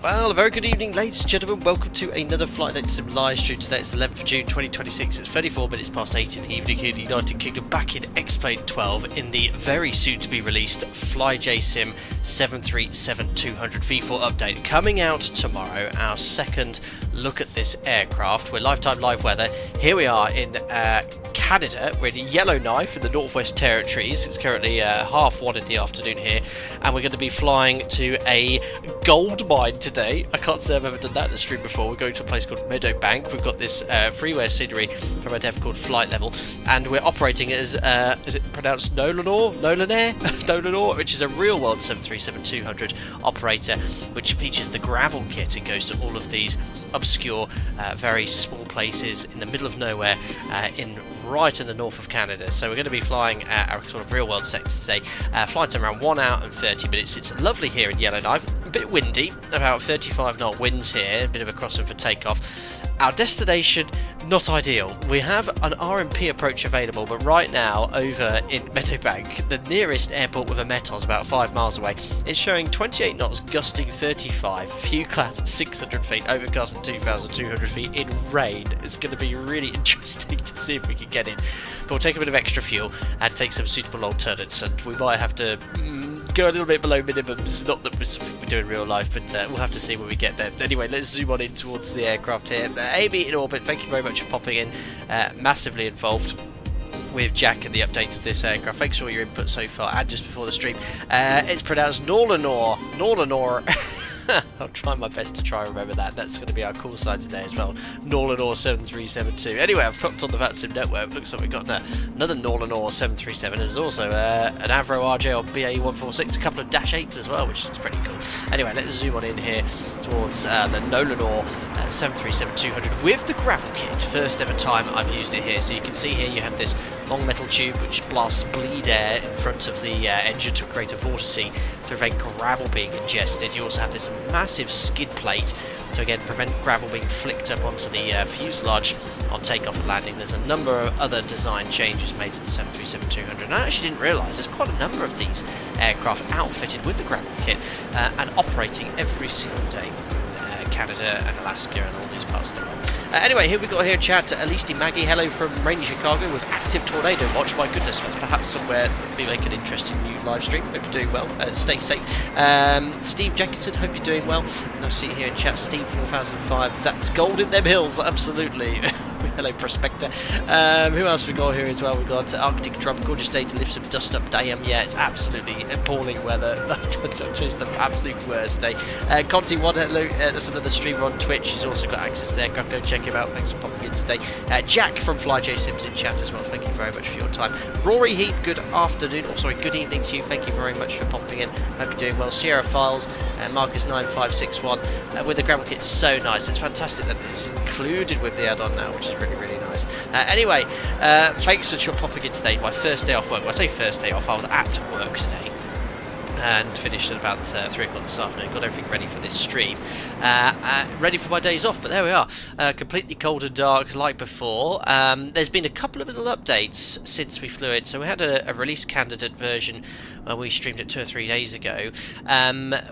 Well, a very good evening, ladies and gentlemen. Welcome to another FlyJSim live stream. Today it's the 11th of June 2026. It's 34 minutes past 8 in the evening here in the United Kingdom, back in X-Plane 12 in the very soon to be released FlyJSim 737-200 V4 update. Coming out tomorrow, our second look at this aircraft. We're lifetime live weather. Here we are in Canada. We're in Yellowknife in the Northwest Territories. It's currently 1:30 in the afternoon here, and we're going to be flying to a gold mine today. I can't say I've ever done that in the stream before. We're going to a place called Meadowbank. We've got this freeware scenery from a dev called Flight Level, and we're operating as, is it pronounced Nolinor? Nolinor, which is a real-world 737-200 operator, which features the gravel kit and goes to all of these obscure, very small places in the middle of nowhere right in the north of Canada. So we're going to be flying our sort of real world sector today. Flight time around 1 hour and 30 minutes. It's lovely here in Yellowknife. A bit windy, about 35 knot winds here, a bit of a crossing for takeoff. Our destination, not ideal. We have an RMP approach available, but right now over in Meadowbank, the nearest airport with a METOS is about 5 miles away. It's showing 28 knots, gusting 35, few clouds at 600 feet, overcast at 2,200 feet in rain. It's going to be really interesting to see if we can get in. But we'll take a bit of extra fuel and take some suitable alternates, and we might have to go a little bit below minimums. Not that it's something we do in real life, but we'll have to see when we get there. Anyway, let's zoom on in towards the aircraft here. Amy in orbit, thank you very much for popping in. Massively involved with Jack and the update of this aircraft. Thanks for all your input so far, and just before the stream. It's pronounced Nolinor. I'll try my best to try and remember that. That's going to be our call sign today as well. Nolinor 7372. Anyway, I've dropped on the FlyJSim network. Looks like we've got another Nolinor 737. And there's also an Avro RJ on BAE 146. A couple of Dash 8s as well, which is pretty cool. Anyway, let's zoom on in here towards the Nolinor 737-200 with the gravel kit. First ever time I've used it here. So you can see here you have this long metal tube which blasts bleed air in front of the engine to create a vortice to prevent gravel being ingested. You also have this massive skid plate to again prevent gravel being flicked up onto the fuselage on takeoff and landing. There's a number of other design changes made to the 737-200, and I actually didn't realise there's quite a number of these aircraft outfitted with the gravel kit and operating every single day. Canada and Alaska and all these parts of the world. Anyway, here we got here in chat Alisti Maggie, hello from rainy Chicago with active tornado watch. My goodness, that's perhaps somewhere that we make an interesting new live stream. Hope you're doing well. Stay safe. Steve Jenkinson, hope you're doing well. And I see here in chat Steve 4005. That's gold in them hills, absolutely. Hello, Prospector. Who else we got here as well? We got Arctic Drum, gorgeous day to lift some dust up. Damn, yeah, it's absolutely appalling weather. Just the absolute worst day. Conti One, hello. That's another streamer on Twitch. He's also got access to the aircraft. Go check him out. Thanks for popping in today. Jack from FlyJSim's in chat as well. Thank you very much for your time. Rory Heat, good afternoon. Oh, sorry, good evening to you. Thank you very much for popping in. Hope you're doing well. Sierra Files, Marcus 9561. With the gravel kit, so nice. It's fantastic that it's included with the add-on now, which is really, really nice. Anyway, thanks for popping in today. My first day off work. When I say first day off, I was at work today. and finished at about 3 o'clock this afternoon. Got everything ready for this stream, ready for my days off, but there we are, completely cold and dark like before. There's been a couple of little updates since we flew it. So we had a release candidate version when we streamed it 2 or 3 days ago.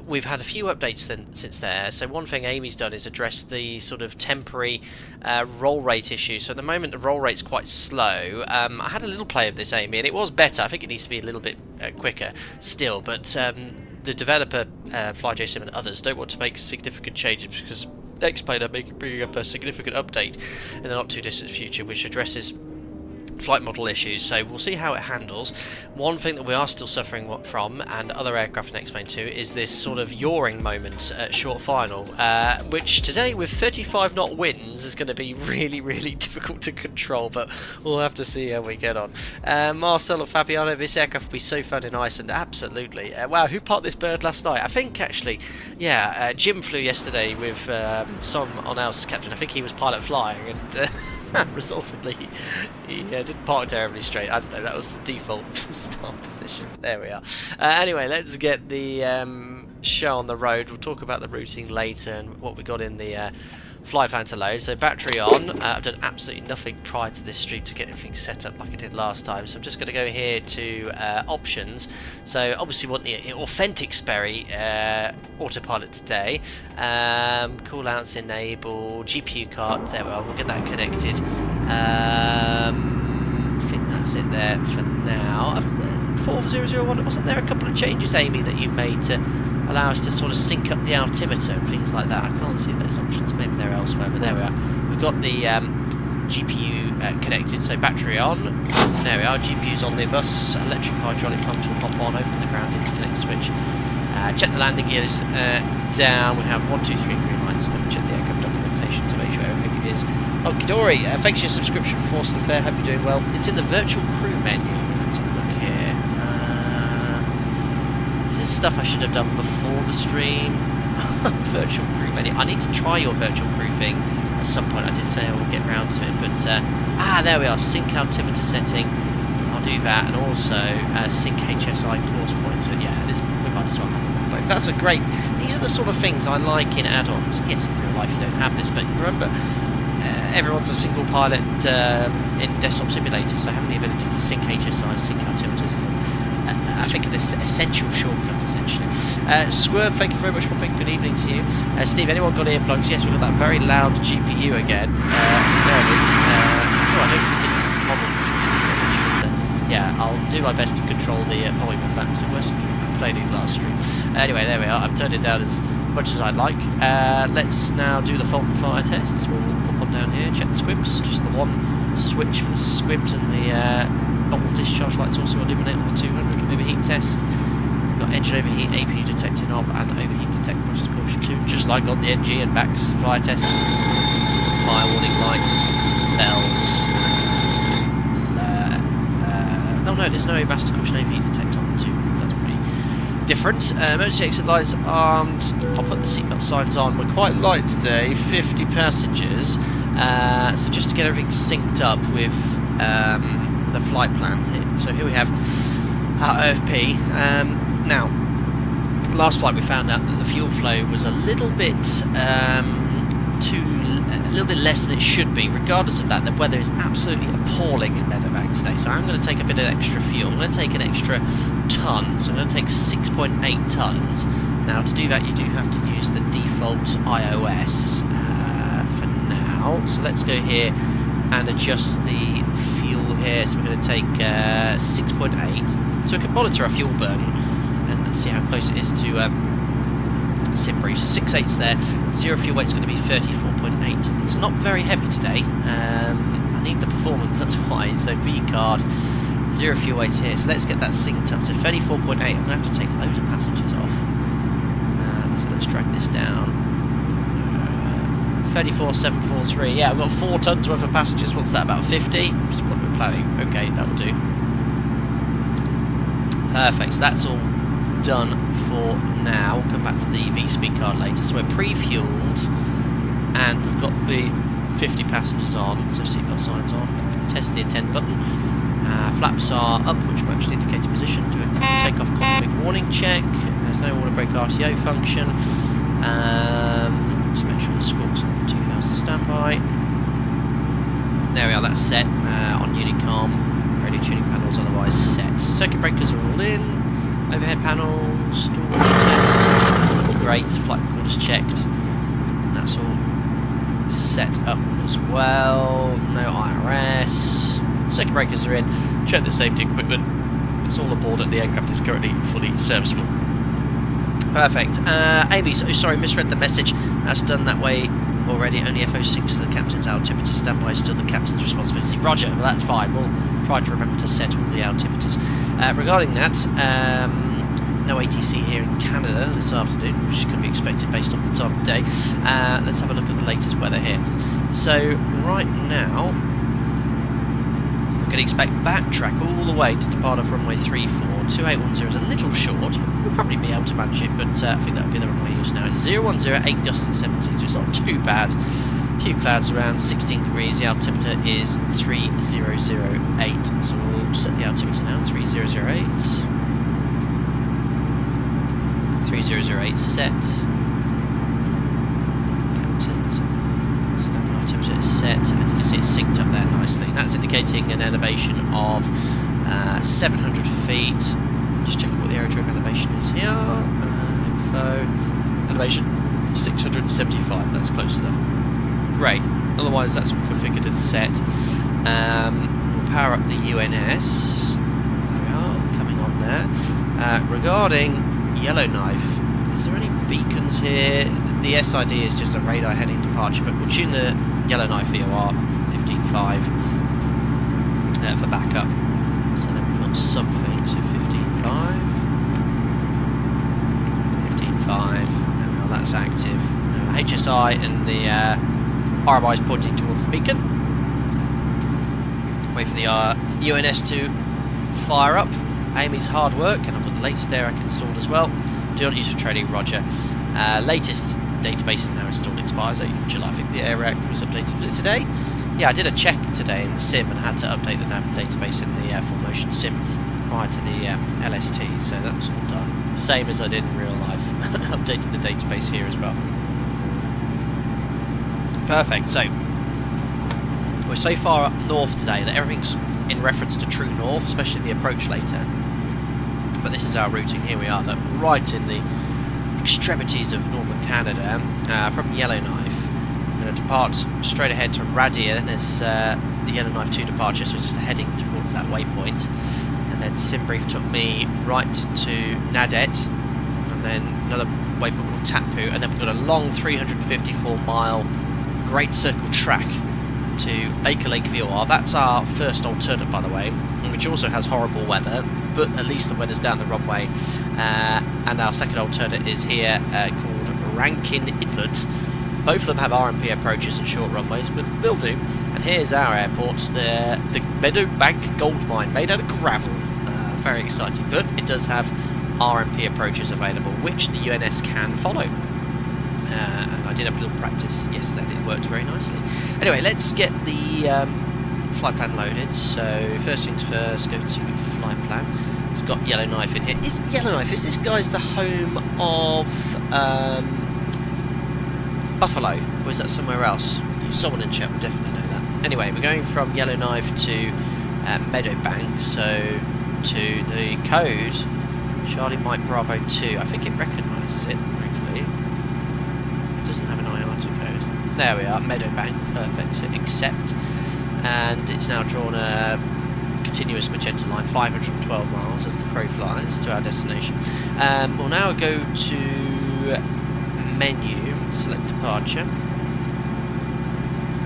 We've had a few updates since there. So one thing Amy's done is address the sort of temporary roll rate issue. So at the moment the roll rate's quite slow. I had a little play of this, Amy, and it was better. I think it needs to be a little bit quicker still, but the developer, FlyJSim and others, don't want to make significant changes because X-Plane are bringing up a significant update in the not too distant future which addresses flight model issues, so we'll see how it handles. One thing that we are still suffering from, and other aircraft in X-Plane too, is this sort of yawing moment at short final, which today with 35 knot winds is going to be really, really difficult to control, but we'll have to see how we get on. Marcelo Fabiano, this aircraft will be so fun in Iceland, absolutely. Wow, who parked this bird last night? I think actually, yeah, Jim flew yesterday with someone else as captain. I think he was pilot flying, and resultantly he didn't park terribly straight. I don't know, that was the default start position. There we are. Anyway, let's get the show on the road. We'll talk about the routing later and what we got in the fly plan to load. So battery on. I've done absolutely nothing prior to this stream to get everything set up like I did last time, so I'm just going to go here to options. So obviously we want the authentic Sperry autopilot today. Cool outs enabled, GPU card, there we are, we'll get that connected. I think that's it there for now. 4001, wasn't there a couple of changes, Amy, that you made to allow us to sort of sync up the altimeter and things like that? I can't see those options, maybe they're elsewhere, but there we are. We've got the GPU connected, so battery on. There we are, GPU's on the bus, electric hydraulic pumps will pop on, open the ground interconnect switch. Check the landing gears down. We have 1, 2, 3 green lights. Double check the aircraft documentation to make sure everything is okie-dory. Thanks for your subscription, Force the Fair. Hope you're doing well. It's in the virtual crew menu. Let's have a look here. Is this stuff I should have done before the stream? Virtual crew menu. I need to try your virtual crew thing at some point. I did say I will get round to it, but there we are. Sync altimeter setting. I'll do that, and also sync HSI course pointer. Yeah, we might as well have them both. That's a great. These are the sort of things I like in add-ons. Yes, in real life you don't have this, but remember, everyone's a single pilot in Desktop Simulator, so having the ability to sync HSI, sync altimeters is, I think, an essential shortcut, essentially. Squirm, thank you very much for being good evening to you. Steve, anyone got earplugs? Yes, we've got that very loud GPU again. There it is. I don't think it's modeled. Yeah, I'll do my best to control the volume of that, because it was complaining last stream. Anyway, there we are. I've turned it down as much as I'd like. Let's now do the fault and fire tests. We'll pop on down here, check the squibs. Just the one switch for the squibs, and the bottle discharge lights also illuminate on the 200. Overheat test. We've got engine overheat, APU detecting knob, and the overheat detect most caution too, just like on the NG and Max fire test. Fire warning lights, bells. No, there's no master caution APU detect on too. That's pretty different. Emergency exit lights armed. I'll put the seatbelt signs on. We're quite light today, 50 passengers. So just to get everything synced up with the flight plans here. So here we have our OFP. Now, last flight we found out that the fuel flow was a little bit less than it should be. Regardless of that, the weather is absolutely appalling in Meadowbank today. So I'm going to take a bit of extra fuel. I'm going to take an extra ton. So I'm going to take 6.8 tons. Now, to do that, you do have to use the default iOS for now. So let's go here and adjust the fuel here. So we're going to take 6.8. So we can monitor our fuel burn and let's see how close it is to sim brief. So 6.8's there. Zero fuel weight's going to be 34.8. It's not very heavy today. I need the performance, that's why. So V card, zero fuel weights here. So let's get that synced up. So 34.8. I'm going to have to take loads of passengers off. So let's drag this down. 34,743. Yeah, I've got 4 tons worth of passengers. What's that, about 50? Just what we're planning. Okay, that'll do. Perfect. So that's all done for now. We'll come back to the V-speed card later. So we're pre-fueled and we've got the 50 passengers on, so seatbelt signs on. Test the attend button. Flaps are up, which will actually indicate a position. Do it Takeoff config warning check. There's no auto brake RTO function. Just make sure the squawk's on 2000 standby. There we are, that's set on Unicom. Radio tuning panels otherwise set. Circuit breakers are all in. Overhead panels, door test. Great, flight recorders checked. That's all set up as well. No IRS. Circuit breakers are in. Check the safety equipment. It's all aboard and the aircraft is currently fully serviceable. Perfect. Amy, sorry, misread the message. That's done that way already. Only FO6 to the captain's altimeter standby is still the captain's responsibility. Roger, well, that's fine. We'll try to remember to set all the altimeters. Regarding that, no ATC here in Canada this afternoon, which is going to be expected based off the time of day. Let's have a look at the latest weather here. So, right now, we can expect backtrack all the way to depart off runway 34. 2810 is a little short. We'll probably be able to manage it, but I think that would be the runway used now. It's 0108 gusting 17, so it's not too bad. A few clouds around, 16 degrees. The altimeter is 3008. So we'll set the altimeter now, 3008. 3008 set. Captain's standby altimeter is set, and you can see it's synced up there nicely. And that's indicating an elevation of 700 feet. Just checking what the aerodrome elevation is here. Info. Elevation 675. That's close enough. Great. Otherwise, that's all configured and set. We'll power up the UNS. There we are, coming on there. Regarding Yellowknife, is there any beacons here? The SID is just a radar heading departure, but we'll tune the Yellowknife VOR 15.5 for backup. So then we've got something, so 15.5. 15.5, well, that's active. HSI and the RMI is pointing towards the beacon. Wait for the UNS to fire up. Amy's hard work, and I've got the latest AirRack installed as well. Do not use for trading, roger. Latest database is now installed, expires 8th of July. I think the AirRack was updated today. Yeah, I did a check today in the sim and had to update the nav database in the full motion sim prior to the LST, so that's all done. Same as I did in real life. Updated the database here as well. Perfect, so we're so far up north today that everything's in reference to true north, especially the approach later. But this is our routing. Here we are, look, right in the extremities of northern Canada from Yellowknife. I'm going to depart straight ahead to Radir. There's the Yellowknife 2 departure, so it's just heading towards that waypoint. And then SimBrief took me right to Nadet, and then another waypoint called Tapu, and then we've got a long 354-mile Great Circle track to Baker Lake VOR. That's our first alternate, by the way, which also has horrible weather, but at least the weather's down the runway. And our second alternate is here called Rankin Inlet. Both of them have RMP approaches and short runways, but they'll do. And here's our airport, the Meadowbank Gold Mine, made out of gravel. Very exciting, but it does have RMP approaches available, which the UNS can follow. And I did have a little practice yesterday, and it worked very nicely. Anyway, let's get the flight plan loaded. So first things first, go to flight plan. It's got Yellowknife in here. Is Yellowknife, is this guy's the home of Buffalo, or is that somewhere else? Someone in chat will definitely know that. Anyway, we're going from Yellowknife to Meadowbank, so to the code Charlie Mike Bravo 2. I think it recognises it, hopefully. It doesn't have an IATA code. There we are, Meadowbank, perfect. So accept, and it's now drawn a continuous magenta line, 512 miles as the crow flies to our destination. We'll now go to menu, select departure,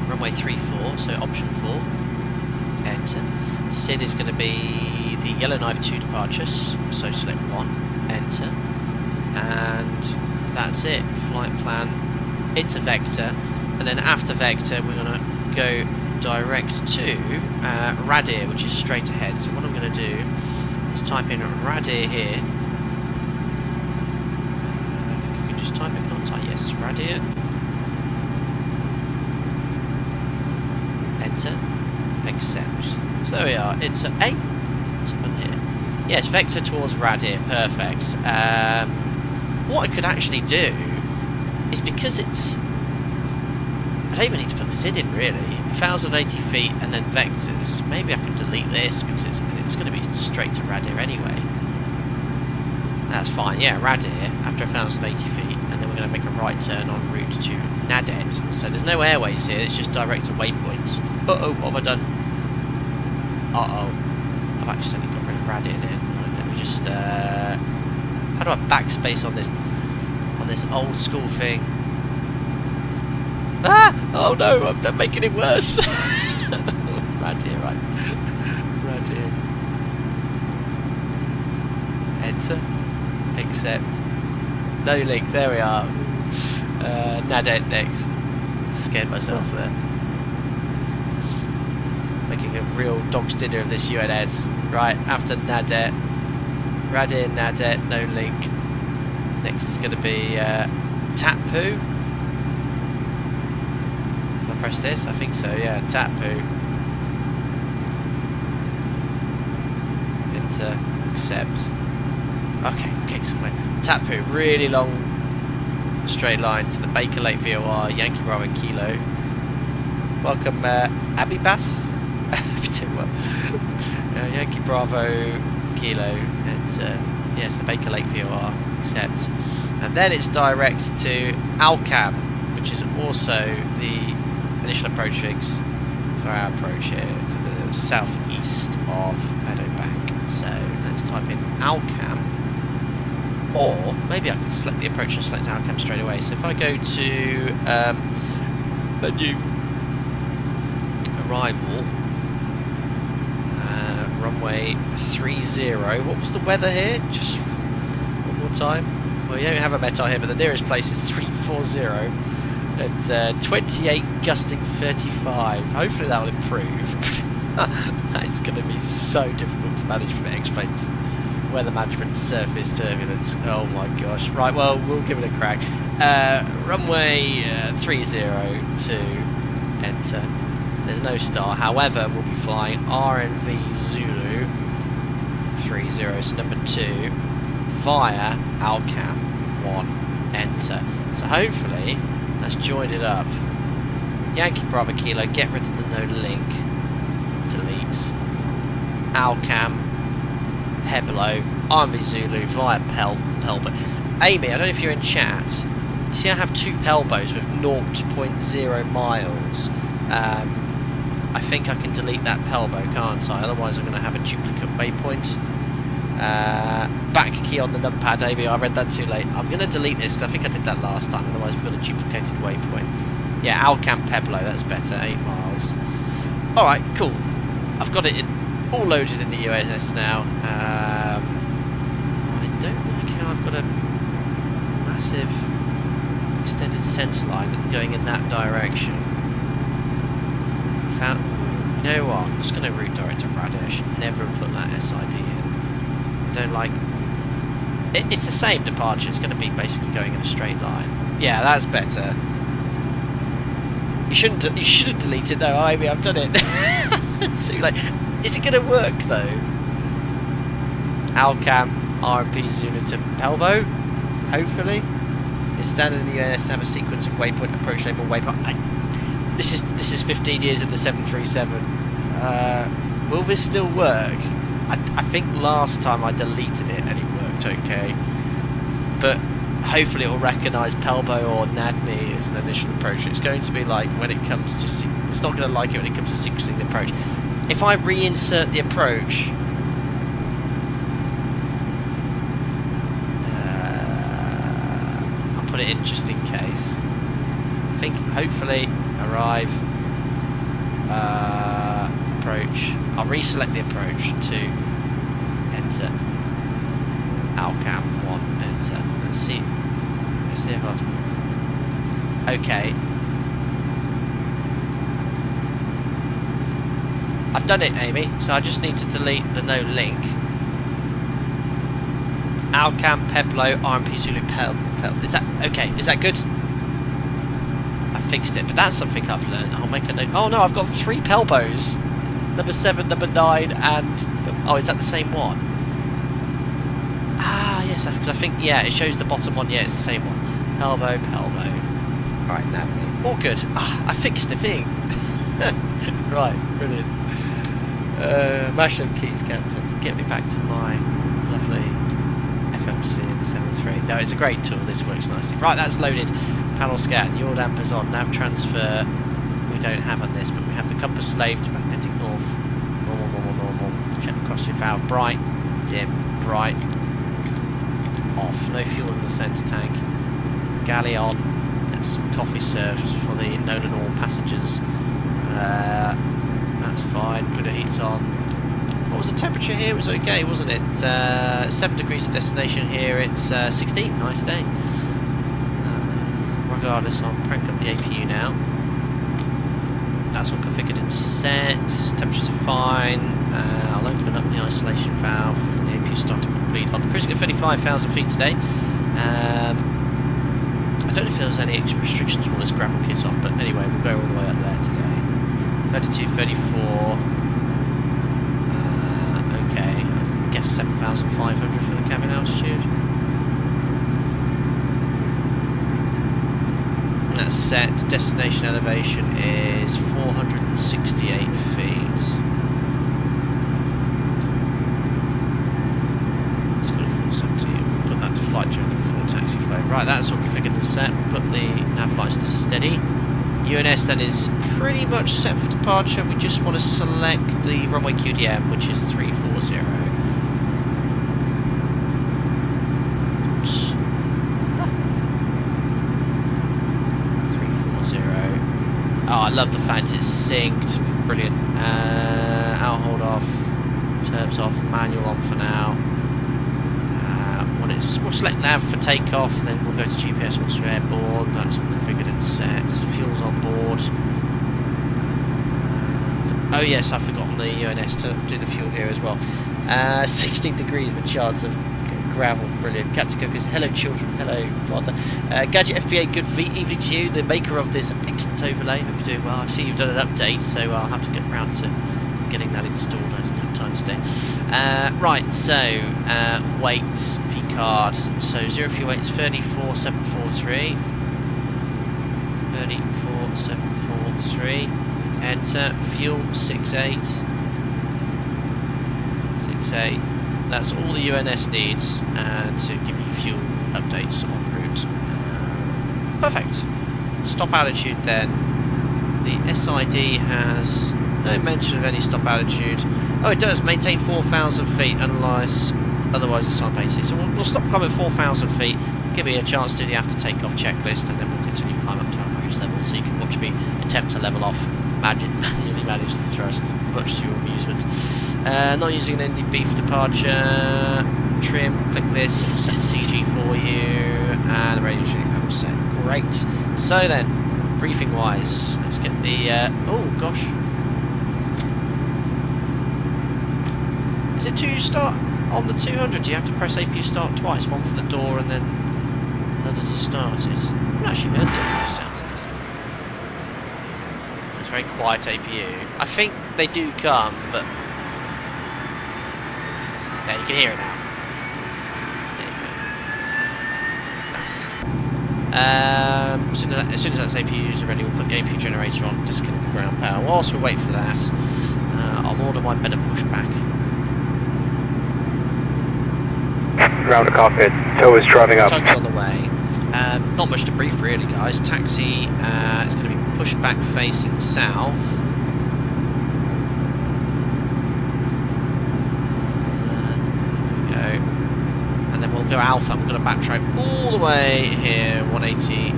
runway 34, so option 4, enter. SID is going to be the Yellowknife 2 departures, so select 1, enter, and that's it. Flight plan, it's a vector, and then after vector we're going to go direct to Radir, which is straight ahead. So what I'm going to do is type in Radir here. I think you can just type it, not type, yes, Radir. Enter, accept. So there we are, it's an A. What's up in here? Yes, vector towards Radir, perfect. What I could actually do is, because it's... I don't even need to put the SID in, really. 1,080 feet and then vectors. Maybe I can delete this because it's going to be straight to Radir anyway. That's fine, yeah, Radir after 1,080 feet, and then we're going to make a right turn en route to Nadet. So there's no airways here, it's just direct to waypoints. Uh-oh, what have I done? Uh-oh. I've accidentally got rid of Radir then. Right, let me just, how do I backspace on this old school thing? Ah! Oh no, I'm making it worse! Radir, right. Radir. Enter. Accept. No link, there we are. Nadet next. Scared myself there. Making a real dog's dinner of this UNS. Right, after Nadet. Radir, Nadet, no link. Next is going to be Tapu. Do I press this? I think so, yeah. Tapu. Enter. Accept. Okay, so Tapu, really long straight line to the Baker Lake VOR, Yankee Bravo Kilo. Welcome, Abibas. Doing well. Yankee Bravo Kilo, and yes, the Baker Lake VOR, accept. And then it's direct to Alcam, which is also the initial approach fix for our approach here to the southeast of Meadowbank. So let's type in Alcam. Or maybe I can select the approach and select Alcam straight away. So if I go to menu, arrival, runway 30. What was the weather here? Just one more time. Well, you don't have a METAR here, but the nearest place is 340 at 28 gusting 35. Hopefully that will improve. It's going to be so difficult to manage for X-planes. Weather management, surface turbulence. Oh my gosh. Right, well, we'll give it a crack. Runway 30 to enter. There's no star. However, we'll be flying RNV Zulu 30, so number 2, via Alcam 1, enter. So hopefully that's joined it up. Yankee Bravo Kilo, get rid of the no link. Delete. Alcam. Heblo, RNV Zulu via Pelbo. Amy, I don't know if you're in chat. You see I have 2 Pelbos with 0.0 miles. I think I can delete that Pelbo, can't I? Otherwise I'm going to have a duplicate waypoint. Back key on the numpad, Amy, I read that too late. I'm going to delete this because I think I did that last time, otherwise we've got a duplicated waypoint. Yeah, Alcam Peblo, that's better, 8 miles. Alright, cool. I've got it in, all loaded in the UNS now. I don't like how I've got a massive extended centre line going in that direction. You know what, I'm just going to route direct to Radir. I should never have put that SID in. I don't like... It's the same departure, it's going to be basically going in a straight line. Yeah, that's better. You shouldn't delete it, no, I've done it. It's too late. Is it going to work though? Alcam, RP Zulu to Pelbo, hopefully. It's standard in the UNS to have a sequence of waypoint, approach label, waypoint. This is 15 years in the 737. Will this still work? I think last time I deleted it and it worked okay. But hopefully it will recognise Pelbo or NADMI as an initial approach. It's going to be like when it comes to... It's not going to like it when it comes to sequencing the approach. If I reinsert the approach... I'll put it in just in case. I think hopefully arrive... approach. I'll reselect the approach to enter. Alcam 1, enter. Let's see if I've... Okay. I've done it, Amy, so I just need to delete the no link. Alcam, Peblo, RMP Zulu, Pel. Is that okay? Is that good? I fixed it, but that's something I've learned. I'll make a note. Oh no, I've got 3 Pelbos. Number 7, number 9, and... Oh, is that the same one? this? Because I think, yeah, it shows the bottom one. Yeah, it's the same one. Pelvo. Right, now all good. I fixed the thing. Right, brilliant. Mash them keys, Captain. Get me back to my lovely FMC in the 7.3. No, it's a great tool. This works nicely. Right, that's loaded. Panel scan. Yaw dampers on. Nav transfer. We don't have on this, but we have the compass slave to magnetic north. Normal. Check the crossfeed valve. Bright, dim, bright. Off. No fuel in the centre tank. Galley on. That's some coffee served for the Nolinor passengers. That's fine. Window heat's on. What was the temperature here? It was okay, wasn't it? 7 degrees at destination here. It's 16. Nice day. Regardless, I'll crank up the APU now. That's all configured and set. Temperatures are fine. I'll open up the isolation valve. The APU starting to bleed hot. Cruising at 35,000 feet today. I don't know if there was any extra restrictions for this gravel kit on, but anyway, we'll go all the way up there today. 32, 34. Okay, I guess 7,500 for the cabin altitude. That's set. Destination elevation is 468 feet. It's got a 470. We'll put that to flight journey before taxi flow. Right, that's all configured and set. We'll put the nav lights to steady. UNS then is pretty much set for departure. We just want to select the runway QDM, which is 340. Oops. 340. Oh, I love the fact it's synced. Brilliant. Out hold off. Turbs off. Manual on for now. We'll select nav for takeoff, and then we'll go to GPS once we're airborne. That's all configured and set. Fuel's on board. Oh yes, I've forgotten the UNS to do the fuel here as well. 16 degrees with shards of gravel. Brilliant. Captain Cook is hello children. Hello father. Gadget FBA, good evening to you, the maker of this excellent overlay. Hope you're doing well. I see you've done an update, so I'll have to get around to getting that installed. I didn't have time today. Right, so weights, P-card. So 0 fuel weight is 34743. 34743. Enter. Fuel 68. 68. That's all the UNS needs to give you fuel updates en route. Perfect. Stop altitude then. The SID has no mention of any stop altitude. Oh, it does. Maintain 4,000 feet unless otherwise it's on basic. So we'll stop climbing 4,000 feet. Give me a chance to do the after takeoff checklist, and then we'll continue to climb up to our cruise level. So you can watch me attempt to level off, manually manage the thrust, much to your amusement. Not using an NDB for departure. Trim. Click this. It'll set the CG for you, and the radio tuning panel set. Great. So then, briefing wise, let's get the. Oh gosh. Is it to start on the 200? Do you have to press APU start twice? One for the door and then another to start it. I haven't actually heard the APU sounds of this. It's very quiet APU. I think they do come, but yeah, you can hear it now. There you go. Nice. As soon as that APU is ready, we'll put the APU generator on, disconnect the ground power. Whilst we wait for that, I'll order my better pushback. Ground to cockpit, tow is driving up. Tug's on the way. Not much to brief really, guys. Taxi is going to be pushed back facing south. There we go. And then we'll go alpha. We're going to backtrack all the way here, 180,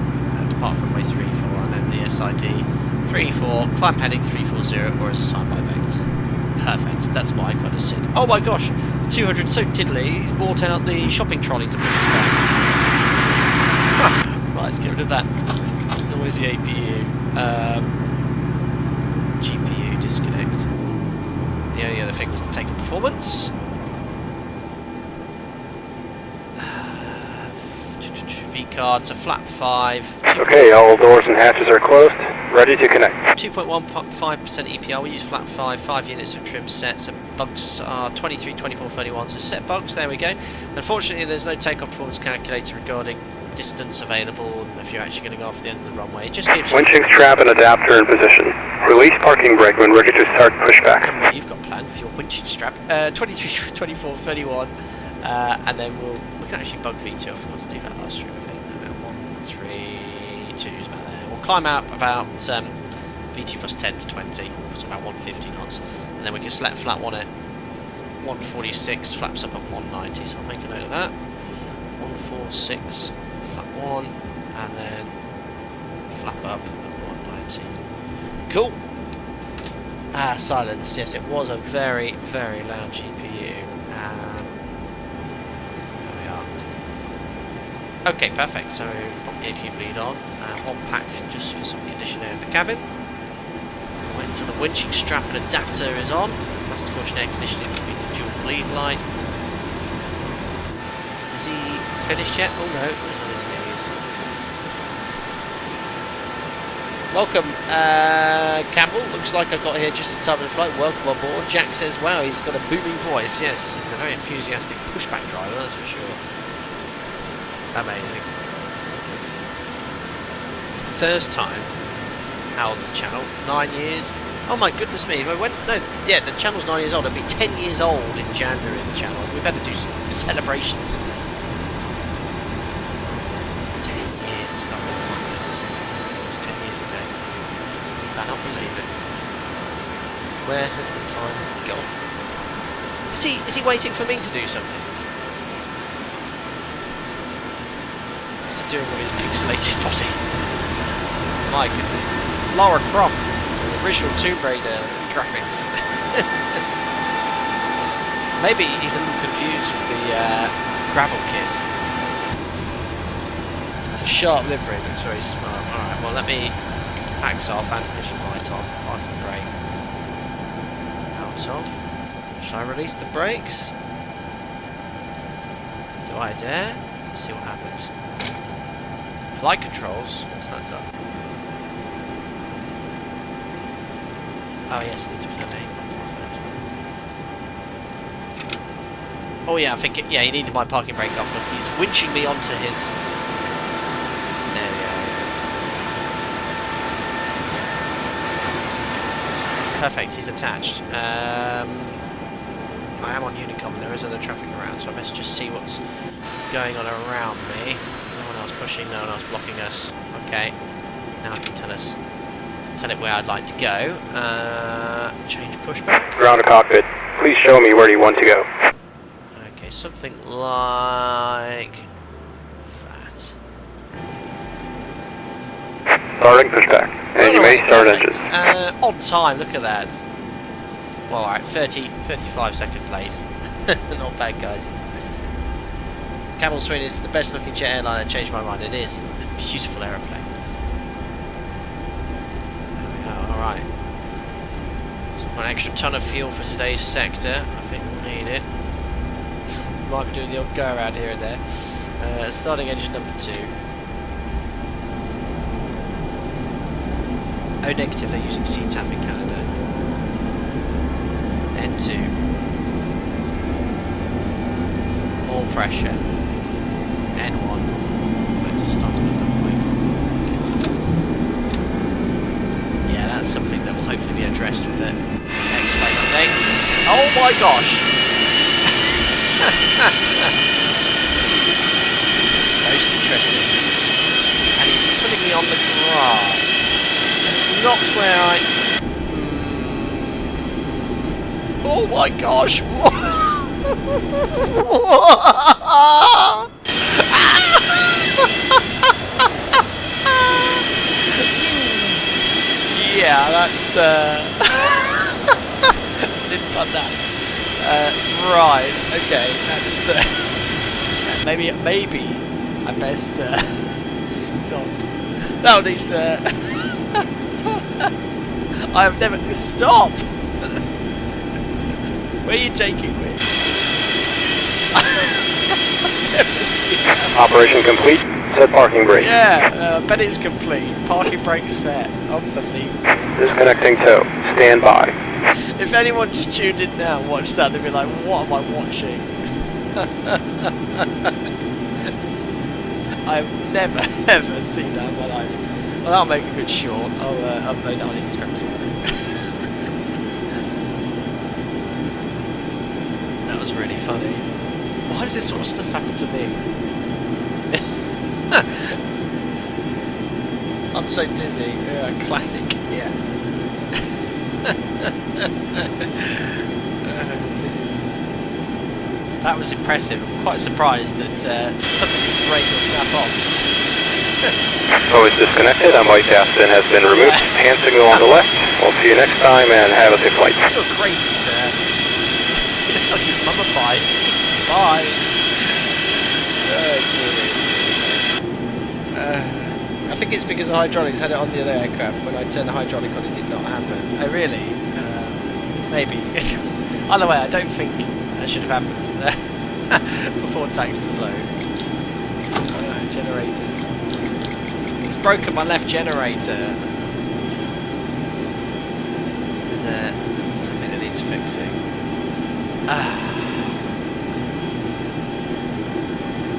depart from runway 34, and then the SID 34, climb heading 340, or as assigned by Vector. Perfect, that's what I kind of said. Oh my gosh, 200 so tiddly, he's brought out the shopping trolley to push us back. Right, let's get rid of that noisy APU. GPU disconnect. The only other thing was the takeoff performance. V card, so flat 5. Okay, all doors and hatches are closed. Ready to connect. 2.15% EPR, we use flat 5 units of trim set, so bugs are 23, 24, 31, so set bugs, there we go. Unfortunately there's no takeoff performance calculator regarding distance available and if you're actually going to go off the end of the runway. It just gives you... Winching strap and adapter in position. Release parking brake when ready to start pushback. And what you've got planned with your winching strap. 23, 24, 31, and then we can actually bug V2, I forgot to do that last stream, I think. 1, 3, 2 is about there. We'll climb up about V2 plus 10 to 20, so about 150 knots, and then we can select flat 1 at 146, flaps up at 190, so I'll make a note of that. 146, flap 1, and then flap up at 190. Cool! Ah, silence, yes, it was a very, very loud GPU. There we are. Okay, perfect, so pop the APU bleed on, one pack just for some conditioning of the cabin. Wait until the winching strap and adapter is on. Master caution air conditioning will be the dual bleed light. Is he finished yet? Oh no, he's on his knees. Welcome, Campbell. Looks like I got here just in time for the flight. Welcome on board. Jack says, wow, he's got a booming voice. Yes, he's a very enthusiastic pushback driver, that's for sure. Amazing. First time. How old's the channel? 9 years. Oh my goodness me. The channel's 9 years old. It'll be 10 years old in January, the channel. We better do some celebrations. 10 years it started like this. It was 10 years ago. I cannot believe it. Where has the time gone? Is he waiting for me to do something? What's he doing with his pixelated body? My goodness. It's Lara Croft, the original Tomb Raider graphics. Maybe he's a little confused with the gravel kit. It's a sharp livery, but it's very smart. Alright, well let me axe off, anti-collision light on, parking brake out of. Shall I release the brakes? Do I dare? Let's see what happens. Flight controls, what's that done? Oh yes, I need to put name. Oh yeah, I think yeah, he needed my parking brake off. Look, he's winching me onto his. There we go. Perfect, he's attached. I am on Unicom. There is other traffic around, so I best just see what's going on around me. No one else pushing, no one else blocking us. Okay, now it can tell it where I'd like to go. Change pushback. Ground to cockpit. Please show me where you want to go. Okay, something like that. Starting pushback. And you may start engines. On time, look at that. Well, alright, 35 seconds late. Not bad, guys. Camel Swing is the best looking jet airline. I changed my mind. It is a beautiful aeroplane. Alright. So an extra ton of fuel for today's sector. I think we'll need it. Might be doing the odd go around here and there. Starting engine number 2. O negative, they're using CYZF in Canada. N2. More pressure. N1. Going to start at that point. Yeah, that's something that will hopefully be addressed with the X-Plane update. Oh my gosh! It's most interesting. And he's putting me on the grass. That's not where I... Oh my gosh! Yeah, that's didn't put that. Right, okay, that's maybe I best stop. No, these I have never stop. Where are you taking me? Operation complete. Set parking brake. Yeah, I bet it's complete. Parking brake set. Unbelievable. Disconnecting tow. Stand by. If anyone just tuned in now and watched that, they'd be like, what am I watching? I've never ever seen that in my life. Well, that'll make a good short. I'll upload that on Instagram tomorrow. That was really funny. Why does this sort of stuff happen to me? I'm so dizzy. Classic. Yeah. That was impressive. I'm quite surprised that something could break or snap off. Tow is disconnected. A white gas bin has been removed. Hand signal on the left. We'll see you next time and have a safe flight. You're crazy, sir. He looks like he's mummified. Bye. I think it's because the hydraulics had it on the other aircraft. When I turned the hydraulic on, it did not happen. Oh, really? Maybe. Either way, I don't think that should have happened before taxi flow. Generators. It's broken my left generator. Is there something that needs fixing?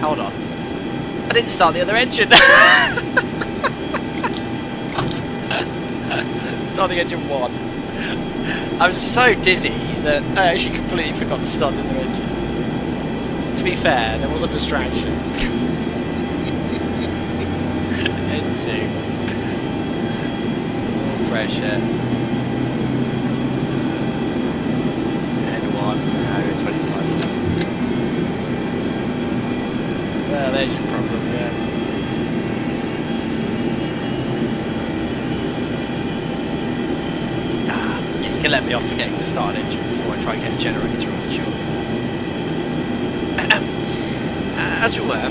Hold on. I didn't start the other engine. Starting engine 1. I was so dizzy that I actually completely forgot to start the other engine. To be fair, there was a distraction. N2. More pressure. N1. No, 25. Well, there's your problem, yeah. You can let me off forgetting to start an engine before I try and get a generator on, sure. As we were,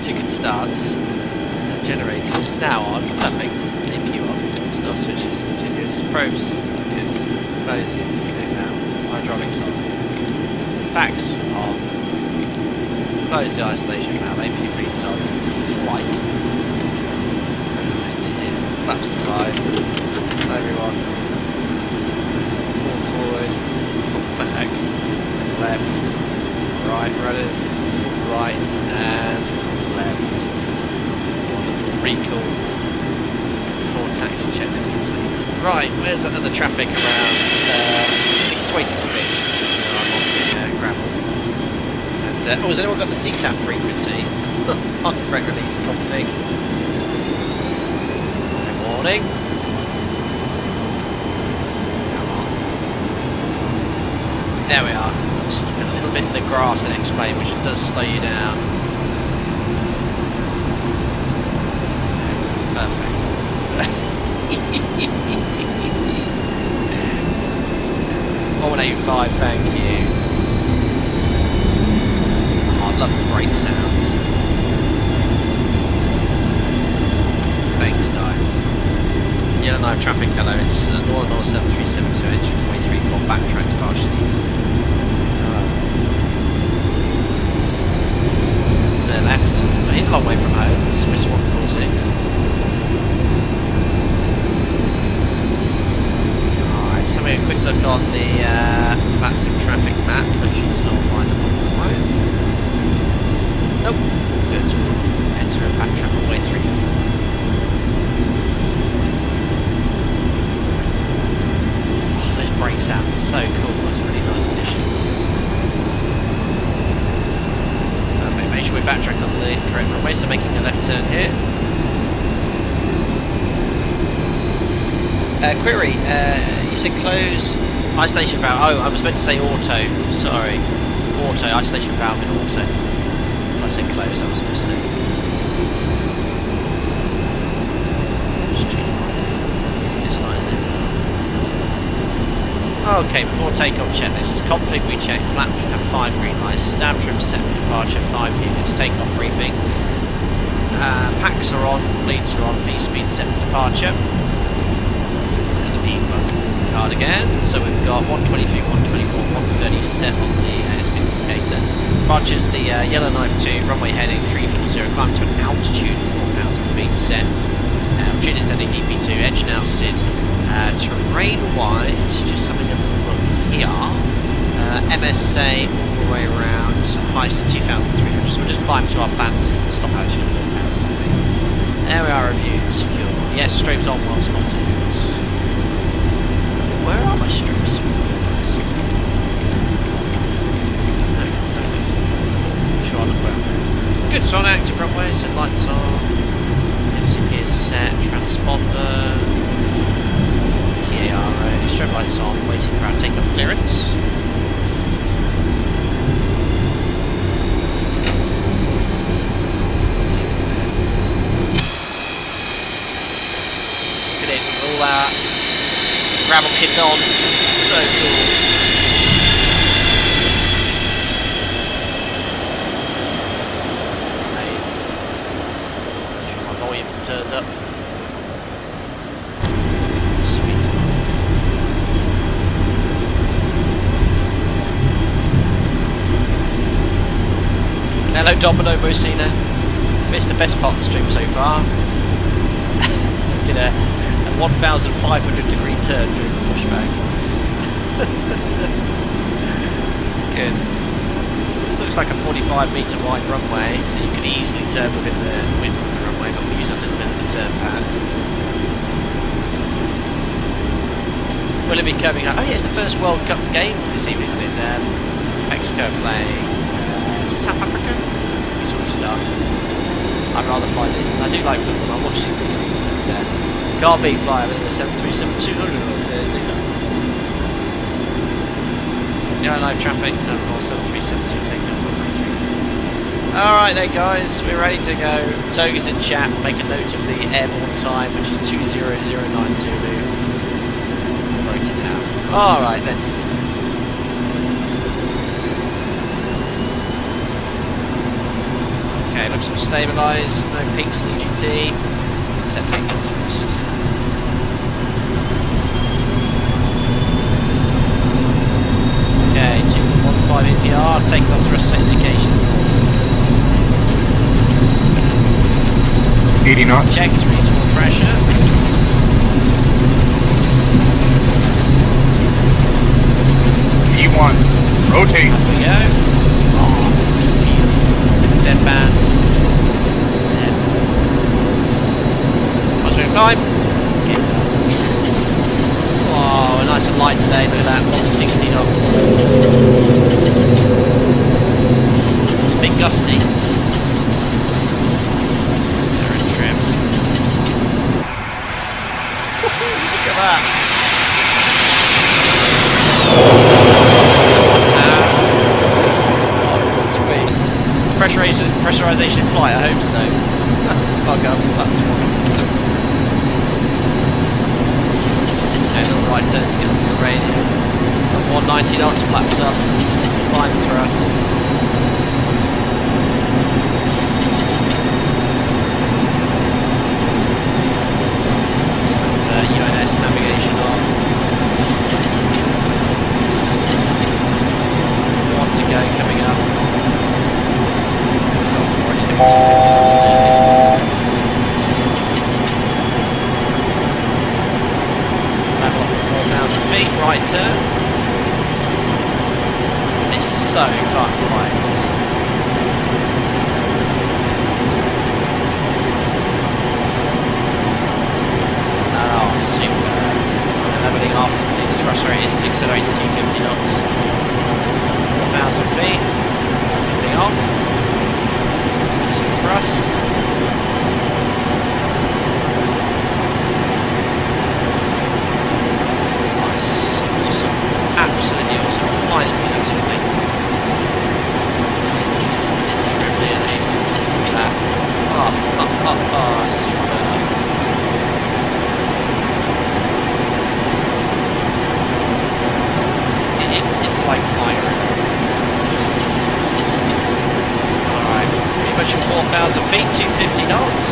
2 good starts. Generators now on. Perfect. APU off. Start switches continuous. Probes because close the intake now. Hydraulics on. Packs on. Close the isolation valve. APU reads on. Flight. Flaps to 5. Everyone. Pull forward. Pull back. Left. Right. Rudders. Right and left. Recall before taxi check is complete. Right, where's that other traffic around? I think it's waiting for me. I'm on the gravel. And, oh, has anyone got the CTAP frequency? Parking brake release config. Good morning. Come on. There we are. Just a little bit in the grass and explain, which does slow you down. Perfect. 185, thank you. Oh, I love the brake sounds. Thanks, guys. Yellowknife traffic, hello. It's Nolinor 7372 engine, way 34 backtrack to partially east. Left. He's a long way from home. It's Swiss 146. Alright, so we have a quick look on the FlyJSim traffic map. Make sure there's no one lined up on the road. Nope. Good. Enter a backtrack all the way through. Oh, those brake sounds are so cool. That's a really nice addition. Make sure we backtrack on the correct runway, so making a left turn here. Query, you said close isolation valve. Oh, I was meant to say auto, sorry. Auto, isolation valve in auto. If I said close, that was a mistake. Just change this line there. Okay, before takeoff checklist, config we check, flaps we have 5 green lights, stab trim set for departure, 5 units, takeoff briefing, packs are on, leads are on, V-speed set for departure, and the debug card again, so we've got 123, 124, 130 set on the airspeed indicator, departures the Yellowknife 2, runway heading 340, climb to an altitude of 4,000 feet, set. Tune is NADP2, edge now sit. Terrain-wise, just having a look here. MSA all the way around, highest is 2,300, so we'll just climb to our planned stop altitude of 4,000 feet. There we are, reviewed, secure. Yes, strobes on while spotted. Where are my strobes? Good, so on active runways, headlights on, MCP is set, transponder, TARO, strobe lights on, waiting for our take-up clearance. Look at it, with all our gravel kits on, so cool. Turned up. Sweet. Hello Domino Mosina. Missed the best part of the stream so far. Did a 1,500 degree turn during the pushback. Good. This looks like a 45 metre wide runway, so you can easily turn within the width of the runway, but we'll use a little bit of the turn pad. Will it be coming up? Oh yeah, it's the first World Cup game this evening, isn't it? Mexico playing. Is it South Africa? It's already started. I'd rather fly this. I do like football, I watch the games, but can't beat flying with the 737-200 on Thursday night. Yeah, live traffic, no call 7372, take that 193. Alright then guys, we're ready to go. Toga's in chat, make a note of the airborne time, which is 20090 Zulu. Write it down. Alright, let's go. Okay, looks all stabilised, no peaks in EGT. Set takeoff first. Okay, 215 APR, take the thrust set indications. 80 knots. Check reasonable pressure. P1, rotate. Up we go. Oh, beautiful. Dead band. Dead. As we climb. Oh, nice and light today, look at that, 160 knots. It's a bit gusty. They're in trim. Look at that. Oh, it's sweet. It's pressurization in flight, I hope so. Bug up, that's one. And on the right turn to get onto the radio. 190 knots, flaps up, climb thrust. So that's UNS navigation on. One to go coming up. Already doing 250 knots nearly. Level off at 4,000 feet, right turn. It's so fun flying this. Oh, super. Leveling off, the thrust rate is to accelerate to 250 knots. 4,000 feet, leveling off. Using thrust. Absolutely awesome, flies beautifully. Trim nearly. That. Oh, super. It's like tiring. Alright, pretty much at 4,000 feet, 250 knots.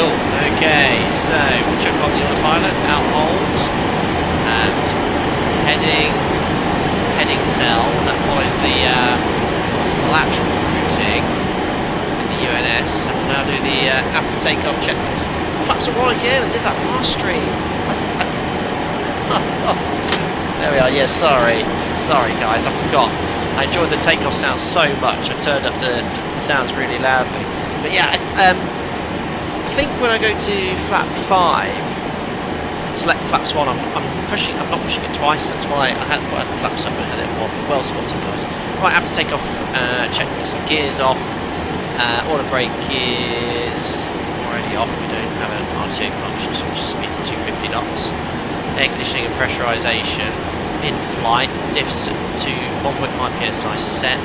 Cool. Okay, so we'll check on the autopilot, out hold, heading cell, that follows the lateral routing in the UNS, and we'll now do the after takeoff checklist. Flaps are on again, I did that last stream. There we are, yeah, sorry guys, I forgot. I enjoyed the takeoff sound so much, I turned up the sounds really loudly. But yeah, I think when I go to flap 5, select flaps 1, I'm not pushing it twice, that's why I had the flaps up and had it one. Well spotted guys. Right, after takeoff checklist, gears off, auto brake gears already off, we don't have an RTA function, so which is speed to 250 knots. Air conditioning and pressurization in flight, diffs to 1.5 psi set.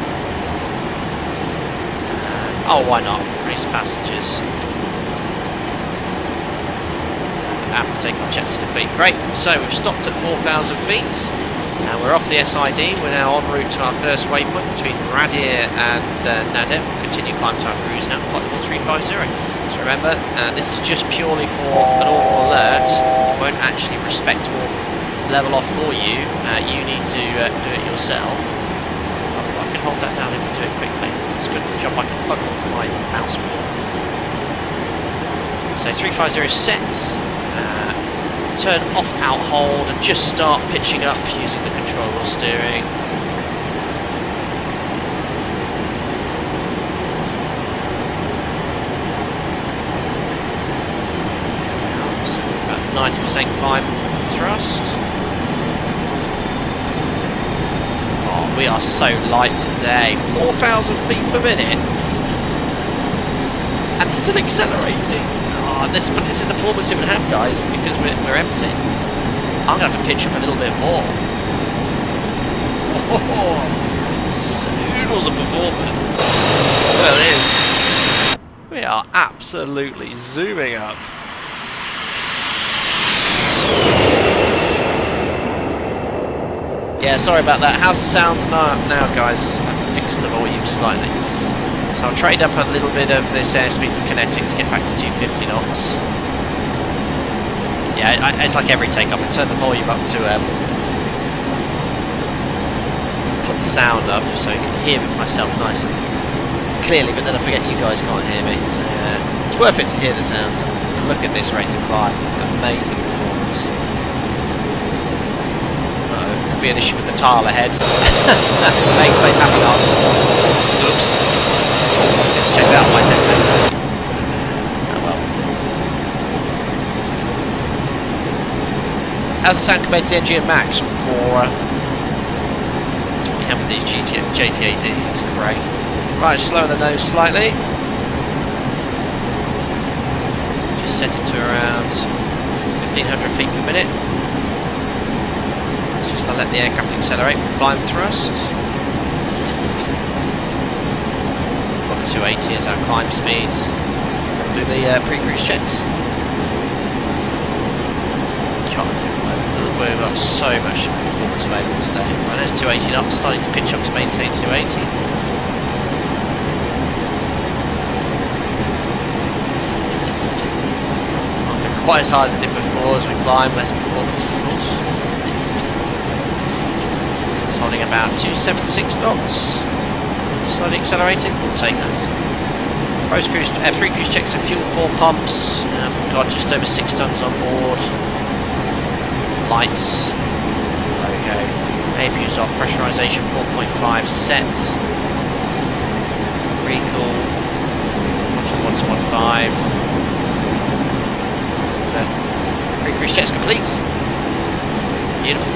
Oh, why not? Race passengers. After takeoff checklist complete. Great, so we've stopped at 4,000 feet and we're off the SID. We're now en route to our first waypoint between Radir and Nadem. We'll continue climb to our cruise now, flight level 350. So remember, this is just purely for an auto alert. It won't actually respect or level off for you. You need to do it yourself. I can hold that down and do it quickly. It's a good job I can plug on my mouse wheel. So 350 set. Turn off out hold and just start pitching up using the control wheel steering. So about 90% climb thrust. Oh, we are so light today. 4,000 feet per minute and still accelerating. This is the performance it would have, guys, because we're empty. I'm going to have to pitch up a little bit more. Oh, soodles of performance. Well, it is. We are absolutely zooming up. Yeah, sorry about that. How's the sounds now guys? I've fixed the volume slightly. So I'll trade up a little bit of this airspeed for kinetic to get back to 250 knots. Yeah, it's like every takeoff. I turn the volume up to put the sound up so I can hear myself nice and clearly, but then I forget you guys can't hear me. So it's worth it to hear the sounds. And look at this rate of climb. Amazing performance. Uh-oh, could be an issue with the tile ahead. May explain happy answers. Oops. Didn't check that on my test set. Oh well. How's the sound compared to the NG and Max? Poorer. That's what we have with these JTADs. Great. Right, slower the nose slightly. Just set it to around 1,500 feet per minute. Let's just let the aircraft accelerate with climb thrust. 280 is our climb speed. Do the pre-cruise checks. We've got so much performance available today. Right, there's 280 knots, starting to pitch up to maintain 280. Not going quite as high as I did before. As we climb, less performance, of course. It's holding about 276 knots. Slowly accelerating, we'll take that. Pre-cruise checks of fuel 4 pumps. We've got just over 6 tons on board. Lights. Okay. APUs off. Pressurization 4.5 set. Recall. 1 to 1.5. Pre-cruise checks complete. Beautiful.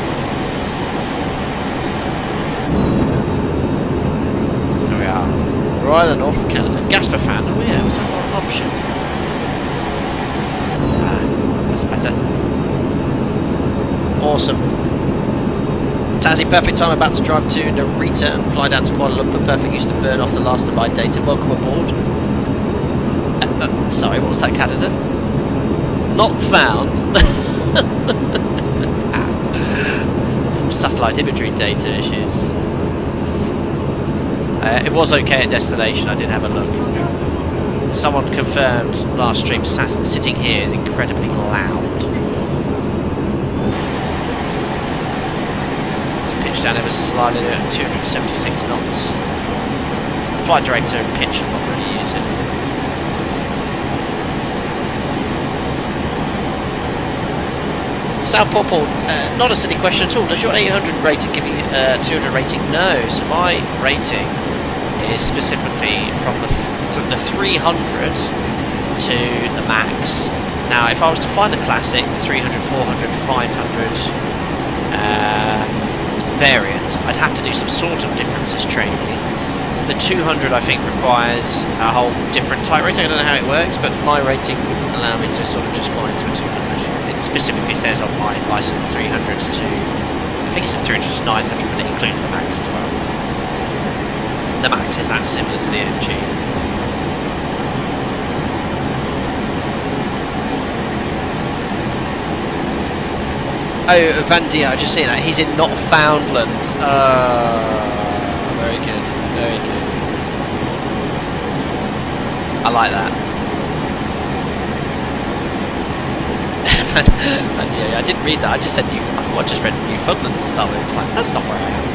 Royal and Northern Canada. Gasper fan. Oh yeah, was that one option? That's better. Awesome. Tassie, perfect time about to drive to Narita and fly down to Kuala Lumpur. Perfect use to burn off the last of my data. Welcome aboard. Sorry, what was that, Canada? Not found. Some satellite imagery data issues. It was okay at destination, I did have a look. someone confirmed last stream sitting here is incredibly loud. Just pitch down ever so slightly at 276 knots. Flight director and pitch and not really use it. Sal Popple, not a silly question at all. Does your 800 rating give you 200 rating? No. So my rating is specifically from the 300 to the max. Now, if I was to fly the classic, the 300, 400, 500 variant, I'd have to do some sort of differences training. The 200, I think, requires a whole different type rating. I don't know how it works, but my rating wouldn't allow me to sort of just fly into a 200. It specifically says on my license 300 to, I think it says 300 to 900, but it includes the max as well. The max is that similar to the NG. Oh, Van Dia, I just seen that. He's in Notfoundland. Very good, very good. I like that. Van Dia, I didn't read that. I just said I thought I just read Newfoundland to start with. It's like, that's not where I am.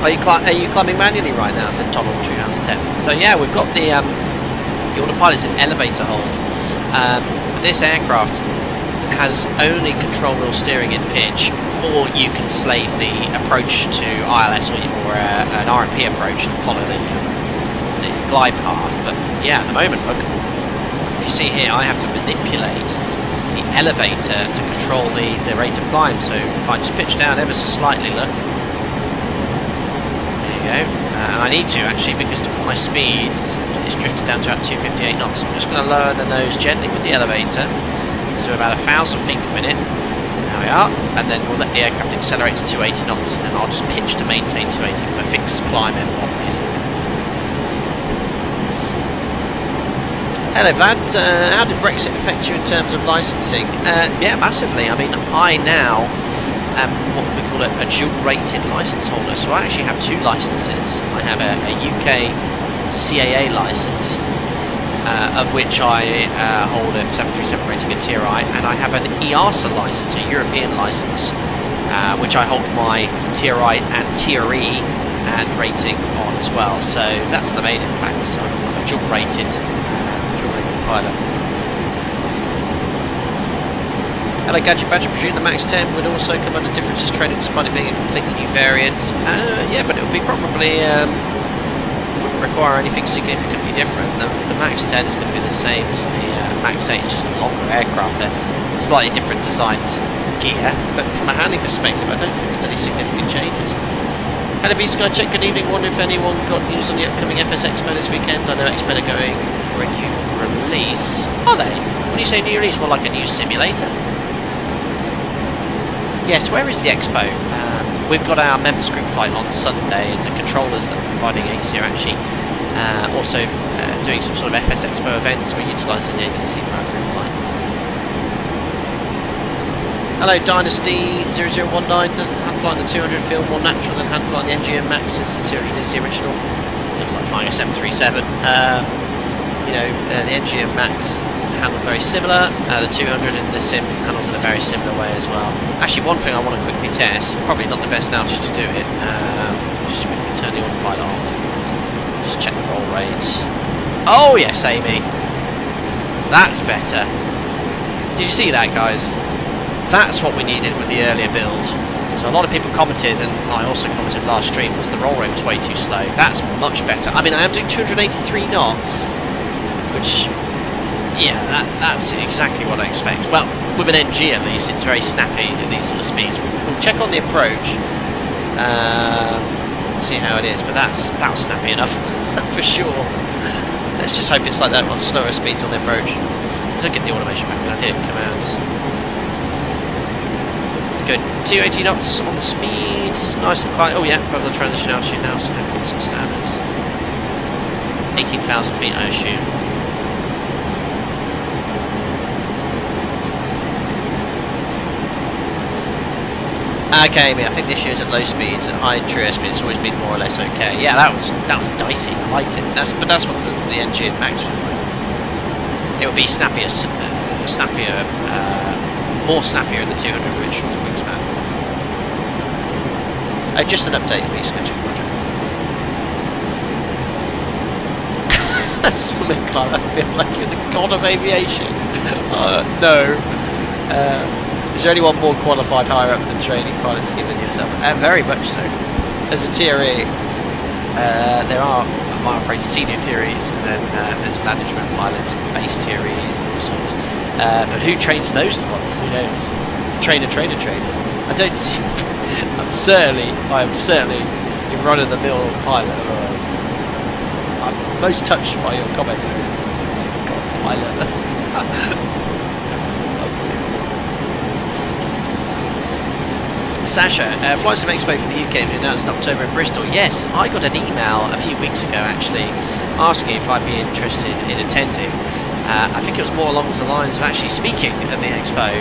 Are you climbing manually right now? Said Tom on 2010. So yeah, we've got the autopilot's an elevator hold. This aircraft has only control wheel steering in pitch, or you can slave the approach to ILS or an RMP approach and follow the glide path. But yeah, at the moment, look, if you see here, I have to manipulate the elevator to control the rate of climb. So if I just pitch down ever so slightly, look. And I need to actually, because my speed is drifted down to about 258 knots. So I'm just going to lower the nose gently with the elevator to about 1,000 feet per minute. There we are, and then we'll let the aircraft accelerate to 280 knots, and I'll just pitch to maintain 280 with a fixed climb in one reason. Hello Vlad, how did Brexit affect you in terms of licensing? Yeah, massively. I mean, I now am what we call a dual-rated license holder, so I actually have two licenses. I have a UK CAA license, of which I hold a 737 rating at Tier I, and I have an EASA license, a European license, which I hold my Tier I and Tier E and rating on as well. So that's the main impact. So I'm a dual-rated pilot. Hello Gadget Badger, presume the Max 10 would also come under differences training despite it being a completely new variant. Yeah, but it would be probably wouldn't require anything significantly different. The Max 10 is going to be the same as the Max 8, it's just a longer aircraft. They're slightly different designed gear, but from a handling perspective, I don't think there's any significant changes. Hello V-Sky Check, good evening. Wonder if anyone got news on the upcoming FS Expo this weekend. I know Expo are going for a new release. Are they? When you say new release, more like a new simulator? Yes, where is the Expo? We've got our members group flight on Sunday, and the controllers that are providing AC are actually also doing some sort of FS Expo events. We're utilising the ATC for our group flight. Hello Dynasty 0019, does hand flying the 200 feel more natural than hand flying the NGM Max since the 200 is the original? Feels like flying a 737. You know, the NGM Max handled very similar. The 200 in the sim handles in a very similar way as well. Actually, one thing I want to quickly test, probably not the best altitude to do it, just quickly turn the autopilot off. Just check the roll rates. Oh yes, Amy! That's better. Did you see that, guys? That's what we needed with the earlier build. So a lot of people commented, and I also commented last stream, was the roll rate was way too slow. That's much better. I mean, I am doing 283 knots, which... yeah, that's exactly what I expect. Well, with an NG at least, it's very snappy at these sort of speeds. We'll check on the approach, see how it is, but that was snappy enough, for sure. Let's just hope it's like that on slower speeds on the approach. Let's look at the automation back when I did commands. Good, 280 knots on the speeds, nice and quiet. Oh yeah, above the transition altitude now, so it's standard. 18,000 feet, I assume. Okay, I think this year's at low speeds, at high true airspeed, it's always been more or less okay. Yeah, that was dicey. I liked it. But that's what the NG Max was like. It would be snappier, more snappier in the 200 with shorter wingspan. Just an update, please. A swimming club. I feel like you're the god of aviation. No. Is there anyone more qualified higher up than training pilots given yourself? Very much so. As a TRE, there are operated senior TREs, and then there's management pilots, base TREs, and all sorts. But who trains those ones? Who knows? Trainer. I don't see. I am certainly a run-of-the-mill pilot. Otherwise, I'm most touched by your comment. God, pilot. Sasha, FlyJSim Expo for the UK was announced in October in Bristol. Yes, I got an email a few weeks ago actually asking if I'd be interested in attending. I think it was more along the lines of actually speaking at the Expo,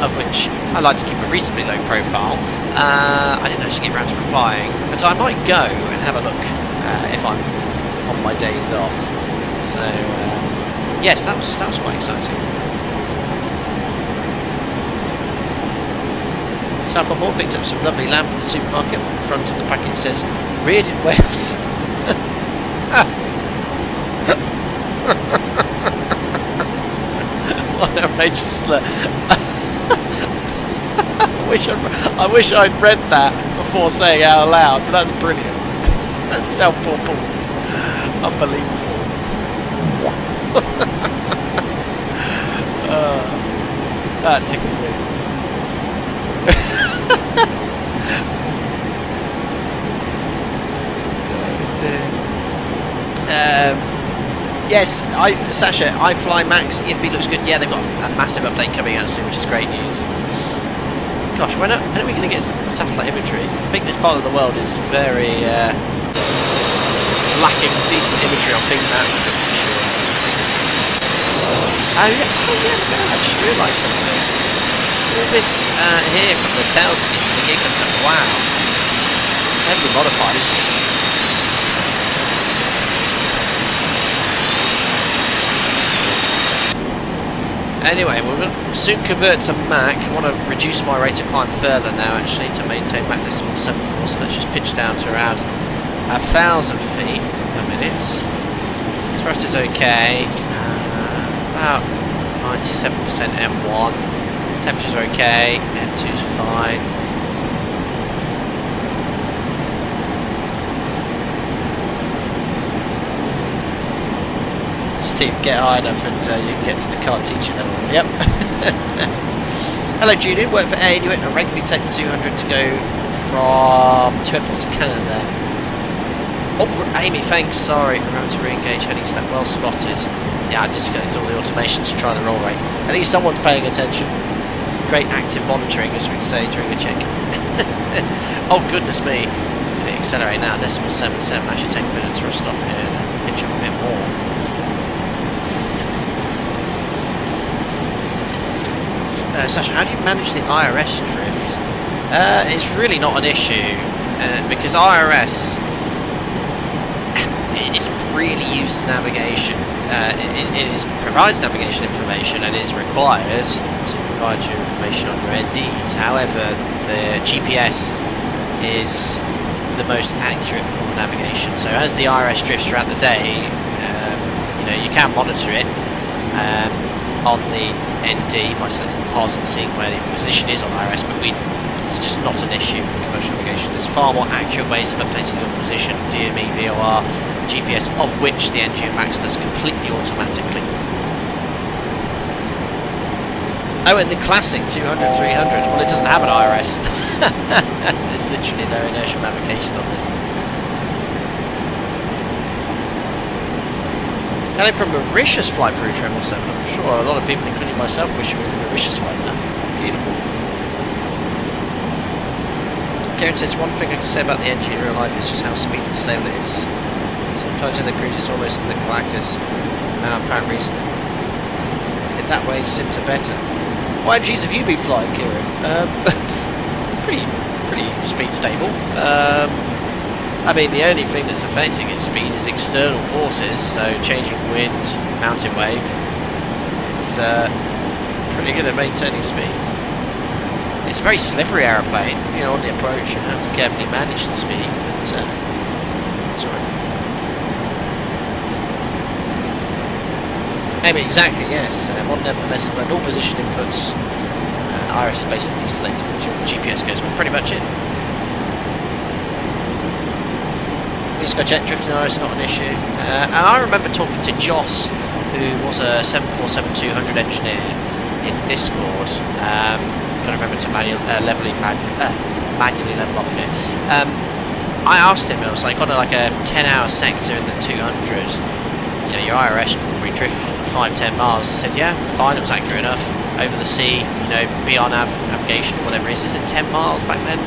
of which I like to keep a reasonably low profile. I didn't actually get around to replying, but I might go and have a look if I'm on my days off. So yes, that was quite exciting. South Port picked up some lovely lamb from the supermarket. On the front of the packet says, reared in Wales. What an outrageous slur. I wish I'd read that before saying it out loud, but that's brilliant. That's South Port. Unbelievable. That tickled me. Yes, Sasha, I Fly Max EFB looks good. Yeah, they've got a massive update coming out soon, which is great news. Gosh, when are we going to get some satellite imagery? I think this part of the world is very it's lacking decent imagery on big maps, that's for sure. Oh yeah, I just realised something. All this here from the tail skin, the gear comes up. Wow, heavily modified, isn't it? Anyway, we'll soon convert to Mach. I want to reduce my rate of climb further now, actually, to maintain Mach 0.74. So let's just pitch down to around 1,000 feet per minute. Thrust is okay. About 97% M1. Temperatures are okay. M2 is fine. Steve, get high enough and you can get to the car teacher level. Yep. Hello Julian, work for Aid. You went and regularly take 200 to go from two airports in Canada. Oh, Amy, thanks. Sorry, remember to re-engage headings. That well spotted. Yeah, I disconnected all the automations to try the roll rate. At least someone's paying attention. Great active monitoring, as we'd say during a check. Oh goodness me! If we accelerate now, 0.77. Actually, take a bit of thrust off here and pitch up a bit more. Sasha, how do you manage the IRS drift? It's really not an issue because IRS isn't really used as navigation. It provides navigation information and is required to provide you information on your NDs. However, the GPS is the most accurate form of navigation. So as the IRS drifts throughout the day, you can monitor it. On the ND by selecting the pause and seeing where the position is on IRS, but it's just not an issue in commercial navigation. There's far more accurate ways of updating your position, DME, VOR, GPS, of which the NG Max does completely automatically. Oh, and the classic 200, 300, well it doesn't have an IRS. There's literally no inertial navigation on this. Coming from Mauritius fly through Tremble 7. I'm sure a lot of people, including myself, wish we were in Mauritius right now. Beautiful. Karen says, one thing I can say about the NG in real life is just how smooth and stable it is. Sometimes in the cruise it's almost in the clackers. No apparent reason. In that way, sims are better. What NGs have you been flying, Kieran? pretty speed stable. I mean, the only thing that's affecting its speed is external forces, so changing wind, mountain wave. It's pretty good at maintaining speed. It's a very slippery aeroplane. You know, on the approach, you have to carefully manage the speed. But, sorry. Maybe exactly, yes. Modern FMS has all position inputs. Iris is basically deselected until GPS goes, but pretty much it. Go jet drifting Iris, not an issue. And I remember talking to Joss, who was a 747-200 engineer in Discord. Can't remember to manually level off here. I asked him, I was like, on a 10-hour sector in the 200, you know, your IRS will drift 5-10 miles. I said, yeah, fine, it was accurate enough. Over the sea, you know, BR navigation, whatever it is it 10 miles back then?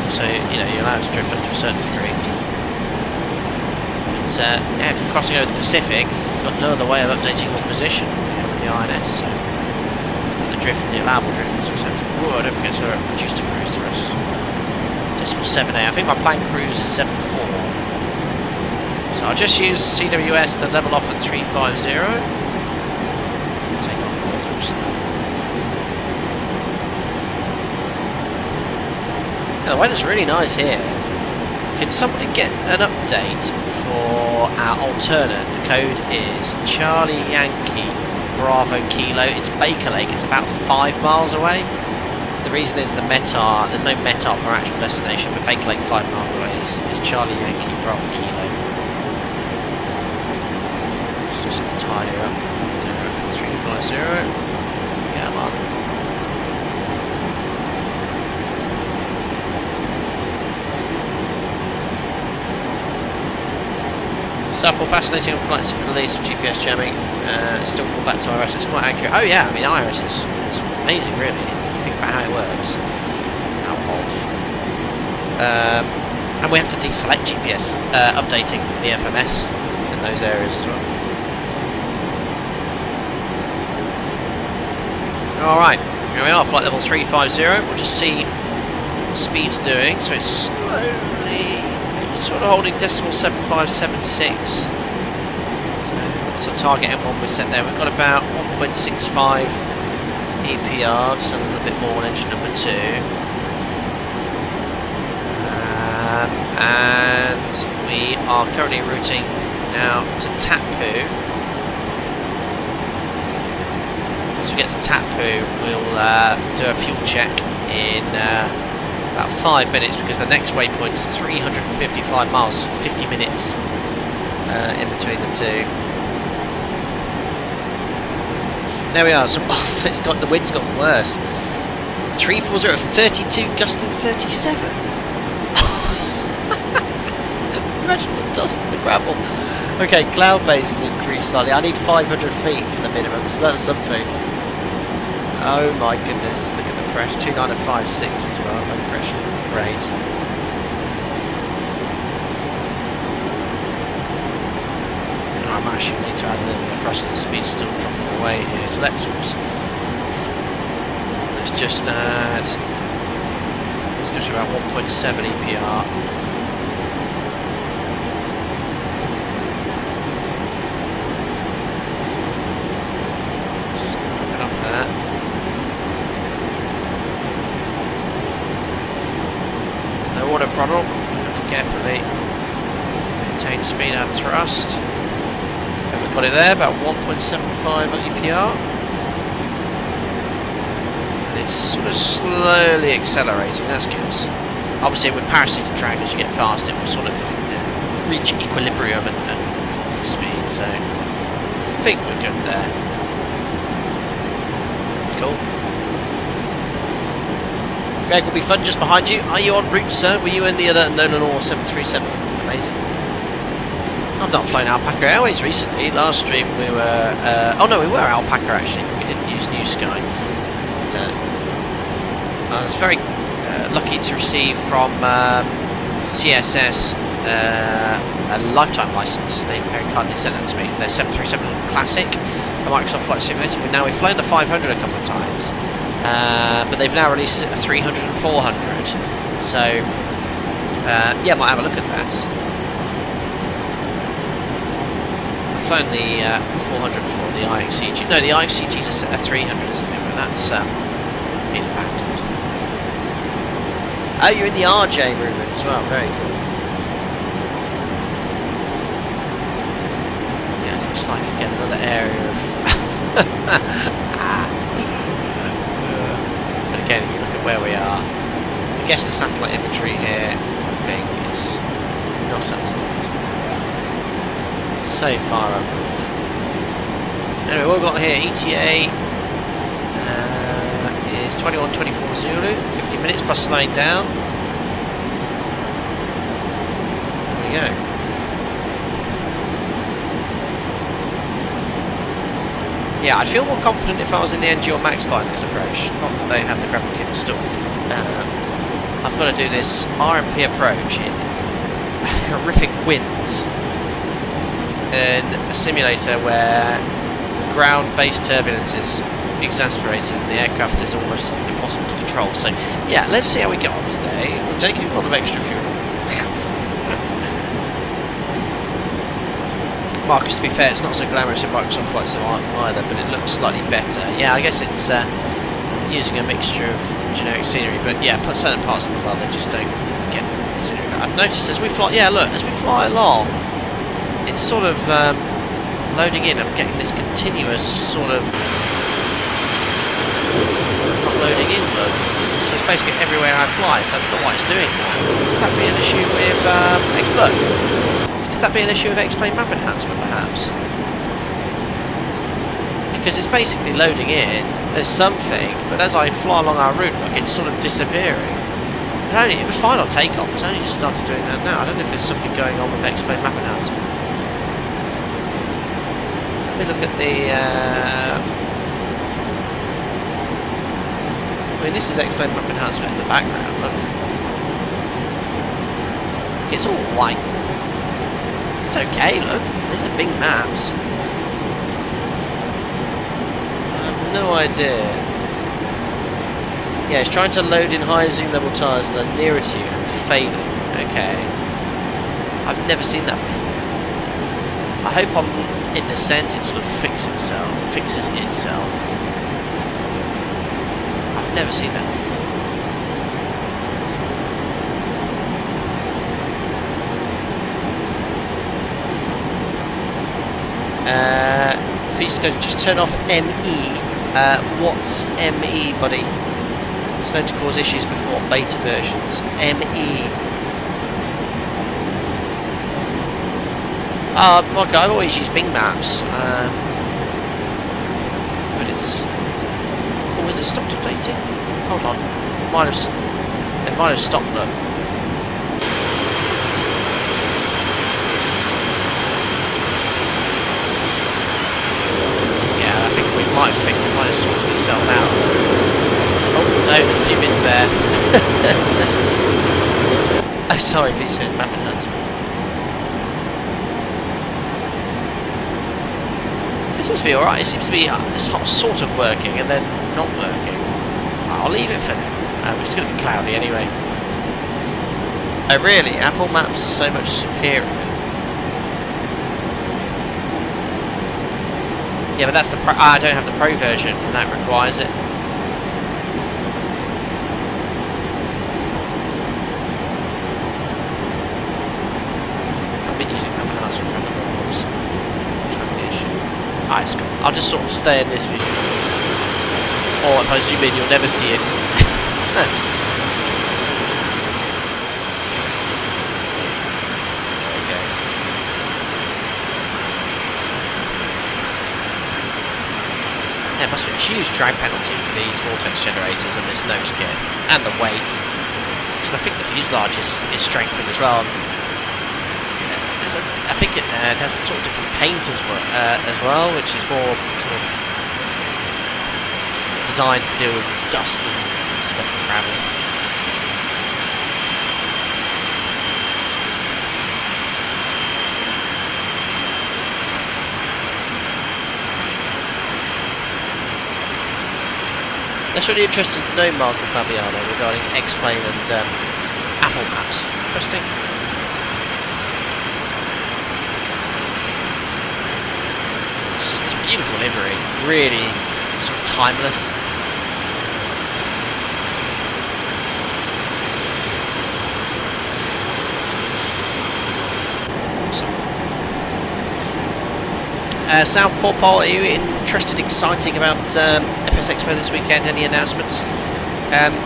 So, you know, you're allowed to drift up to a certain degree. And, yeah, if you're crossing over the Pacific, you've got no other way of updating your position, you know, with the INS, so the drift, the allowable drift is acceptable. Oh, don't forget to reduce the cruise thrust. Decimal 7A. I think my planned cruise is 7.4. So I'll just use CWS to level off at 350. Take on the north through slow. Now, the weather's really nice here. Can somebody get an update for our alternate? The code is Charlie Yankee Bravo Kilo. It's Baker Lake. It's about 5 miles away. The reason is the METAR. There's no METAR for our actual destination, but Baker Lake 5 miles away is Charlie Yankee Bravo Kilo. Let's just tie her up. 350. Get them on. Sample fascinating on flights in the Middle East of GPS jamming. Still fall back to IRS. It's quite accurate. Oh yeah, I mean IRS is amazing, really. You think about how it works. How odd. And we have to deselect GPS, updating the FMS in those areas as well. Alright, here we are, flight level 350. We'll just see what the speed's doing. So it's slowly, sort of holding decimal 7576. So target M1 we set there. We've got about 1.65 EPR, so a little bit more on engine number 2. And we are currently routing now to Tapu. As we get to Tapu, we'll do a fuel check in about 5 minutes, because the next waypoint is 355 miles, 50 minutes in between the two. There we are. So the wind's got worse. 340 at 32, gusting 37. Imagine what it does in the gravel. Okay, cloud base has increased slightly. I need 500 feet for the minimum, so that's something. Oh my goodness, look at the pressure. 29056 as well, low pressure. Great. I might actually need to add a little bit of thrust, and the speed's still dropping away here. So let's just add. Let's go to about 1.7 EPR. Auto throttle, have to carefully maintain speed and thrust. And we've got it there, about 1.75 EPR. And it's sort of slowly accelerating, that's good. Obviously with parasitic drag, as you get fast, it will sort of reach equilibrium and speed, so I think we're good there. Cool. Greg will be fun just behind you. Are you en route, sir? Were you in the other Nolinor 737? Amazing. I've not flown Alpaca Airways recently. Last stream we were... oh no, we were Alpaca actually. We didn't use New Sky. But, I was very lucky to receive from CSS a lifetime license. They very kindly sent that to me for their 737 Classic, the Microsoft Flight Simulator. We've flown the 500 a couple of times. but they've now released it at 300 and 400. So yeah, might have a look at that. I've flown the 400 before, the IXCG. No, the IXCG's are set at 300, isn't it? But that's been impacted. Oh, you're in the RJ room as well. Very cool. Yeah, it looks like again another area of. But again, if you look at where we are, I guess the satellite imagery here is not up to date. So far up north. Anyway, what we've got here, ETA is 21:24 Zulu, 50 minutes plus slowing down. There we go. Yeah, I'd feel more confident if I was in the NG or Max flying this approach. Not that they have the grapple kit installed. I've got to do this RMP approach in horrific winds in a simulator where ground-based turbulence is exasperated and the aircraft is almost impossible to control. So yeah, let's see how we get on today. We're taking a lot of extra fuel. Marcus, to be fair, it's not so glamorous in Microsoft FlyJSim either, but it looks slightly better. Yeah, I guess it's using a mixture of generic scenery, but yeah, certain parts of the world they just don't get scenery. I've noticed as we fly, yeah, look, as we fly along, it's sort of loading in. I'm getting this continuous sort of not loading in look. So it's basically everywhere I fly, so I don't know what it's doing. Could that be an issue with Expert? Could that be an issue with X-Plane map enhancement, perhaps? Because it's basically loading in, there's something, but as I fly along our route, look, it's sort of disappearing. It was fine on takeoff, it's only just started doing that now. I don't know if there's something going on with X-Plane map enhancement. Let me look at the... I mean, this is X-Plane map enhancement in the background, look. It's all white. It's okay, look. These are big maps. I have no idea. Yeah, it's trying to load in higher zoom level tyres and they're nearer to you and failing. Okay. I've never seen that before. I hope on in descent it sort of fixes itself. I've never seen that before. Please go just turn off ME. What's ME, buddy? It's known to cause issues before beta versions. ME. Okay, I've always used Bing Maps. But it's... Oh, has it stopped updating? Hold on. It might have stopped, look. Might have sorted itself out. Oh no, there's a few bits there. Oh sorry, please hit map enhancement. It seems to be alright, it seems to be sort of working and then not working. I'll leave it for now. It's going to be cloudy anyway. Oh really? Apple Maps are so much superior. Yeah, but that's the pro. I don't have the pro version, and that requires it. I've been using map enhancement for a number of months. Alright, it's cool. I'll just sort of stay in this view. Or if I zoom in, you'll never see it. There must be a huge drag penalty for these vortex generators and this nose kit, and the weight. Because I think the fuselage is strengthened as well. I think it has a sort of different paint as well, which is more sort of designed to deal with dust and stuff and gravel. That's really interesting to know, Marco Fabiano, regarding X-Plane and Apple Maps. Interesting. It's beautiful livery, really sort of timeless. Southport Pole, are you interested, exciting about FS Expo this weekend? Any announcements? I've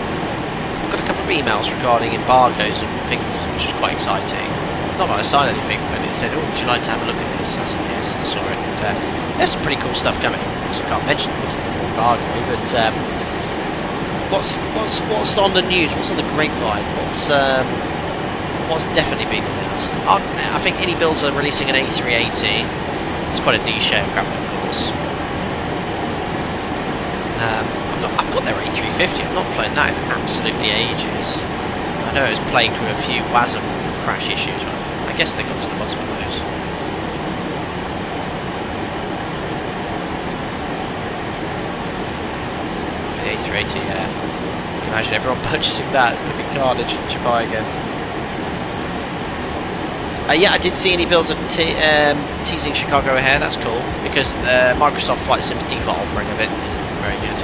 got a couple of emails regarding embargoes and things, which is quite exciting. Not that I signed anything, but it said, "Oh, would you like to have a look at this?" I said, "Yes," I saw it. And, there's some pretty cool stuff coming. So I can't mention it because it's an embargo, but what's on the news? What's on the grapevine? What's definitely been announced? I think any builds are releasing an A380. It's quite a niche aircraft, of course. I've got their A350. I've not flown that in absolutely ages. I know it was plagued with a few WASM crash issues, but I guess they got to the bottom of those. The A380, yeah. Imagine everyone purchasing that. It's going to be carnage in Dubai again. Yeah, I did see any builds of teasing Chicago O'Hare. That's cool because Microsoft FlyJSim's default offering of it isn't very good.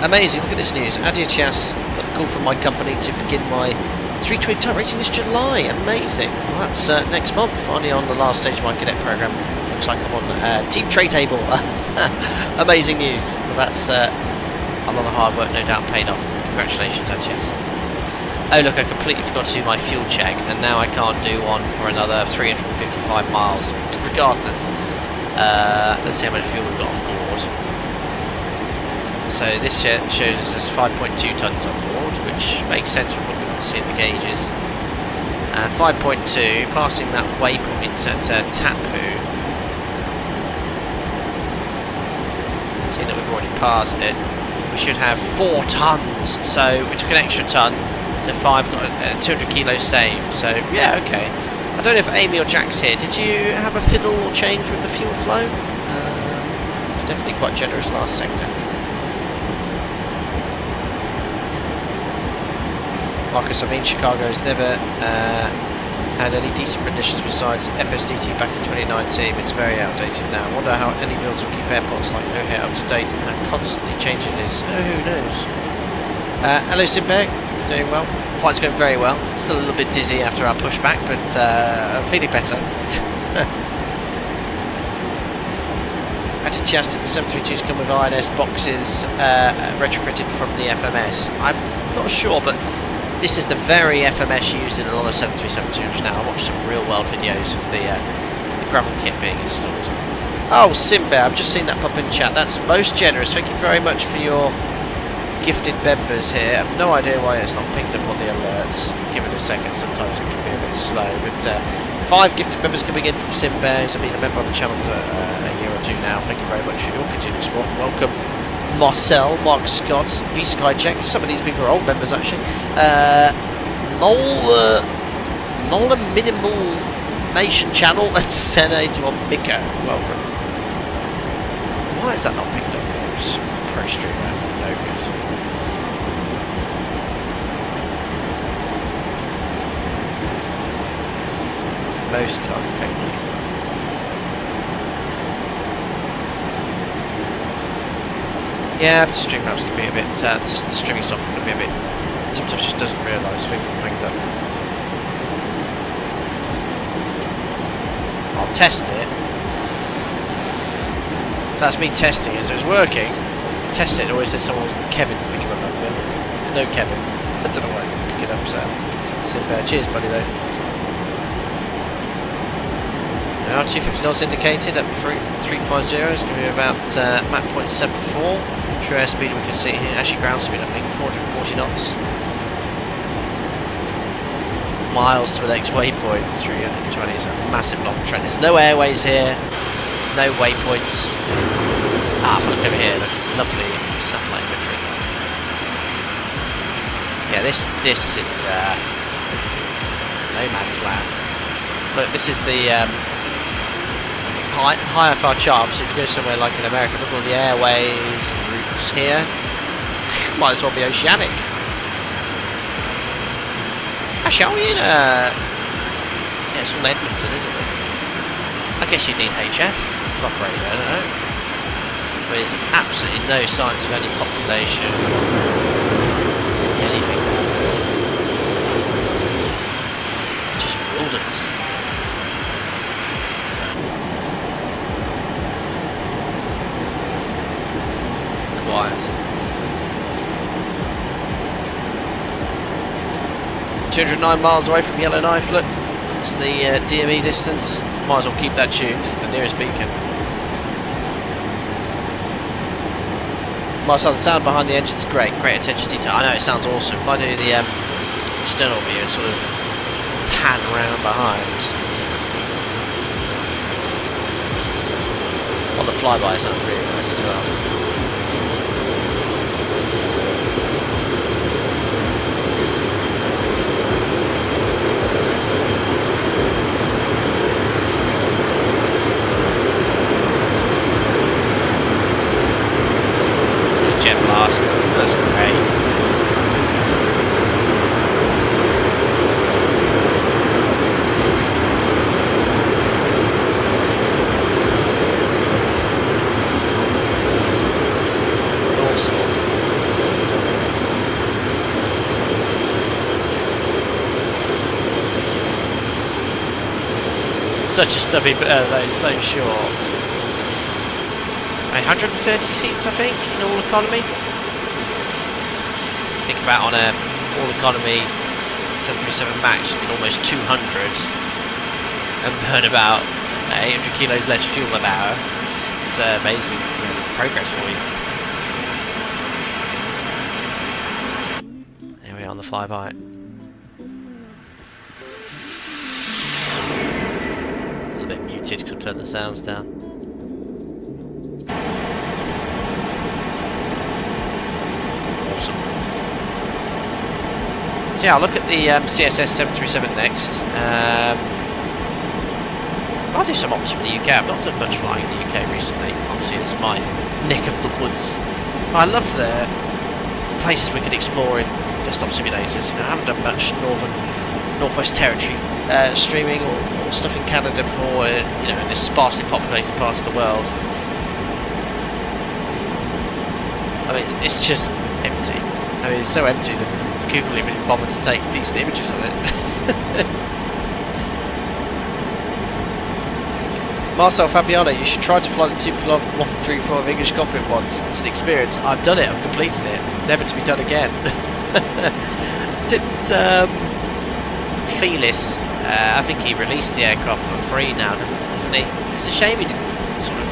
Amazing! Look at this news. Adia Chas got a call from my company to begin my 320 type rating this July. Amazing! Well, that's next month. Finally on the last stage of my cadet program. Looks like I'm on Team Tray Table. Amazing news. Well, that's a lot of hard work, no doubt, paid off. Congratulations, Adias. Oh look, I completely forgot to do my fuel check, and now I can't do one for another 355 miles. Regardless, let's see how much fuel we've got on board. So this shows us there's 5.2 tonnes on board, which makes sense with what we can see at the gauges. 5.2, passing that waypoint at Tapu. See that we've already passed it. We should have 4 tonnes, so we took an extra tonne. So 5, got 200 kilos saved. So yeah, okay. I don't know if Amy or Jack's here. Did you have a fiddle or change with the fuel flow? It was definitely quite generous last sector. Marcus, I mean Chicago's never had any decent renditions besides FSDT back in 2019. It's very outdated now. I wonder how any builds will keep airports like O'Hare up to date and constantly changing this. Oh, who knows? Hello, Simberg. Doing well. Flight's going very well. Still a little bit dizzy after our pushback, but feeling better. I did just did the 732s come with INS boxes retrofitted from the FMS. I'm not sure, but this is the very FMS used in a lot of 737-2s now. I watched some real-world videos of the gravel kit being installed. Oh, Simba, I've just seen that pop in chat. That's most generous. Thank you very much for your gifted members here. I have no idea why it's not pinged up on the alerts. Give it a second, sometimes it can be a bit slow, but 5 gifted members coming in from Simbear, who's been a member on the channel for a year or 2 now. Thank you very much for your continued support. Welcome Marcel, Mark Scott, V Skycheck. Some of these people are old members actually. Mola Minimation Channel and Senator on Mika. Welcome. Why is that not picked up? It's Pro Streamer. No good. Most can't, thank you. Yeah, the stream maps can be a bit, the streaming software can be a bit, sometimes just doesn't realise things are pinged up. I'll test it. That's me testing it, so it's working. Test it, it always says someone, Kevin's picking one up. No Kevin. I don't know why I didn't pick it up, so. Cheers, buddy, though. Now 250 knots indicated at 350 is going to be about Mach 0.74. True airspeed we can see here, actually ground speed I think, 440 knots. Miles to the next waypoint, 320 is a massive long trend. There's no airways here, no waypoints. Ah, if I look over here, look, lovely satellite imagery. Yeah, this is no man's land. Look, this is the higher far charts. If you go somewhere like in America, look at all the airways and routes here. Might as well be oceanic. Actually, are we in yeah, it's all Edmonton, isn't it? I guess you need HF to operate there, I don't know. But there's absolutely no signs of any population, anything. It's just wilderness. Quiet. 209 miles away from Yellowknife, look. It's the DME distance. Might as well keep that tuned, it's the nearest beacon. Marcel, the sound behind the engine's great attention to detail. I know, it sounds awesome. If I do the external view and sort of pan around behind. On the flyby it sounds really nice as well. Jet blast, that's great. Awesome. Such a stubby that is so short. 130 seats, I think, in all economy. Think about on a all economy 737 Max, you can almost 200 and burn about 800 kilos less fuel an hour. It's amazing. It's progress for you. There we are on the flyby. A little bit muted because I've turned the sounds down. So yeah, I'll look at the CSS 737 next. I'll do some ops from the UK. I've not done much flying in the UK recently. Obviously, it's my neck of the woods. I love the places we could explore in desktop simulators. You know, I haven't done much Northwest Territory streaming or stuff in Canada before. You know, in this sparsely populated part of the world. I mean, it's just empty. I mean, it's so empty that Google even bothered to take decent images of it. Marcel Fabiano, you should try to fly the Tupolev 134 of English cockpit once. It's an experience. I've done it. I've completed it. Never to be done again. Didn't Felis? I think he released the aircraft for free now, doesn't he? It's a shame he didn't sort of.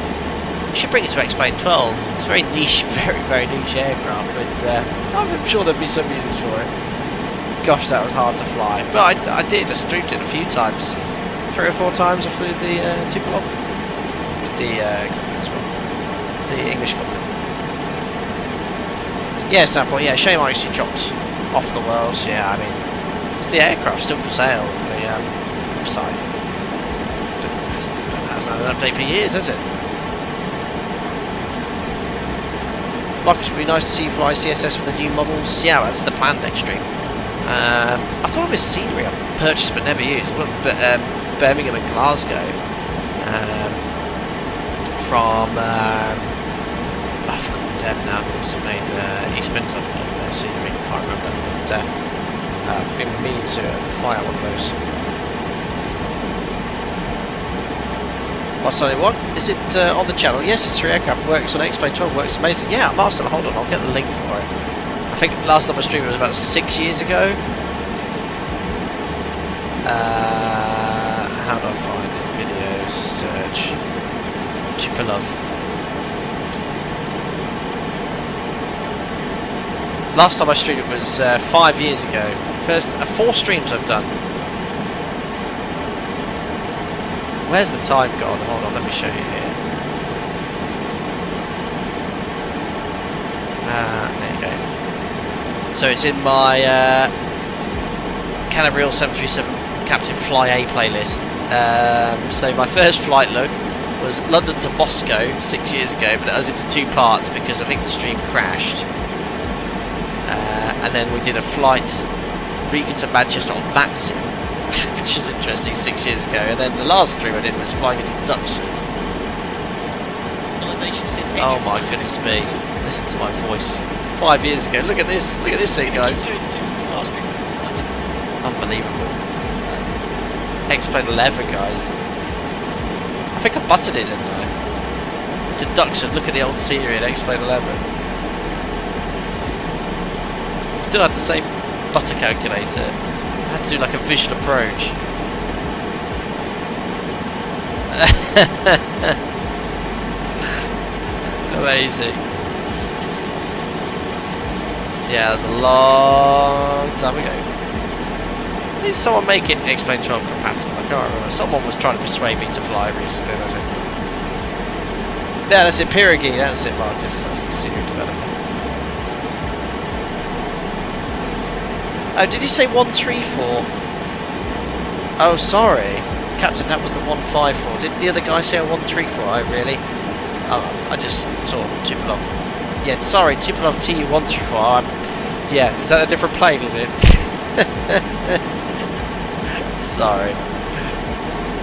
You should bring it to X-Plane 12. It's a very niche, very niche aircraft, but I'm sure there'd be some uses for it. Gosh, that was hard to fly. But I did. I streamed it a few times. 3 or 4 times I flew the Tupolev. The English cockpit. Yeah, sample. Yeah, shame I actually dropped off the worlds. Yeah, I mean, it's the aircraft still for sale on the website. Hasn't had an update for years, has it? Marcus, would be nice to see you fly CSS with the new models. Yeah, that's the plan next stream. I've got all this scenery I've purchased but never used. But Birmingham and Glasgow from I forgot the dev now. Of course, made Eastman of their scenery. I can't remember. But I've been meaning to fly out one of those. What's on it? What is it on the channel? Yes, it's 3 aircraft. Works on X-Plane 12. Works amazing. Yeah, Marcel, hold on. I'll get the link for it. I think last time I streamed was about 6 years ago. How do I find it? Videos, search. Tupolev. Last time I streamed it was 5 years ago. First 4 streams I've done. Where's the time gone? Hold on, let me show you here. There you go. So it's in my Canaveral 737 Captain Fly A playlist. So my first flight look was London to Moscow 6 years ago, but it was into 2 parts because I think the stream crashed. And then we did a flight Riga to Manchester on that sim, which is interesting, 6 years ago. And then the last stream I did was flying into Duxford. Oh my goodness me! Listen to my voice. 5 years ago. Look at this thing, guys. Unbelievable. X-Plane 11, guys. I think I buttered it, didn't I? Deduction, look at the old scenery in X-Plane 11. Still had the same butter calculator. I had to do like a visual approach. Amazing. Yeah, that was a long time ago. Did someone make it X-Plane 12 compatible? I can't remember. Someone was trying to persuade me to fly recently. That's it. Yeah, that's it. Pirigi. That's it, Marcus. That's the senior developer. Oh, did you say 134? Oh, sorry. Captain, that was the 154. Did the other guy say a 134? Oh, really? Oh, I just saw Tupolev. Yeah, sorry, Tupolev Tu-134. Yeah, is that a different plane, is it? Sorry.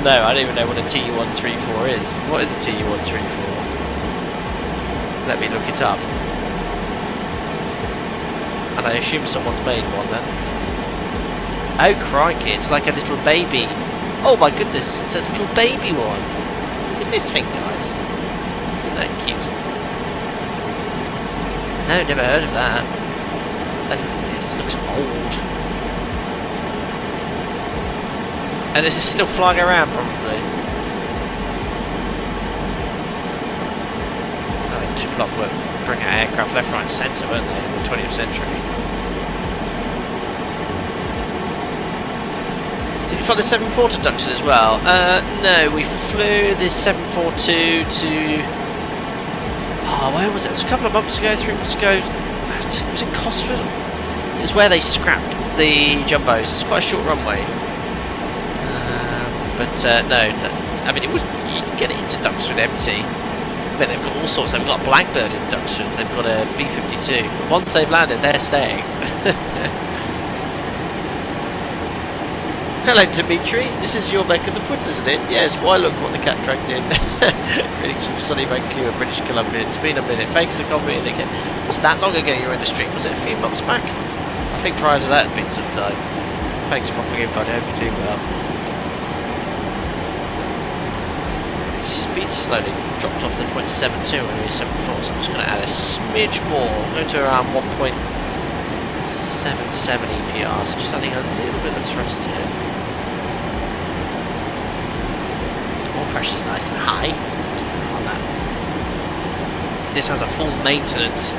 No, I don't even know what a Tu-134 is. What is a Tu-134? Let me look it up. And I assume someone's made one then. Oh crikey, it's like a little baby. Oh my goodness, it's a little baby one. Look at this thing, guys. Isn't that cute? No, never heard of that. Look at this, it looks old. And this is still flying around, probably. I mean, Tupolev were bringing out aircraft left, right and centre, weren't they, in the 20th century? Did you fly the 74 to Duxford as well? No, we flew the 742 to... Oh, where was it? It was a couple of months ago, 3 months ago. Was it Cosford? It was where they scrapped the jumbos. It's quite a short runway. No, I mean, you can get it into Duxford empty. But they've got all sorts. They've got a Blackbird in Duxford. They've got a B-52. But once they've landed, they're staying. Hello, Dimitri. This is your neck of the woods, isn't it? Yes. Why look what the cat dragged in. Greetings from sunny Vancouver, British Columbia. It's been a minute. Thanks for coming in again. Wasn't that long ago you were in the stream? Was it a few months back? I think prior to that, it'd been some time. Thanks for popping in, buddy. I hope you're doing well. Speed slowly dropped off to 0.72 when we were 74, so I'm just going to add a smidge more. I'm going to around 1.77 EPR, so just adding a little bit of thrust here. Oil pressure's nice and high on that. This has a full maintenance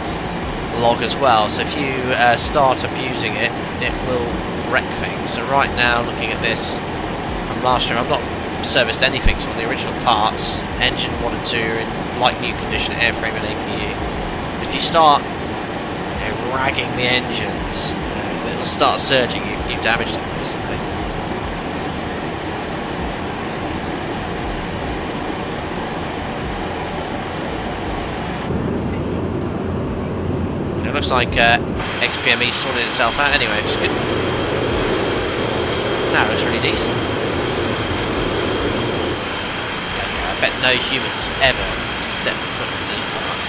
log as well, so if you start abusing it, it will wreck things. So right now, looking at this from last year, I've not serviced anything, so on the original parts, engine 1 and 2 are in like new condition, airframe and APU. If you start ragging the engines, it'll start surging, you've damaged them basically. It looks like XPME sorted itself out anyway, which is good. Now it looks really decent. I bet no humans ever step foot in these parts.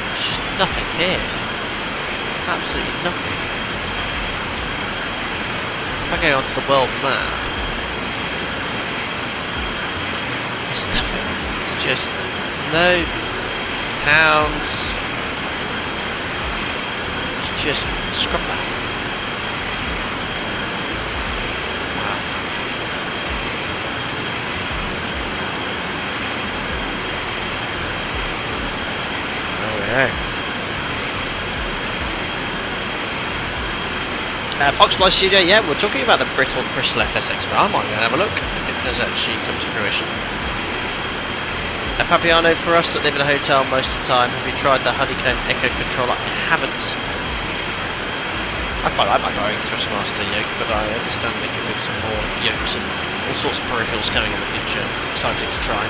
There's just nothing here. Absolutely nothing. If I go onto the world map, there's nothing. It's just no towns. It's just scrubland. Foxfly Studio, yeah, we're talking about the brittle crystal FSX, but I might go and have a look if it does actually come to fruition. Fabiano, for us that live in a hotel most of the time, have you tried the Honeycomb Echo controller? I haven't. I quite like my Boeing Thrustmaster yoke, but I understand they could do some more yokes and all sorts of peripherals coming in the future. Exciting to try.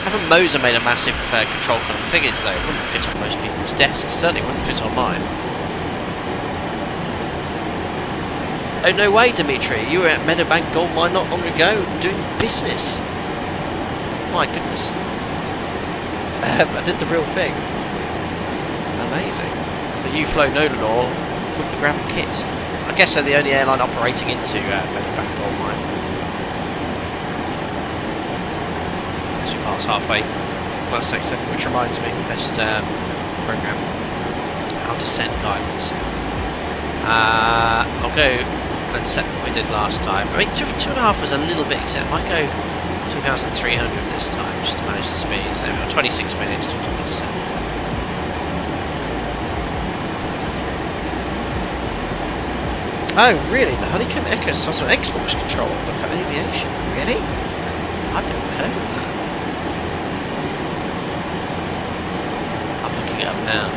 Haven't Moser made a massive control column? The thing is though, it wouldn't fit on most people's desks. Certainly wouldn't fit on mine. Oh no way, Dimitri! You were at Meadowbank Gold Mine not long ago, doing business. My goodness. I did the real thing. Amazing. So you flew Nolinor with the gravel kit. I guess they're the only airline operating into Meadowbank Gold Mine. As we pass halfway, last sector, which reminds me, best program, how to send guidance. I'll go and set what we did last time. I mean, 2.5 was a little bit excessive. I might go 2,300 this time, just to manage the speed. So we've got 26 minutes till top of descent. Oh, really? The Honeycomb Echo is also an Xbox controller, but for aviation? Really? I've never heard of that. I'm looking it up now.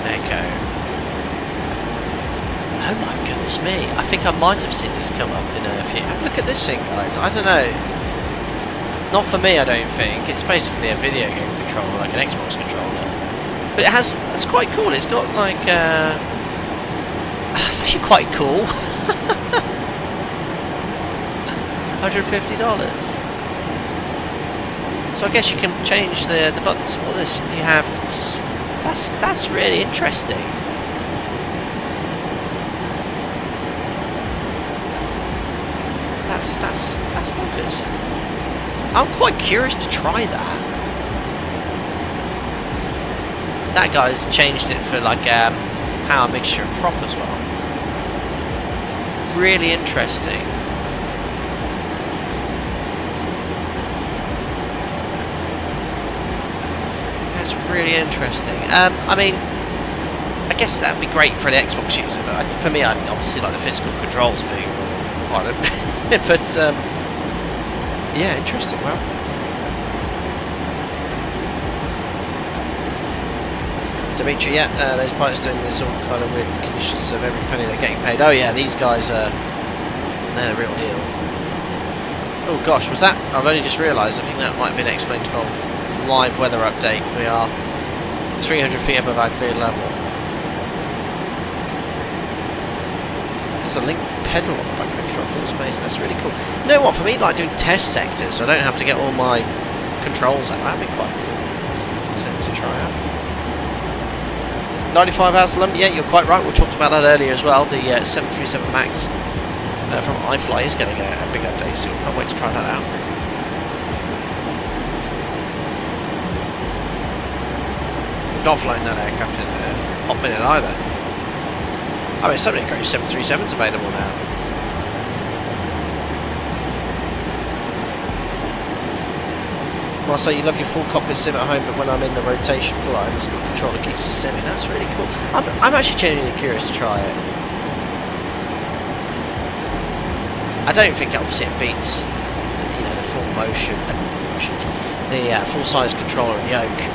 Echo. Oh my goodness me, I think I might have seen this come up in a few... Have a look at this thing, guys. I don't know. Not for me, I don't think. It's basically a video game controller, like an Xbox controller. But it has... It's quite cool. It's got like... it's actually quite cool. $150. So I guess you can change the buttons and all this. You have... That's really interesting. That's bonkers. I'm quite curious to try that. That guy's changed it for like power mixture and prop as well. Really interesting. That's really interesting. I mean, I guess that would be great for an Xbox user, but for me, I obviously like the physical controls being on it. But yeah, interesting. Well, Dimitri, yeah, those pilots doing this all kind of weird conditions of every penny they're getting paid. Oh yeah, these guys are they're the real deal. Oh gosh, was that? I've only just realised. I think that might have been Explain 12 live weather update. We are 300 feet above our clear level. There's a link pedal on the back of the control. Feels amazing. That's really cool. You know what? For me, like doing test sectors, so I don't have to get all my controls out. That'd be quite cool to try out. 95 hours to London. Yeah, you're quite right. We talked about that earlier as well. The 737 Max from iFly is getting a big update soon. Can't wait to try that out. We've not flown that aircraft in a hot minute either. I mean, so many great 737s available now. Well, so you love your full cockpit sim at home, but when I'm in the rotation flight, the controller keeps the simming. That's really cool. I'm actually genuinely curious to try it. I don't think obviously it beats, you know, the full motion, the full-size controller and yoke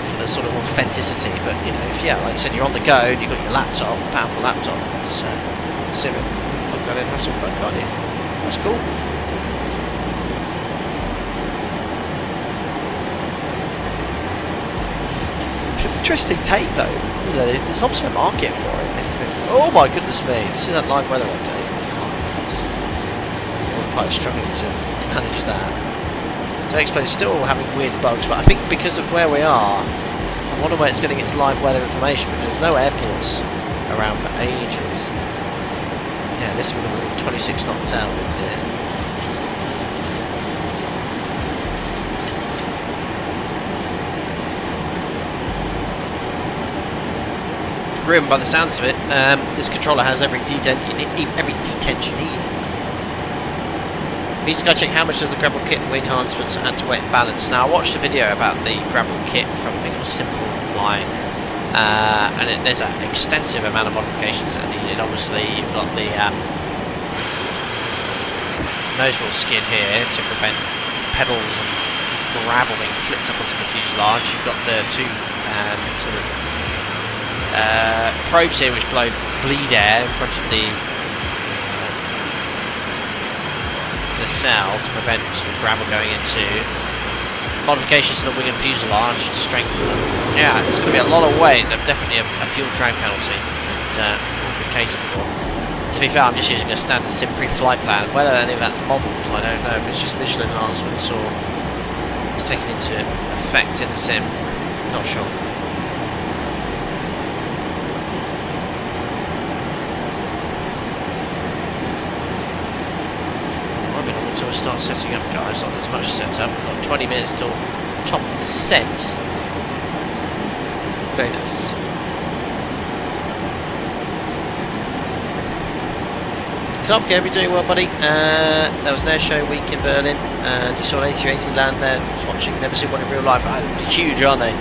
for the sort of authenticity. But you know, if like you said, you're on the go and you've got your laptop, powerful laptop, it's simming. Plug that in, have some fun, can't you? That's cool. Interesting take though. You know, there's obviously a market for it. Oh my goodness me! See that live weather update? I'm quite struggling to manage that. So Explain's still having weird bugs, but I think because of where we are, I wonder where it's getting its live weather information because there's no airports around for ages. Yeah, this one with 26 knot tailwind here. Room by the sounds of it, this controller has every detent you need. Needs to go check how much does the gravel kit and wing enhancements add to weight and balance. Now I watched a video about the gravel kit from I think it was Simple Flying, and there's an extensive amount of modifications that are needed. Obviously you've got the nose wheel skid here to prevent pedals and gravel being flipped up onto the fuselage. You've got the two sort of probes here which bleed air in front of the cell to prevent sort of gravel going into. Modifications to the wing and fuselage to strengthen them. Yeah, it's going to be a lot of weight and definitely a fuel drag penalty that will be catered for. To be fair, I'm just using a standard sim pre-flight plan. Whether any of that's modelled, I don't know. If it's just visual enhancements or it's taken into effect in the sim, not sure. Until we start setting up, guys. Not as much set up. We've got 20 minutes till top descent. Very nice. Knob, how are you doing well, buddy? There was an air show week in Berlin, and you saw an A380 land there. I was watching, never seen one in real life. Huge, aren't they?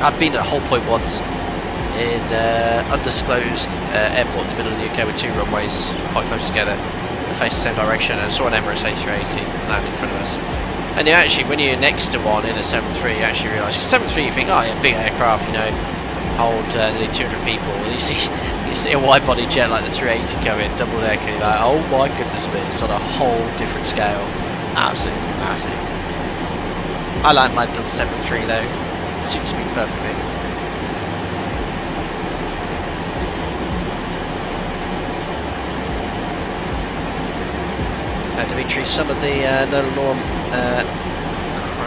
I've been at Hull Point once in undisclosed airport in the middle of the UK with two runways quite close together, face the same direction, and I saw an Emirates A380 land in front of us. And you actually, when you're next to one in a 737, you actually realise, 737 you think, oh yeah, big aircraft, you know, hold nearly 200 people, and you see a wide body jet like the 380 come in, double decker, you're like, oh my goodness me, it's on a whole different scale. Absolutely massive. I like my little 73 though, it suits me perfectly. Dimitri, some of the Nolinor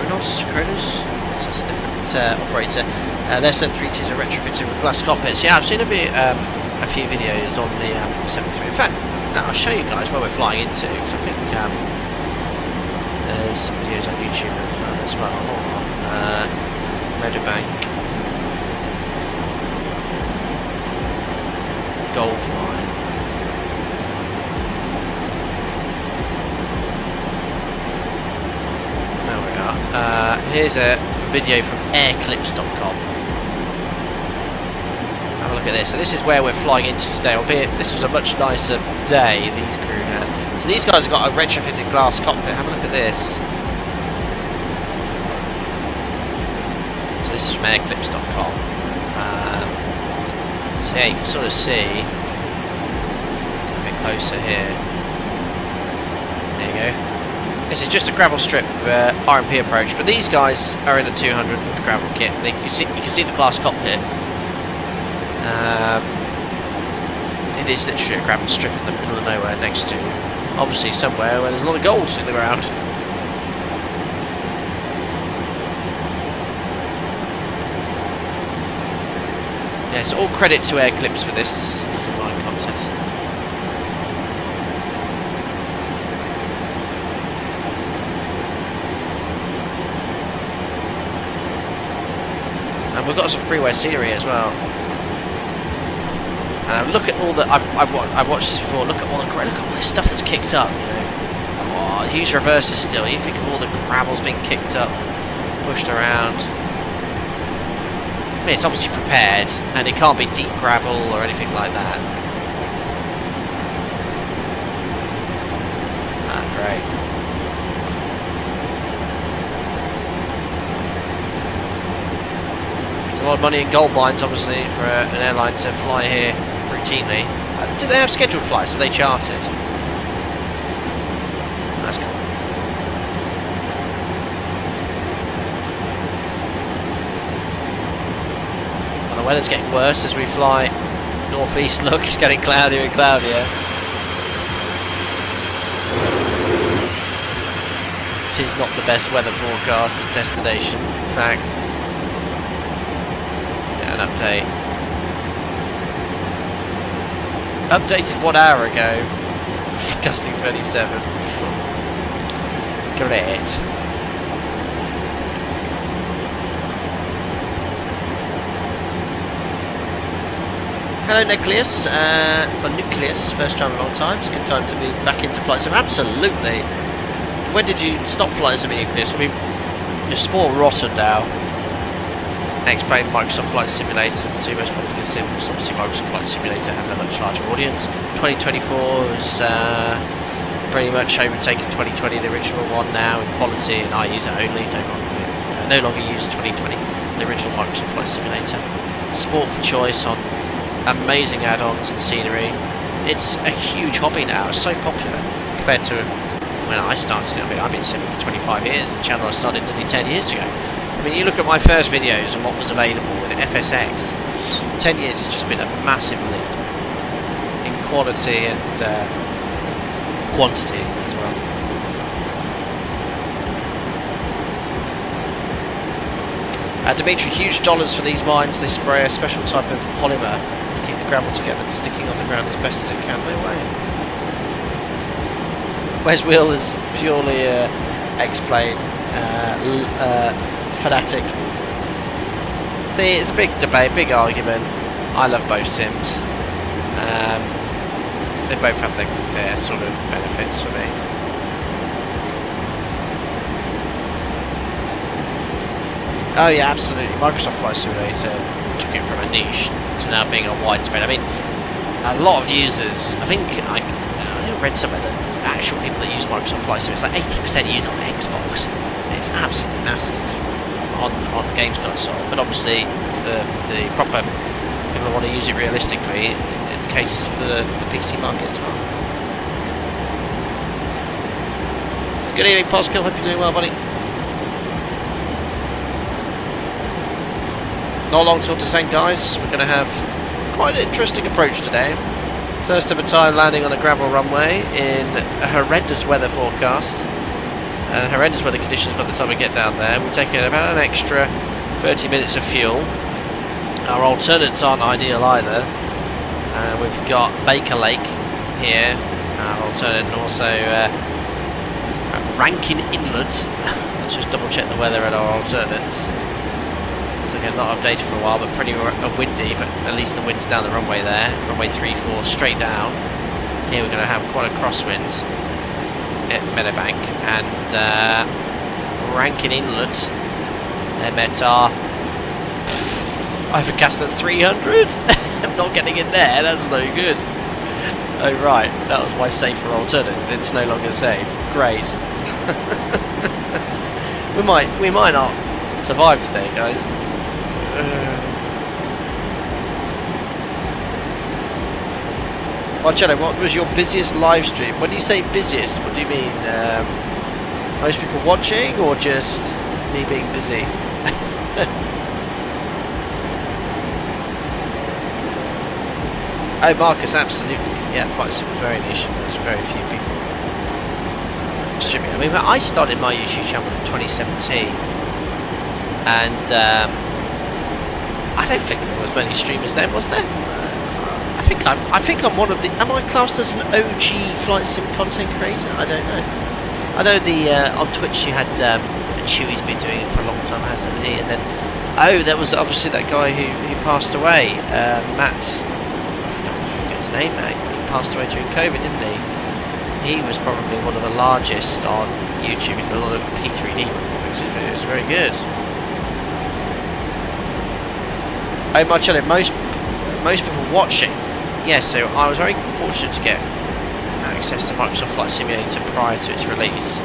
Kronos, so it's a different operator. Their 732s are retrofitted with glass cockpits. Yeah, I've seen a few videos on the 73. In fact, I'll show you guys where we're flying into, because I think there's some videos on YouTube as well. Meadowbank Gold Mine. Here's a video from airclips.com. Have a look at this. So this is where we're flying into today, albeit this was a much nicer day these crew had. So these guys have got a retrofitted glass cockpit. Have a look at this. So this is from airclips.com. So yeah, you can sort of see a bit closer here. There you go. This is just a gravel strip RMP approach, but these guys are in a 200 with the gravel kit. You can see the glass cockpit. It is literally a gravel strip in the middle of nowhere, next to, obviously, somewhere where there's a lot of gold in the ground. Yeah, it's all credit to Airclips for this. This is nothing like content. And we've got some freeway scenery as well. Look at all the I've watched this before. Look at all this stuff that's kicked up. You know, oh, huge reverses still. You think of all the gravel's being kicked up, pushed around. I mean, it's obviously prepared, and it can't be deep gravel or anything like that. Great. There's a lot of money in gold mines, obviously, for an airline to fly here routinely. Do they have scheduled flights? Are they chartered? That's cool. And the weather's getting worse as we fly northeast. Look, it's getting cloudier and cloudier. It is not the best weather forecast at destination, in fact. Let's get an update. Updated 1 hour ago. Gusting 37. Great. Hello Nucleus, or Nucleus, first time in a long time. It's a good time to be back into FlyJSim. Absolutely. When did you stop FlyJSim, Nucleus? I mean, you're sport rotten now. Explain Microsoft Flight Simulator, the two most popular sims. Obviously Microsoft Flight Simulator has a much larger audience. 2024 is pretty much overtaken 2020, the original one now, in quality, and I use it only, no longer use 2020. the original Microsoft Flight Simulator. Sport for choice on amazing add-ons and scenery. It's a huge hobby now. It's so popular compared to when I started. I mean, I've been simming for 25 years. The channel I started nearly 10 years ago. I mean, you look at my first videos and what was available with FSX. 10 years has just been a massive leap in quality and quantity as well. Dimitri, huge dollars for these mines. They spray a special type of polymer to keep the gravel together and sticking on the ground as best as it can. No way. Wes Wheel is purely X-Plane fanatic. See, it's a big debate, big argument. I love both sims. They both have their sort of benefits for me. Oh yeah, absolutely. Microsoft Flight Simulator took it from a niche to now being a widespread. I mean, a lot of users, I think I read somewhere that actual people that use Microsoft Flight Simulator, it's like 80% use it on Xbox. It's absolutely massive on games console. But obviously, the proper people that want to use it realistically, it caters for the PC market as well. Good evening, Poskill. Hope you're doing well, buddy. Not long till descent, guys. We're going to have quite an interesting approach today. First ever time landing on a gravel runway in a horrendous weather forecast. Horrendous weather conditions by the time we get down there. We're taking about an extra 30 minutes of fuel. Our alternates aren't ideal either. We've got Baker Lake here, our alternate, and also Rankin Inlet. Let's just double check the weather at our alternates. So again, not updated for a while, but pretty windy, but at least the wind's down the runway there. Runway 34 straight down. Here we're going to have quite a crosswind at Meadowbank, and Rankin Inlet, MTR, overcast at 300. I'm not getting in there, that's no good. Oh right, that was my safer alternate. It's no longer safe. Great. we might not survive today, guys. Marcello, what was your busiest live stream? When you say busiest, what do you mean? Most people watching, or just me being busy? Oh, Marcus, absolutely. Yeah, FlyJSim was very niche. There's very few people streaming. I mean, I started my YouTube channel in 2017, and I don't think there was many streamers then, was there? I think I'm one of the. Am I classed as an OG FlyJSim content creator? I don't know. I know on Twitch you had Chewie's been doing it for a long time, hasn't he? And then there was obviously that guy who passed away, Matt. I forget his name now. He passed away during COVID, didn't he? He was probably one of the largest on YouTube with a lot of P3D recordings. It was very good. Oh, Marcello, most people watching. Yes, so I was very fortunate to get access to Microsoft Flight Simulator prior to its release,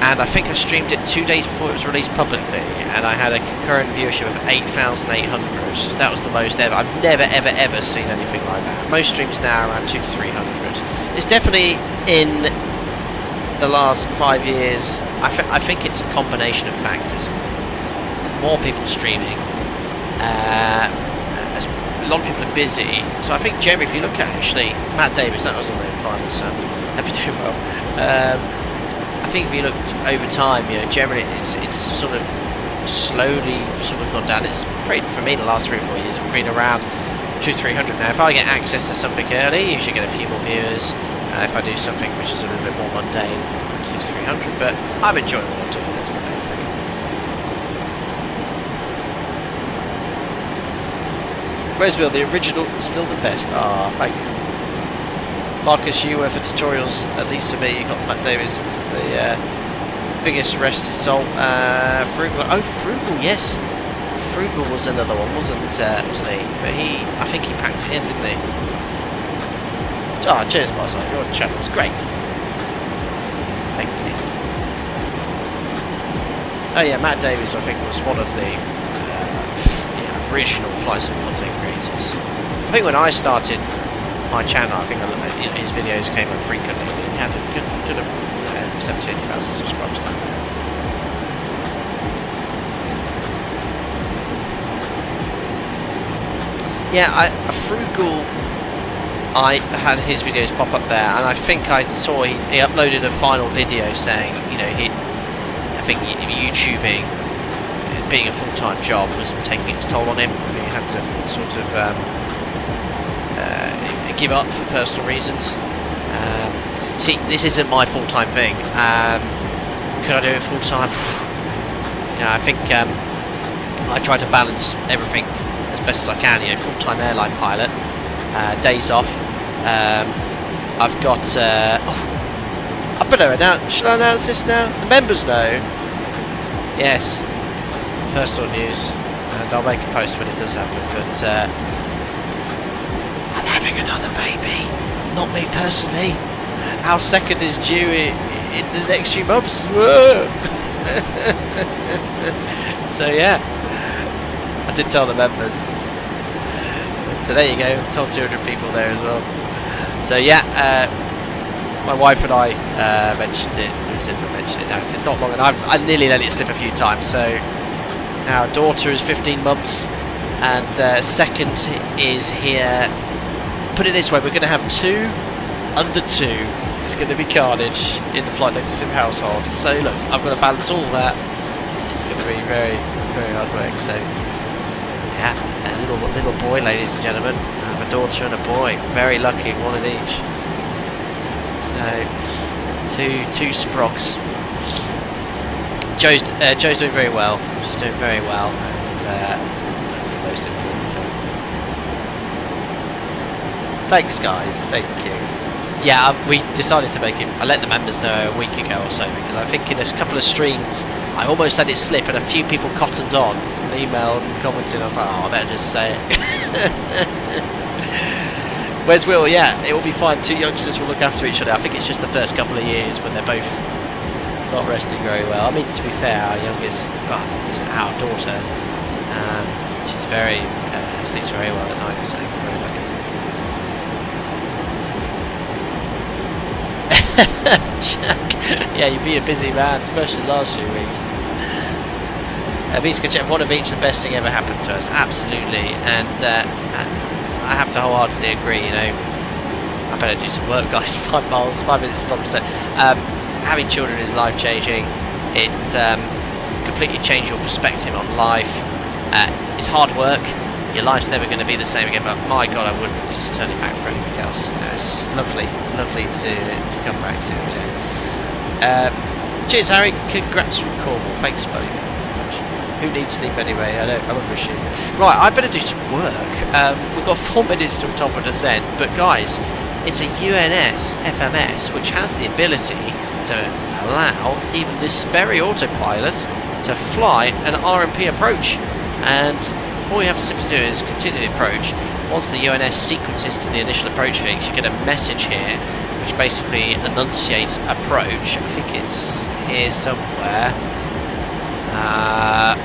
and I think I streamed it 2 days before it was released publicly, and I had a concurrent viewership of 8,800. That was the most ever. I've never ever seen anything like that. Most streams now are around 200 to 300. It's definitely in the last 5 years. I think it's a combination of factors. More people streaming. A lot of people are busy, so I think generally, if you look at actually Matt Davis, that was on the final, so happy doing well. I think if you look over time, you know, generally it's sort of slowly sort of gone down. It's pretty, for me, the last 3 or 4 years have been around 200 to 300 now. If I get access to something early, you usually get a few more viewers. If I do something which is a little bit more mundane, 200 to 300. But I'm enjoying what I'm doing. That's the main thing. Roseville, the original is still the best. Ah, thanks. Marcus, you for tutorials, at least for me, you got Matt Davis as the biggest rest his soul. Frugal, oh Frugal, yes. Frugal was another one, wasn't he? But I think he packed it in, didn't he? Ah, cheers, Marcel, your channel's great. Thank you. Oh yeah, Matt Davis, I think, was one of the original FlyJSim content creators. I think when I started my channel, I think his videos came up frequently. He had a good 70,000-80,000 subscribers back then. Yeah, a frugal. I had his videos pop up there, and I think I saw he uploaded a final video saying, you know, I think YouTubing, being a full-time job, was taking its toll on him. He had to sort of give up for personal reasons. See, this isn't my full-time thing. Could I do it full-time? You know, I think I try to balance everything as best as I can. You know, full-time airline pilot, days off. I've got. I better announce. Should I announce this now? The members know. Yes. Personal news, and I'll make a post when it does happen. But I'm having another baby. Not me personally. Our second is due in the next few months. So yeah, I did tell the members. So there you go. I've told 200 people there as well. So yeah, my wife and I mentioned it. We said we'll mention it now because it's not long, and I nearly let it slip a few times. So our daughter is 15 months, and second is here. Put it this way: we're going to have 2 under 2. It's going to be carnage in the FlyJSim household. So look, I've got to balance all that. It's going to be very, very hard work. So yeah, a little boy, ladies and gentlemen. I have a daughter and a boy. Very lucky, one in each. So two sprogs. Joe's doing very well. She's doing very well, and that's the most important thing. Thanks, guys. Thank you. Yeah, we decided to make it. I let the members know a week ago or so, because I think in a couple of streams I almost let it slip, and a few people cottoned on, and emailed and commented. I was like, oh, I better just say it. Where's Will? Yeah, it will be fine. 2 youngsters will look after each other. I think it's just the first couple of years when they're both not resting very well. I mean, to be fair, our youngest, well, it's our daughter, she's very, sleeps very well at night, so very lucky. Jack, yeah, you've been a busy man, especially the last few weeks. Biscuit, one of each, the best thing ever happened to us, absolutely, and I have to wholeheartedly agree. You know, I better do some work, guys. 5 miles, 5 minutes, stop. Having children is life changing. It completely changed your perspective on life. It's hard work. Your life's never going to be the same again, but my God, I wouldn't turn it back for anything else. You know, it's lovely to come back to. You know. Cheers, Harry. Congrats from Cornwall. Thanks, buddy. Who needs sleep anyway? I won't wish you. Right, I better do some work. We've got 4 minutes till top of descent, but guys, it's a UNS FMS which has the ability to allow even this Sperry autopilot to fly an RMP approach, and all you have to simply do is continue the approach. Once the UNS sequences to the initial approach fix, you get a message here which basically enunciates approach. I think it's here somewhere.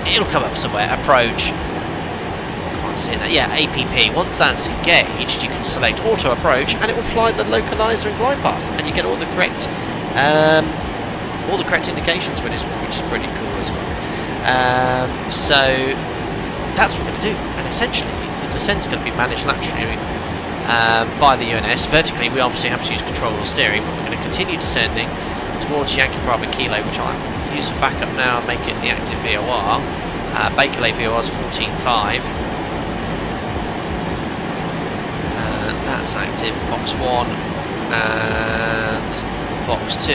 It'll come up somewhere. Approach. Can't see that. Yeah, APP. Once that's engaged, you can select auto approach, and it will fly the localizer and glide path, and you get all the correct indications, which is pretty cool as well. So that's what we're going to do, and essentially the descent's going to be managed laterally by the UNS. Vertically, we obviously have to use control or steering, but we're going to continue descending towards Yankee Bravo Kilo, which I'm use a backup now and make it the active VOR. Bakeley VOR is 14.5. That's active. Box 1 and box 2.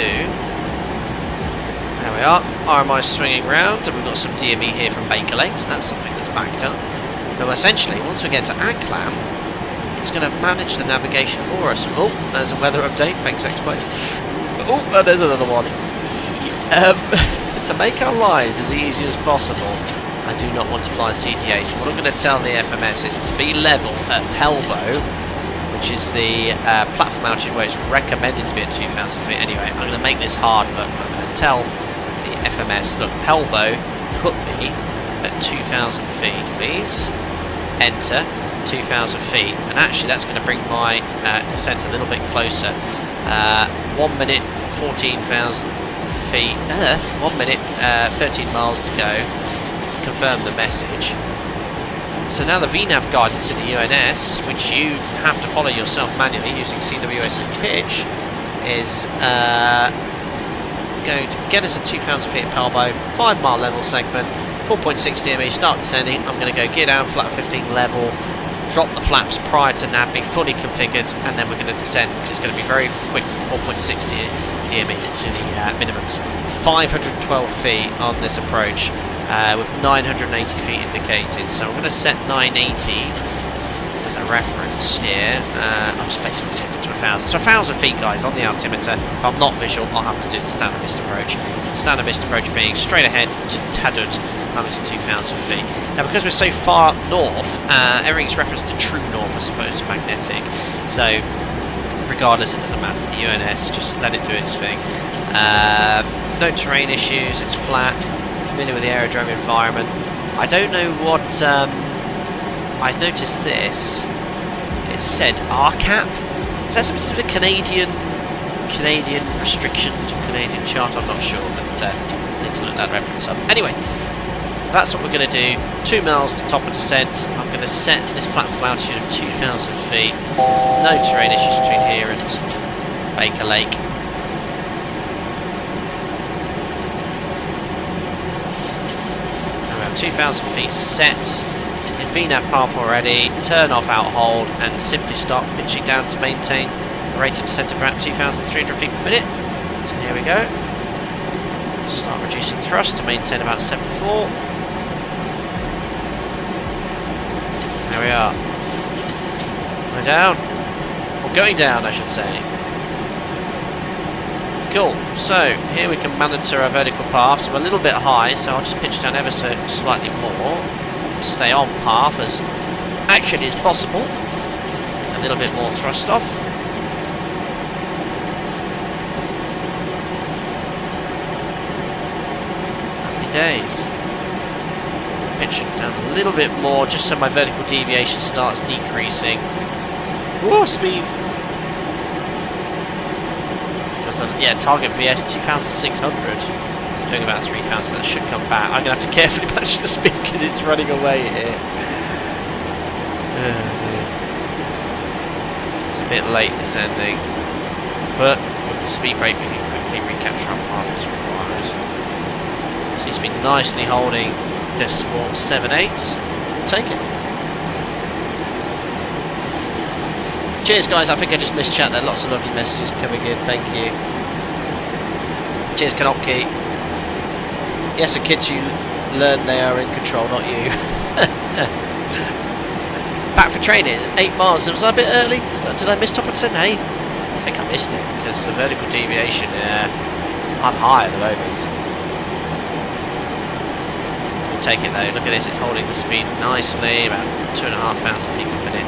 There we are. RMI swinging round, and we've got some DME here from Bakeley, so that's something that's backed up. But essentially, once we get to ACLAM, it's going to manage the navigation for us. Oh, there's a weather update. Thanks, X-Plane. Oh, and there's another one. To make our lives as easy as possible, I do not want to fly CTA, so what I'm going to tell the FMS is to be level at Pelbo, which is the platform altitude where it's recommended to be at 2,000 feet. Anyway, I'm going to make this hard, but I'm going to tell the FMS, look, Pelbo, put me at 2,000 feet, please. enter 2,000 feet, and actually that's going to bring my descent a little bit closer. 1 minute 14,000 feet, 1 minute 13 miles to go. Confirm the message. So now the VNAV guidance in the UNS, which you have to follow yourself manually using CWS and pitch, is going to get us at 2,000 feet of Palbo, 5 mile level segment, 4.6 DME, start descending. I'm going to go gear down, flat 15 level, drop the flaps prior to nav, be fully configured, and then we're going to descend, because it's going to be very quick from 4.6 DME to the minimums. 512 feet on this approach, with 980 feet indicated. So I'm going to set 980 as a reference here. I'll just basically set it to 1,000. So 1,000 feet, guys, on the altimeter. If I'm not visual, I'll have to do the standard mist approach. The standard mist approach being straight ahead to Tadut, and it's 2,000 feet. Now, because we're so far north, everything's referenced to true north as opposed to magnetic. So, regardless, it doesn't matter. The UNS, just let it do its thing. No terrain issues, it's flat. Familiar with the aerodrome environment. I don't know what... I noticed this. It said RCAP. Is that something to do with Canadian restrictions or Canadian chart? I'm not sure, but I need to look that reference up. Anyway, that's what we're going to do. 2 miles to top of descent. I'm going to set this platform altitude of 2,000 feet. There's no terrain issues between here and Baker Lake. Around 2,000 feet set. In VNAV path already. Turn off out hold and simply start pitching down to maintain a rate of descent of about 2,300 feet per minute. So here we go. Start reducing thrust to maintain about 7.4. There we are. We're down. Or going down, I should say. Cool. So, here we can monitor our vertical paths. I'm a little bit high, so I'll just pitch down ever so slightly more. Stay on path as actually as possible. A little bit more thrust off. Happy days. Pitch it down a little bit more just so my vertical deviation starts decreasing. Whoa, speed! Yeah, target VS 2,600. Doing about 3,000, that should come back. I'm going to have to carefully manage the speed because it's running away here. Oh dear. It's a bit late descending, but with the speed brake we can quickly recapture our path as required. Seems to be nicely holding decimal 7.8. Take it. Cheers guys, I think I just missed chat there. Lots of lovely messages coming in, thank you. Cheers Kanopki. Yes, the kids, you learn they are in control, not you. Back for training, 8 miles. Was I a bit early? Did I miss top of 10? Hey, I think I missed it because the vertical deviation, I'm high at the moment. We'll take it though. Look at this, it's holding the speed nicely, about 2,500 feet per minute.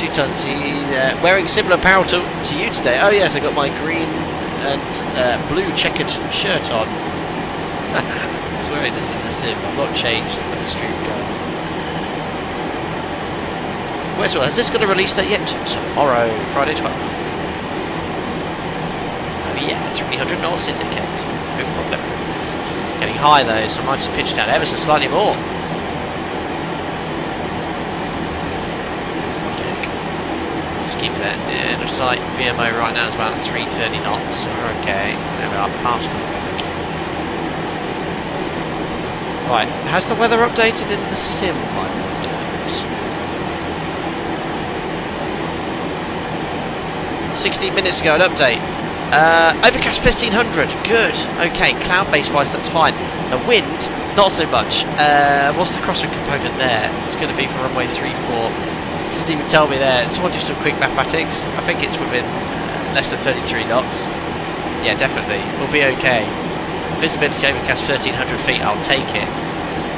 2 tons. He's wearing similar apparel to you today. Oh yes, I got my green and blue checkered shirt on. I was wearing this in the sim. I've not changed for the stream, guys. Westwell, has this got a release date yet? Tomorrow, Friday 12th. Oh yeah, 300 knots syndicate. No problem. Getting high though, so I might just pitch down ever so slightly more. Keep that in the sight. VMO right now is about 330 knots. So we're okay. There we are. Path's good. Right. Has the weather updated in the sim? I wonder. 16 minutes ago, an update. Overcast 1500. Good. Okay. Cloud-based wise, that's fine. The wind, not so much. What's the crosswind component there? It's going to be for runway 34. Doesn't even tell me there. Someone do some quick mathematics. I think it's within less than 33 knots. Yeah, definitely. We'll be okay. Visibility overcast 1,300 feet. I'll take it.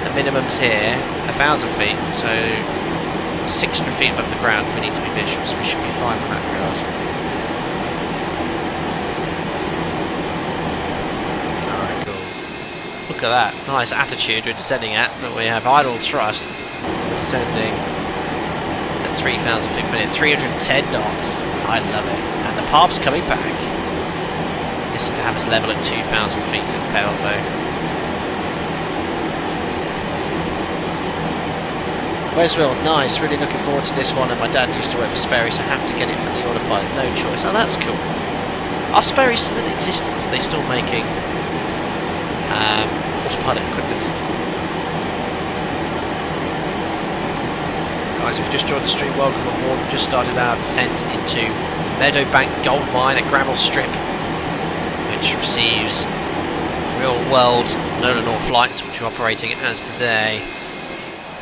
The minimum's here 1,000 feet. So 600 feet above the ground. We need to be visual, so we should be fine in that regard. Alright, cool. look at that. Nice attitude we're descending at. But we have idle thrust. Descending at 3,000 feet per minute. 310 knots. I love it. And the path's coming back. This is to have us level at 2,000 feet at Pale though. Weswell, nice. Really looking forward to this one. And my dad used to work for Sperry, so I have to get it from the autopilot. No choice. Oh, that's cool. Are Sperry still in existence? Are they still making autopilot equipment? Guys, if you've just joined the stream, welcome aboard. We've just started our descent into Meadowbank Gold Mine at Gravel Strip, which receives real-world Nolinor flights, which we're operating as today,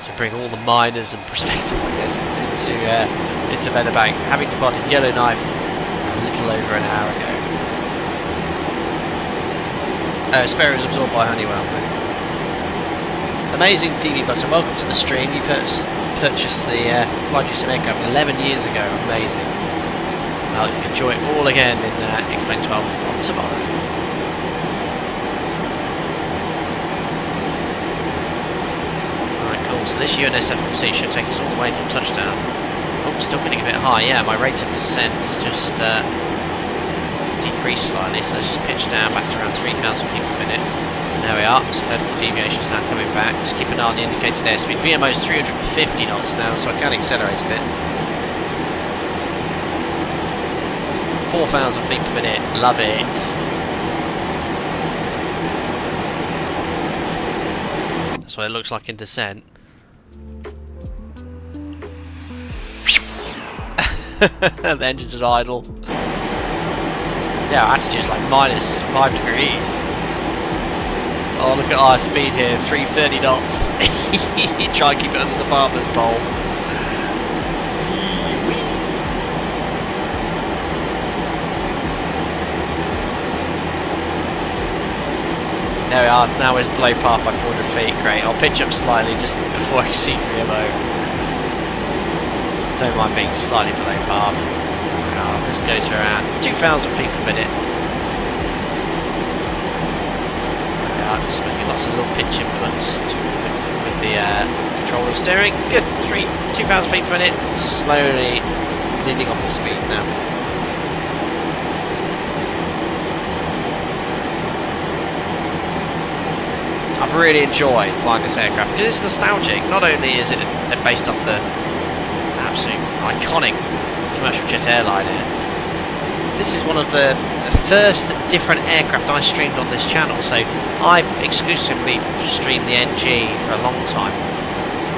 to bring all the miners and prospectors, I guess, into Meadowbank, having departed Yellowknife a little over an hour ago. Sparrow is absorbed by Honeywell. Amazing DV Bucks, and welcome to the stream. You purchased the FlyJSim aircraft 11 years ago. Amazing. Well, you can enjoy it all again in Explain 12 from tomorrow. Alright, cool. So this UNSFMC should take us all the way till touchdown. Oh, still getting a bit high. Yeah, my rate of descent's just decreased slightly, so let's just pitch down back to around 3,000 feet per minute. And there we are. So vertical deviation's now coming back. Just keep an eye on the indicated airspeed. VMO's 350 knots now, so I can accelerate a bit. 4,000 feet per minute. Love it. That's what it looks like in descent. The engines are idle. Yeah, our altitude's like minus 5 degrees. Oh, look at our speed here, 330 knots. Try and keep it under the barber's pole. There we are, now we're below path by 400 feet, great. I'll pitch up slightly just before I exceed VMO. Don't mind being slightly below path. Let's go to around 2,000 feet per minute. Yeah, just making lots of little pitch inputs with the controller steering. Good, 2,000 feet per minute. Slowly bleeding off the speed now. I've really enjoyed flying this aircraft because it's nostalgic. Not only is it based off the absolute iconic commercial jet airliner, this is one of the first different aircraft I streamed on this channel, so I've exclusively streamed the NG for a long time,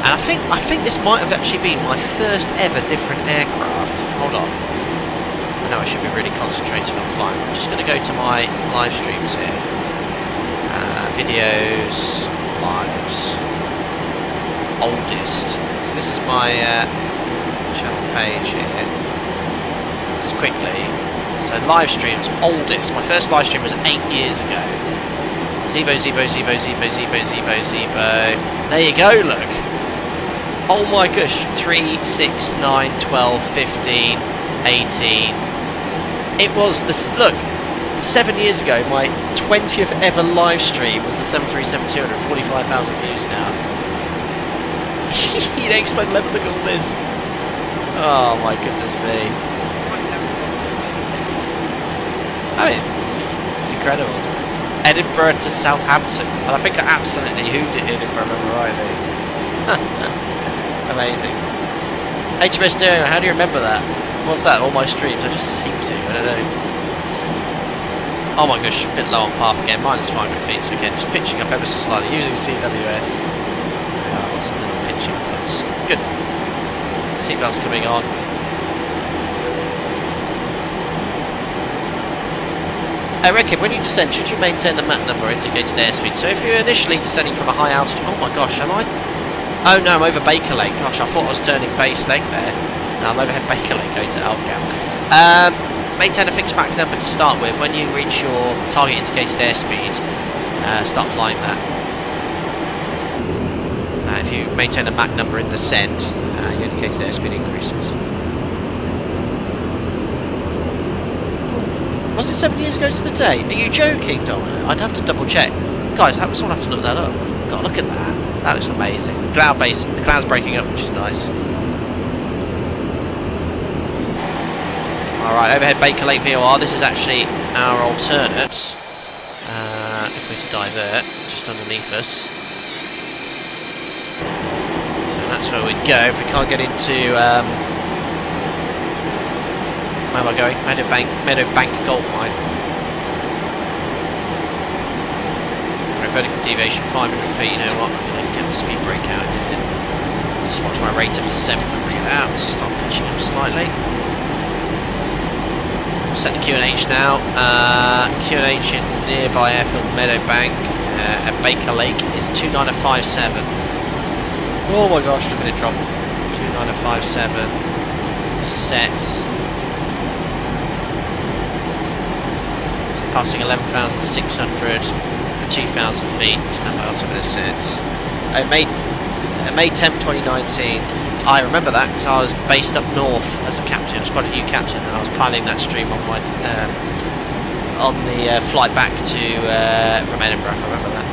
and I think this might have actually been my first ever different aircraft. Hold on, I know I should be really concentrating on flying. I'm just going to go to my live streams here, videos, lives, oldest. So this is my channel page here. Just quickly. So live streams, oldest. My first live stream was 8 years ago. Zebo. There you go, look. Oh my gosh. 3, 6, 9, 12, 15, 18. It was this, look, 7 years ago, my 20th ever live stream was the 737-200, 45,000 views now. You'd explain level, look at all this. Oh my goodness me. I mean, it's incredible. Edinburgh to Southampton. And I think I absolutely hooved it in, if I remember rightly. Amazing. HMS Stereo, how do you remember that? What's that? All my streams? I just seem to, I don't know. Oh my gosh, a bit low on path again, minus 500 feet, so again, just pitching up ever so slightly, using CWS. Lots of little pitching points. Good. Seatbelts coming on. I reckon when you descend, should you maintain the map number or indicated airspeed? So if you're initially descending from a high altitude... Oh my gosh, am I? Oh no, I'm over Baker Lake. Gosh, I thought I was turning base leg there. No, I'm overhead Baker Lake going to Algam. Maintain a fixed Mach number to start with. When you reach your target indicated airspeed, start flying that. If you maintain a Mach number in descent, your indicated airspeed increases. Was it 7 years ago to the day? Are you joking, Domino? I'd have to double check. Guys, someone have to look that up. God, look at that. That looks amazing. The cloud's breaking up, which is nice. Alright, overhead Baker Lake VOR. This is actually our alternate. If we're to divert, just underneath us. So that's where we'd go if we can't get into... where am I going? Meadowbank Gold Mine. Vertical deviation 500 feet, you know what? I'm going to get the speed brake out here. Just watch my rate up to 7 and bring it out, so start pitching up slightly. Set the QNH now. QNH in nearby airfield Meadowbank at Baker Lake is 29057. Oh my gosh, look at it drop. 29057. Set. Passing 11,600. 2,000 feet, stand by onto this set. May 10th, 2019. I remember that because I was based up north as a captain. I was quite a new captain, and I was piloting that stream on my on the flight back to from Edinburgh. I remember that.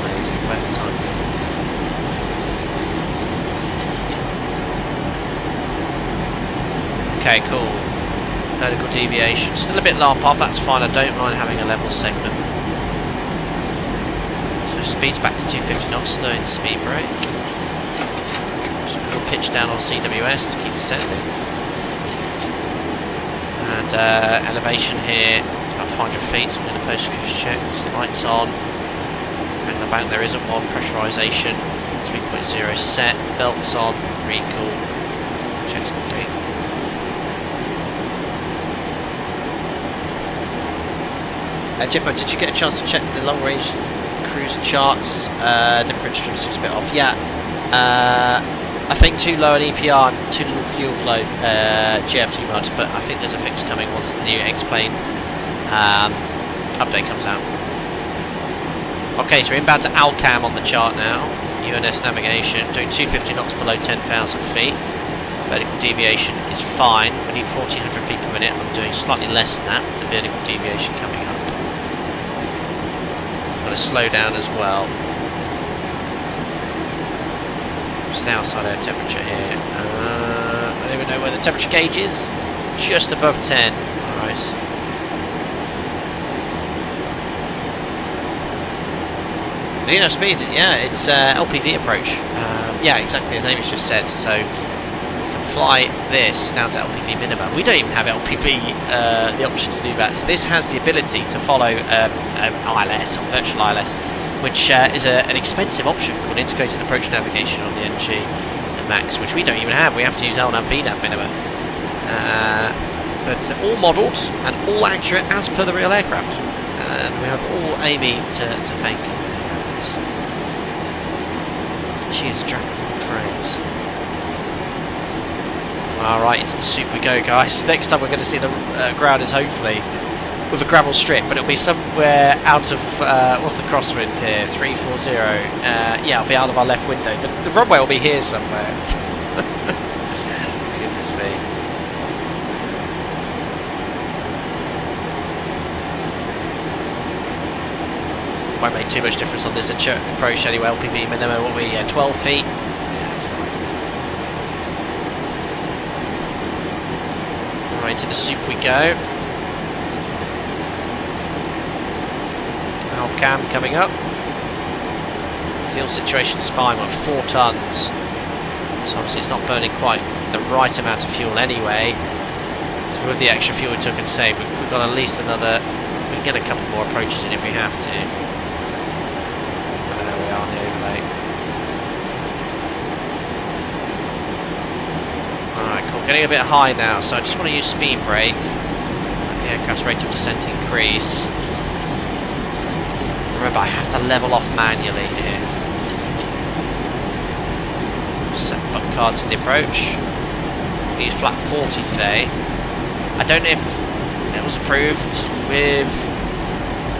Amazing, where's the time? Okay, cool. Vertical deviation, still a bit low off, that's fine, I don't mind having a level segment. So speed's back to 250 knots, slow in speed brake. Just a little pitch down on CWS to keep ascending. And elevation here, it's about 500 feet, so I'm going to post cruise check, lights on. And the bank there isn't one, pressurisation, 3.0 set, belts on, recall, checks complete. Jeffo, did you get a chance to check the long-range cruise charts? Differential seems a bit off. Yeah, I think too low an EPR and too little fuel flow GFT mud, but I think there's a fix coming once the new X-Plane update comes out. Okay, so we're inbound to Alcam on the chart now. UNS navigation, doing 250 knots below 10,000 feet. Vertical deviation is fine. We need 1,400 feet per minute. I'm doing slightly less than that with the vertical deviation coming up. Going to slow down as well. Just the outside air temperature here. I don't even know where the temperature gauge is. Just above 10. Alright. Enough speed, yeah, it's LPV approach. Yeah, exactly as Amy's just said. So we can fly this down to LPV minimum. We don't even have LPV the option to do that. So this has the ability to follow ILS or virtual ILS, which is an expensive option called integrated approach navigation on the NG and Max, which we don't even have. We have to use LNAV VNAV minimum. But all modelled and all accurate as per the real aircraft. And we have all Amy to thank. She is a jack of all trades. Alright, into the soup we go, guys. Next time we're going to see the ground is hopefully with a gravel strip, but it'll be somewhere out of, what's the crosswind here? 340. Yeah, it'll be out of our left window. The runway will be here somewhere. Goodness me. Won't make too much difference on this approach anyway. LPV minimum will be 12 feet. Yeah, that's fine. Right, to the soup we go. Cam coming up. Fuel situation's fine. We're 4 tons. So obviously it's not burning quite the right amount of fuel anyway. So with the extra fuel we took and saved, we've got at least another. We can get a couple more approaches in if we have to. On the overlay. Alright, cool. Getting a bit high now, so I just want to use speed brake. Let the aircraft's rate of descent increase. Remember, I have to level off manually here. Set the button cards in the approach. We use flat 40 today. I don't know if it was approved with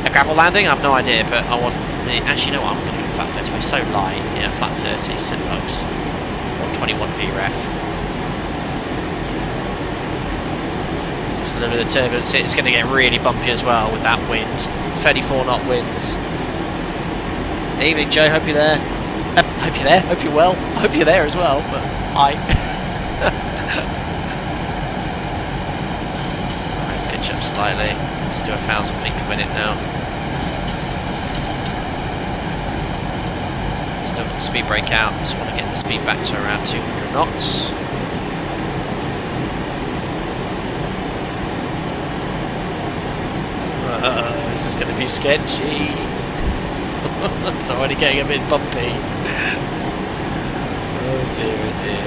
a gravel landing, I have no idea, but I want the. Actually, you know what? I'm going to go flat 30. We're so light. Yeah, flat 30, set bugs. Or 21 VREF. Just a little bit of turbulence. It's going to get really bumpy as well with that wind. 34 knot winds. Evening, Joe. Hope you're there. Hope you're there. Hope you're well. I hope you're there as well. But hi. Right, pitch up slightly. Let's do 1,000 feet per minute now. Still got the speed brake out. Just want to get the speed back to around 200 knots. This is going to be sketchy. It's already getting a bit bumpy. Oh dear, oh dear.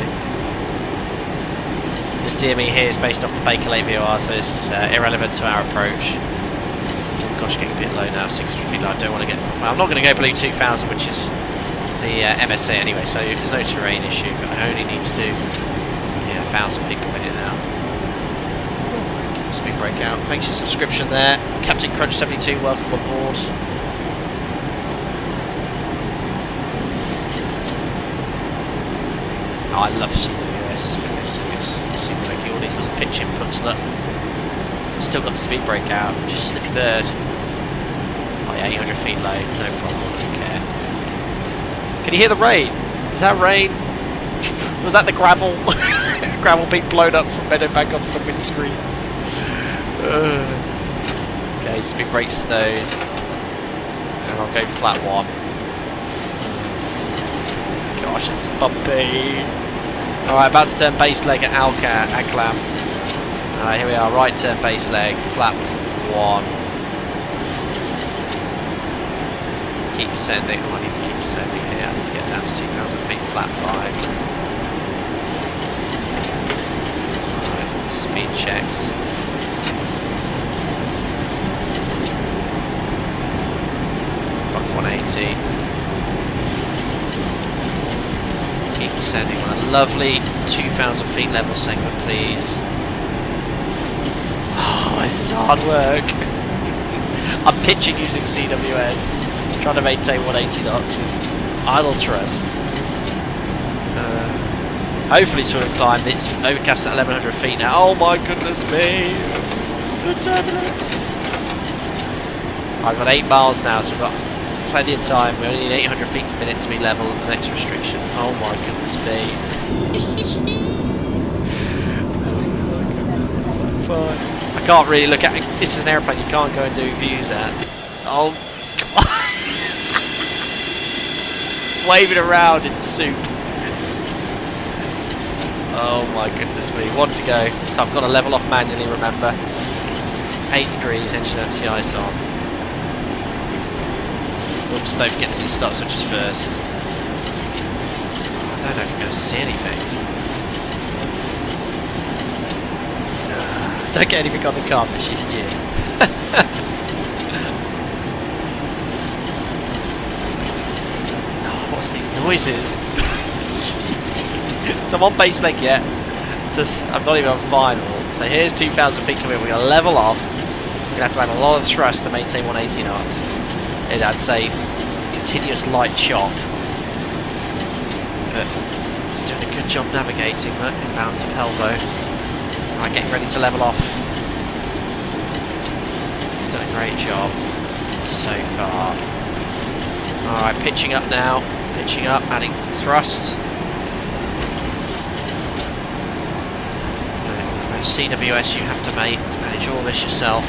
This DME here is based off the Baker Lake VOR, so it's irrelevant to our approach. Oh gosh, getting a bit low now, 600 feet low. I don't want to get... Well, I'm not going to go below 2,000, which is the MSA anyway, so there's no terrain issue, but I only need to do 1,000 feet per minute now. Speed brake out. Thanks for your subscription there. Captain Crunch 72, welcome aboard. Oh, I love CWS. See making all these little pitch inputs. Look, still got the speed brake out. Just slippy bird. Oh yeah, 800 feet low. No problem. I don't care. Can you hear the rain? Is that rain? Was that the gravel? Gravel being blown up from Meadowbank onto the windscreen. Okay, speed brake stows. And I'll go flat one. Gosh, it's bumpy. Alright, about to turn base leg at Alclam. Alright, here we are, right turn base leg, flat one. Keep ascending. Oh, I need to keep ascending here. I need to get down to 2,000 feet, flat five. Alright, speed checked. 180. Keep ascending on a lovely 2,000 feet level segment, please. Oh, this is hard work. I'm pitching using CWS, trying to maintain 180 knots with idle thrust. Hopefully sort of climbed. It's overcast at 1,100 feet now. Oh my goodness me! The turbulence! I've got 8 miles now, so I've got plenty of time. We only need 800 feet per minute to be level at the next restriction. Oh my goodness me. Fine. I can't really look at it. This is an airplane you can't go and do views at. Oh God. Waving around in soup. Oh my goodness me. One to go. So I've got to level off manually, remember. 8 degrees, engine anti-ice on. Oops, don't forget to do start switches first. I don't know if I'm going to see anything. Don't get anything on the car, but she's new. Oh, what's these noises? So I'm on base leg yet. I'm not even on final. So here's 2,000 feet coming. We're going to level off. We're going to have to add a lot of thrust to maintain 180 knots. I'd say continuous light chop, but it's doing a good job navigating. Look, inbound to Pelvo. Alright, getting ready to level off. Done a great job so far. Alright, pitching up now. Pitching up, adding thrust. CWS, you have to manage all this yourself.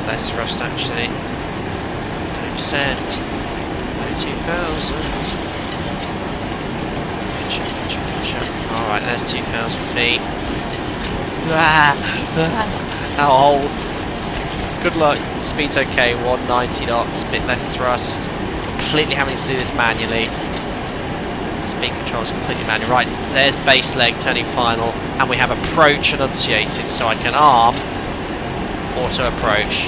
Less thrust actually. Don't descend. No 2,000. Alright, there's 2,000 feet. Now hold. Good luck. Speed's okay, 190 knots, a bit less thrust. Completely having to do this manually. Speed control's completely manual. Right, there's base leg turning final, and we have approach enunciated, so I can arm auto approach.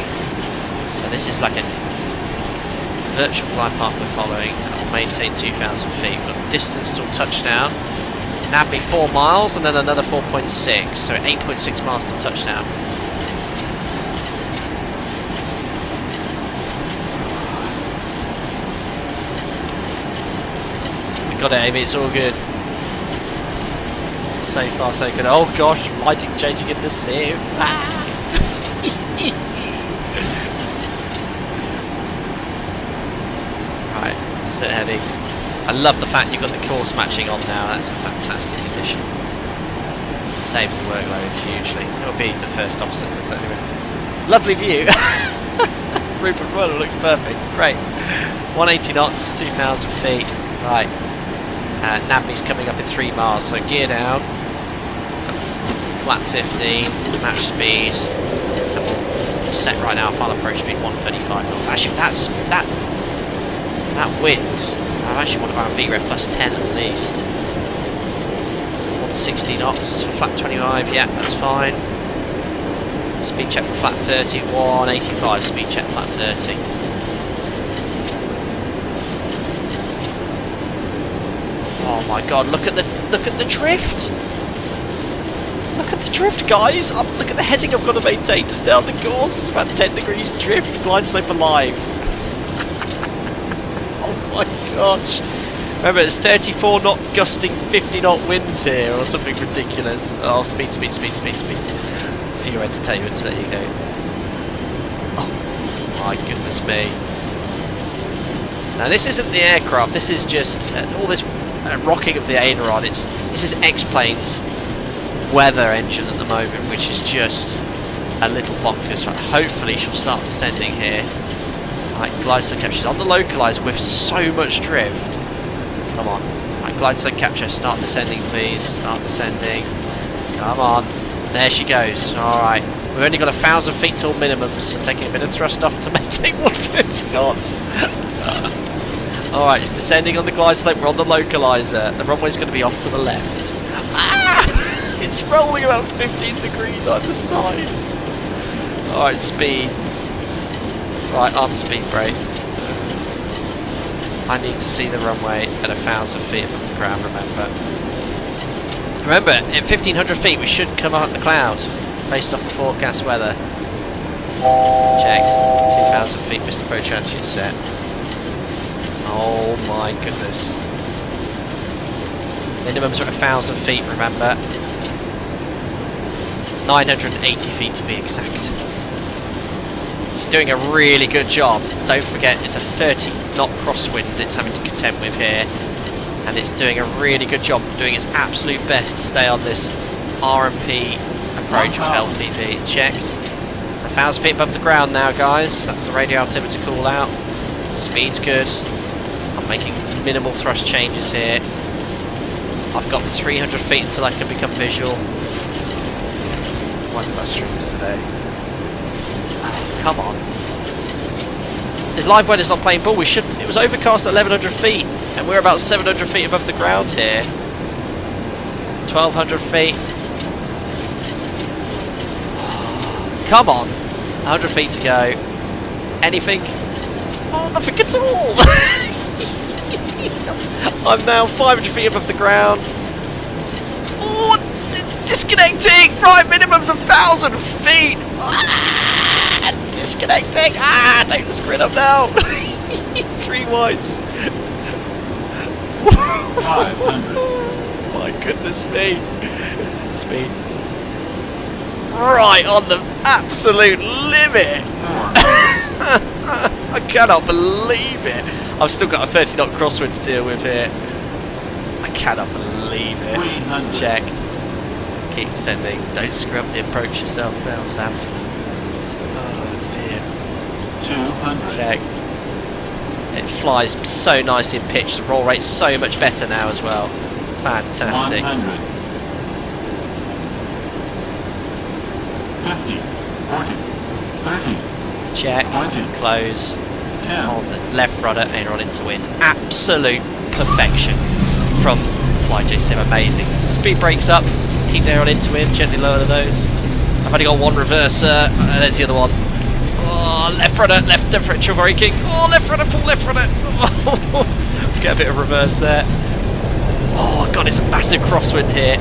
So this is like a virtual glide path we're following, and I'll maintain 2,000 feet. We've got distance till touchdown. Now be 4 miles and then another 4.6, so 8.6 miles till touchdown. We got it, Amy, it's all good. So far so good. Oh gosh, lighting changing in the sim. Ah! Right, set heading. I love the fact you've got the course matching on now. That's a fantastic addition. Saves the workload hugely. It'll be the first obstacle anyway. Lovely view. Rupert Roller looks perfect. Great. 180 knots, 2,000 feet. Right. Nabby's coming up in 3 miles, so gear down. Flat 15, match speed. And we'll set right now, final approach speed 135 knots. Actually, that wind, I actually want about VREF plus 10 at least. 160 knots for flat 25, yeah, that's fine. Speed check for flat 30, 185 speed check flat 30. Oh my god, look at the drift! Look at the drift, guys! Look at the heading I've got to maintain to stay on the course. It's about 10 degrees drift, glide slope alive. Oh my gosh! Remember, it's 34 knot gusting 50 knot winds here, or something ridiculous. Oh, speed. For your entertainment, there you go. Oh my goodness me. Now this isn't the aircraft, this is just all this rocking of the aileron. This is X-Plane's weather engine at the moment, which is just a little bonkers. Right, hopefully she'll start descending here. Right, glide slope capture. She's on the localizer with so much drift. Come on. Right, glide slope capture. Start descending, please. Start descending. Come on. There she goes. Alright. We've only got 1,000 feet till minimum, so taking a bit of thrust off to maintain 150 knots. Alright, it's descending on the glide slope. We're on the localizer. The runway's going to be off to the left. Ah! It's rolling about 15 degrees either side. Alright, speed. Right, on speed brake. I need to see the runway at 1,000 feet above the ground, Remember, at 1,500 feet we should come out the clouds, based off the forecast weather. Checked. 2,000 feet, missed approach altitude set. Oh my goodness. Minimums are at 1,000 feet, remember. 980 feet to be exact. It's doing a really good job. Don't forget, it's a 30 knot crosswind it's having to contend with here. And it's doing a really good job, doing its absolute best to stay on this RMP approach with LPV. Checked. So 1,000 feet above the ground now, guys. That's the radio altimeter call out. Speed's good. I'm making minimal thrust changes here. I've got 300 feet until I can become visual. Why did I strings today? Oh, come on. This live weather's not playing ball. It was overcast at 1,100 feet, and we're about 700 feet above the ground here. 1,200 feet. Come on. 100 feet to go. Anything? Oh, nothing at all. I'm now 500 feet above the ground. Oh, disconnecting. Right, minimum's 1,000 feet. Disconnecting! Don't screw it up now! 3 wides! 500. My goodness me! Speed. Right on the absolute limit! I cannot believe it! I've still got a 30 knot crosswind to deal with here. I cannot believe it. 300. Checked. Keep descending. Don't screw up the approach yourself now, Sam. 200. Checked. It flies so nicely in pitch. The roll rate's so much better now as well. Fantastic. 100. 50. 40. 30. Check. 20. Close. 10. On the left rudder, aileron into wind. Absolute perfection from FlyJSim. Amazing. Speed brakes up. Keep the aileron into wind. Gently lower the nose. I've only got one reverser. There's the other one. Oh, left rudder, left differential braking. Oh, left rudder, full left rudder. Oh, get a bit of reverse there. Oh, God, it's a massive crosswind here.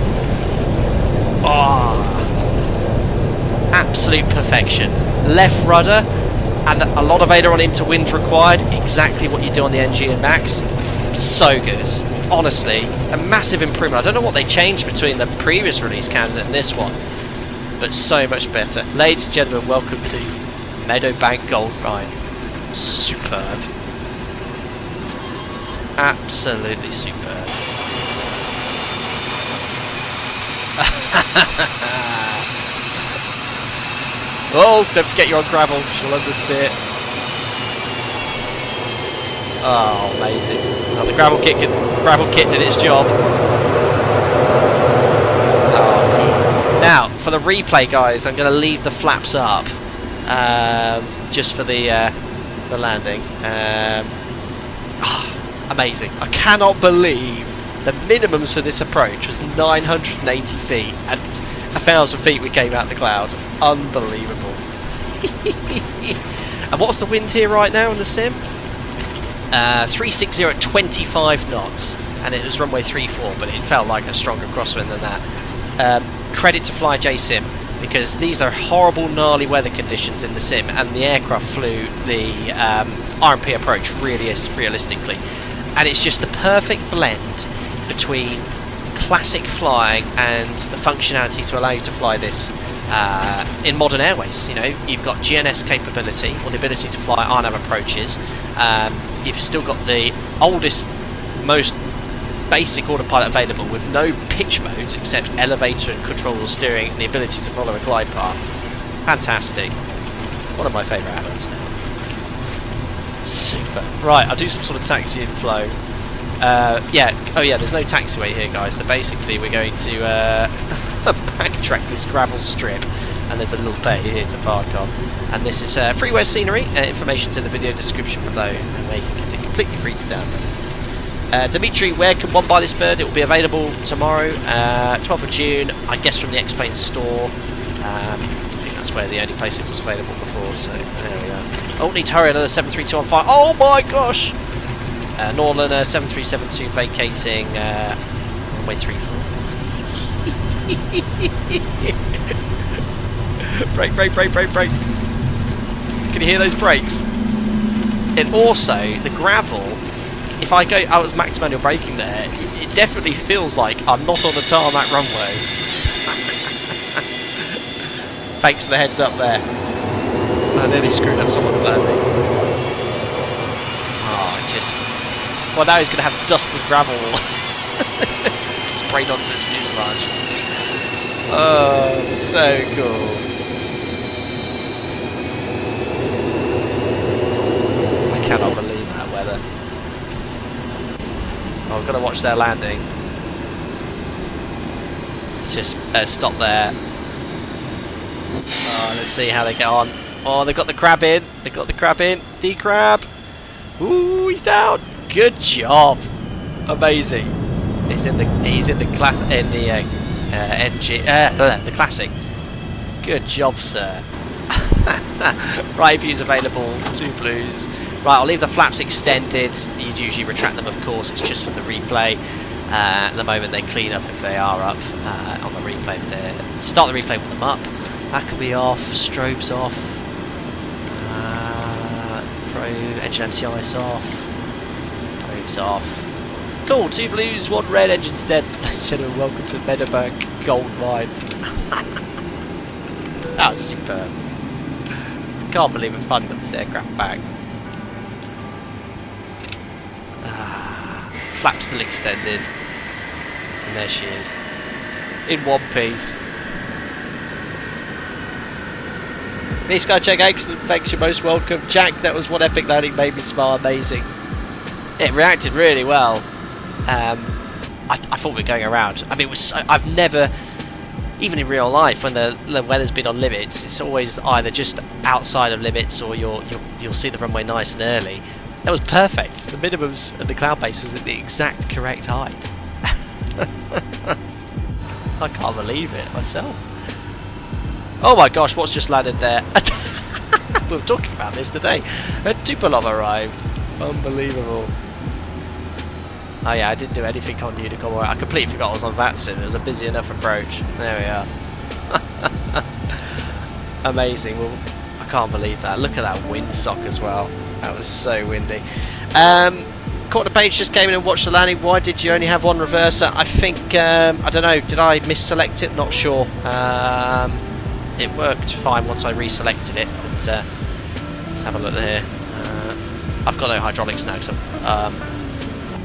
Oh, absolute perfection. Left rudder and a lot of aileron into wind required. Exactly what you do on the NG and Max. So good. Honestly, a massive improvement. I don't know what they changed between the previous release candidate and this one. but so much better. Ladies and gentlemen, welcome to Meadowbank Gold Mine. Superb. Absolutely superb. Oh, don't forget you're on gravel, she'll understeer. Oh, amazing. Oh, the gravel kit did its job. Oh, cool. Now, for the replay, guys, I'm going to leave the flaps up just for the landing. Amazing. I cannot believe the minimums for this approach was 980 feet and 1,000 feet we came out the cloud. Unbelievable. And what's the wind here right now in the sim? 360 at 25 knots, and it was runway 34, but it felt like a stronger crosswind than that. Credit to FlyJSim, because these are horrible, gnarly weather conditions in the sim, and the aircraft flew the RMP approach really realistically. And it's just the perfect blend between classic flying and the functionality to allow you to fly this in modern airways. You know, you've got GNS capability, or the ability to fly RNAV approaches. You've still got the oldest, most basic autopilot available with no pitch modes except elevator and control steering, and the ability to follow a glide path. Fantastic. One of my favourite add-ons now. Super. Right, I'll do some sort of taxi inflow. Yeah, oh yeah, there's no taxiway here, guys, so basically we're going to backtrack this gravel strip, and there's a little bay here to park on. And this is freeware scenery, information's in the video description below, and where you can get it completely free to download. Dimitri, where can one buy this bird? It will be available tomorrow, 12th of June, I guess from the X-Plane store. I think that's where the only place it was available before, so there we are. Oh, need to hurry, another 732 on fire. Oh my gosh! Nolinor 7372 vacating runway 34. Brake, brake, brake, brake, brake. Can you hear those brakes? And also, the gravel, if I go out as max manual braking there, it definitely feels like I'm not on the tarmac runway. Thanks for the heads up there. I nearly screwed up someone's landing. Well, now he's going to have dusty gravel sprayed onto his fuselage. Oh, so cool. I cannot believe that weather. Oh, I've got to watch their landing. Just stop there. Oh, let's see how they get on. Oh, they've got the crab in. They've got the crab in. D-crab. Ooh, he's down. Good job. Amazing. He's in the class in the NG the classic. Good job, sir. Right views available. 2 blues. Right, I'll leave the flaps extended. You'd usually retract them, of course. It's just for the replay. At the moment, they clean up if they are up on the replay. If they start the replay with them up, that could be off. Strobes off. Pro engine anti-ice off. Probes off. Cool, 2 blues, 1 red, engine's dead. Gentlemen, welcome to Meadowbank Gold Mine. That was superb. Can't believe it finally got this aircraft back. Flap still extended. And there she is. In one piece. V-Skycheck, excellent, thanks, you're most welcome. Jack, that was one epic landing, made me smile, amazing. It reacted really well. I thought we were going around. I mean, it was so, I've never, even in real life, when the weather's been on limits, it's always either just outside of limits or you'll see the runway nice and early. That was perfect. The minimums of the cloud base was at the exact correct height. I can't believe it myself. Oh my gosh, what's just landed there? We were talking about this today. A Tupolev arrived. Unbelievable. Oh yeah, I didn't do anything on Unicom. I completely forgot I was on VATSIM. It was a busy enough approach. There we are. Amazing. Well, I can't believe that. Look at that windsock as well. That was so windy. Quarter page just came in and watched the landing. Why did you only have 1 reverser? I think, I don't know, did I misselect it? Not sure. it worked fine once I reselected it. But, let's have a look there. I've got no hydraulics now, so I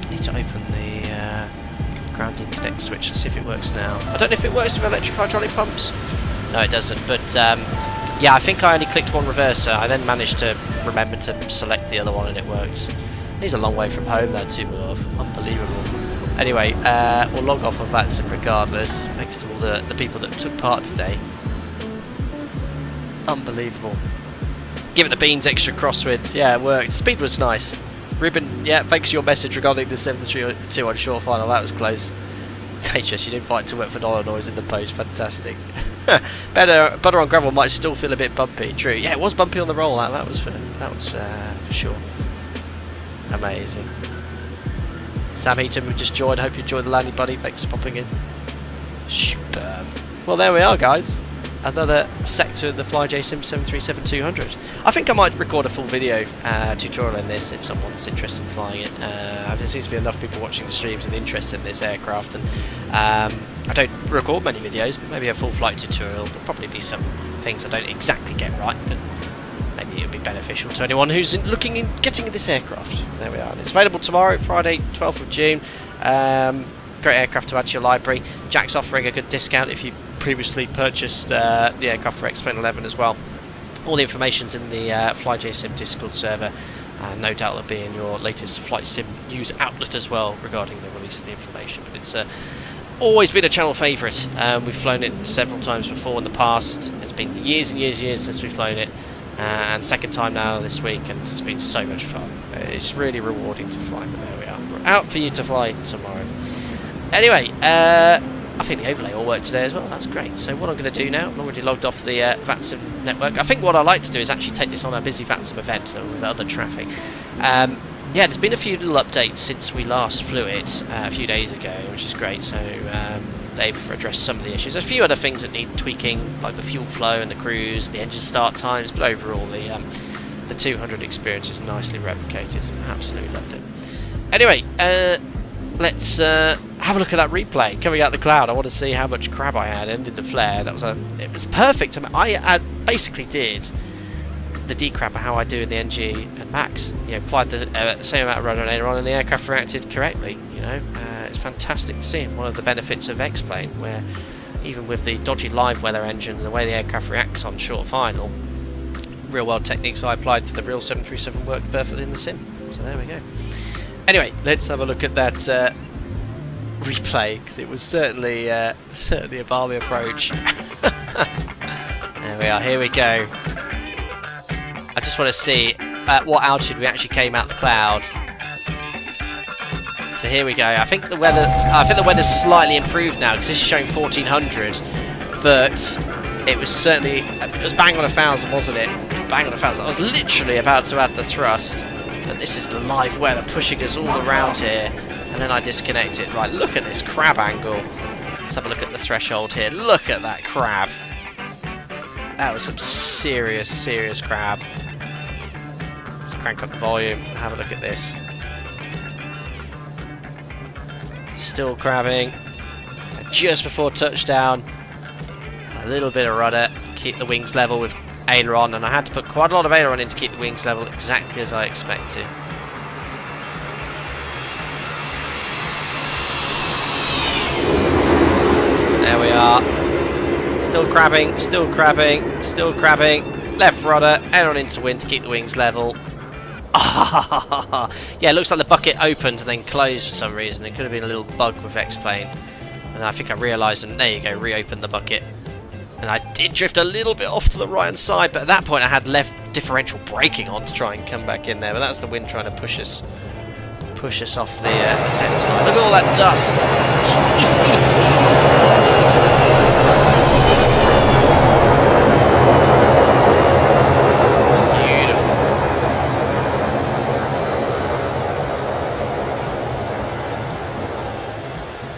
need to open the grounding connect switch and see if it works now. I don't know if it works with electric hydraulic pumps. No, it doesn't. But yeah, I think I only clicked one reverser. I then managed to remember to select the other one, and it worked. He's a long way from home, that too, unbelievable. Anyway, we'll log off of FlyJSim regardless, thanks to all the people that took part today. Unbelievable. Give it the beans, extra crosswinds. Yeah, it worked. Speed was nice. Ruben, yeah, thanks for your message regarding the 732 on short final. That was close. HS, you didn't fight to work for Nolinor in the post. Fantastic. Butter on gravel might still feel a bit bumpy. True. Yeah, it was bumpy on the roll. That was for sure. Amazing. Sam Heaton, we just joined. Hope you enjoyed the landing, buddy. Thanks for popping in. Superb. Well, there we are, guys. Another sector of the FlyJSim 737-200. I think I might record a full video tutorial in this if someone's interested in flying it. There seems to be enough people watching the streams and interested in this aircraft, and I don't record many videos, but maybe a full flight tutorial. There'll probably be some things I don't exactly get right, but maybe it'll be beneficial to anyone who's looking in getting this aircraft. There we are. And it's available tomorrow, Friday, 12th of June. Great aircraft to add to your library. Jack's offering a good discount if you previously purchased the aircraft for X-Plane 11 as well. All the information's in the FlyJSim Discord server, and no doubt it'll be in your latest FlyJSim news outlet as well regarding the release of the information. But it's always been a channel favourite. We've flown it several times before in the past. It's been years and years and years since we've flown it, and second time now this week, and it's been so much fun. It's really rewarding to fly, but there we are. We're out for you to fly tomorrow. Anyway, I think the overlay all worked today as well. That's great. So what I'm going to do now, I've already logged off the FlyJSim network. I think what I'd like to do is actually take this on a busy FlyJSim event with other traffic. Yeah, there's been a few little updates since we last flew it a few days ago, which is great. So they've addressed some of the issues. There's a few other things that need tweaking, like the fuel flow and the cruise, the engine start times, but overall the 200 experience is nicely replicated. Absolutely loved it. Anyway, let's have a look at that replay coming out the cloud. I want to see how much crab I had ended the flare. It was perfect. I mean, I basically did the decrab how I do in the NG and Max. You know, applied the same amount of rudder and aileron, and the aircraft reacted correctly. You know, it's fantastic to see it. One of the benefits of X-Plane, where even with the dodgy live weather engine and the way the aircraft reacts on short final, real world techniques I applied to the real 737 worked perfectly in the sim. So there we go. Anyway, let's have a look at that replay, because it was certainly a balmy approach. There we are, here we go. I just want to see at what altitude we actually came out the cloud. So here we go. I think the weather's slightly improved now, because this is showing 1400, but it was bang on 1,000, wasn't it? Bang on 1,000. I was literally about to add the thrust. But this is the live weather pushing us all around here, and then I disconnect it. Right, look at this crab angle. Let's have a look at the threshold here. Look at that crab. That was some serious crab. Let's crank up the volume and have a look at this. Still crabbing. Just before touchdown. A little bit of rudder. Keep the wings level with aileron, and I had to put quite a lot of aileron in to keep the wings level exactly as I expected. There we are. Still crabbing, still crabbing, still crabbing. Left rudder, aileron into wind to keep the wings level. Yeah, it looks like the bucket opened and then closed for some reason. It could have been a little bug with X-Plane. And I think I realised, and there you go, reopened the bucket. And I did drift a little bit off to the right hand side, but at that point I had left differential braking on to try and come back in there. But that's the wind trying to push us off the centre line. Look at all that dust.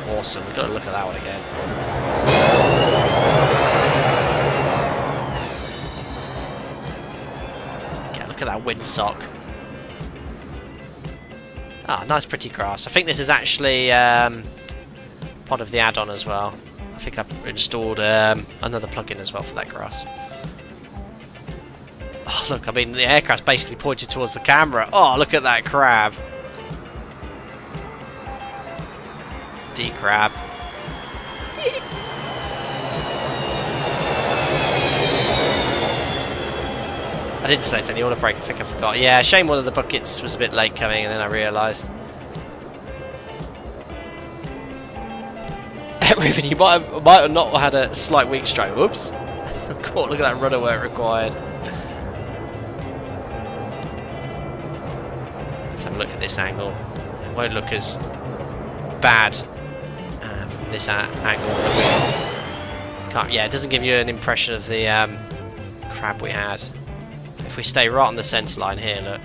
Beautiful. Awesome. We've got to look at that one again. Look at that windsock. Ah, nice pretty grass. I think this is actually part of the add-on as well. I think I've installed another plugin as well for that grass. Oh, look, I mean, the aircraft's basically pointed towards the camera. Oh, look at that crab. D-crab. I didn't select any auto brake, I think I forgot. Yeah, shame one of the buckets was a bit late coming, and then I realised. Ruben, you might have not had a slight weak stroke. Whoops. Look at that rudder work required. Let's have a look at this angle. It won't look as bad from this angle with the wind. Yeah, it doesn't give you an impression of the crab we had. If we stay right on the centre line here, look.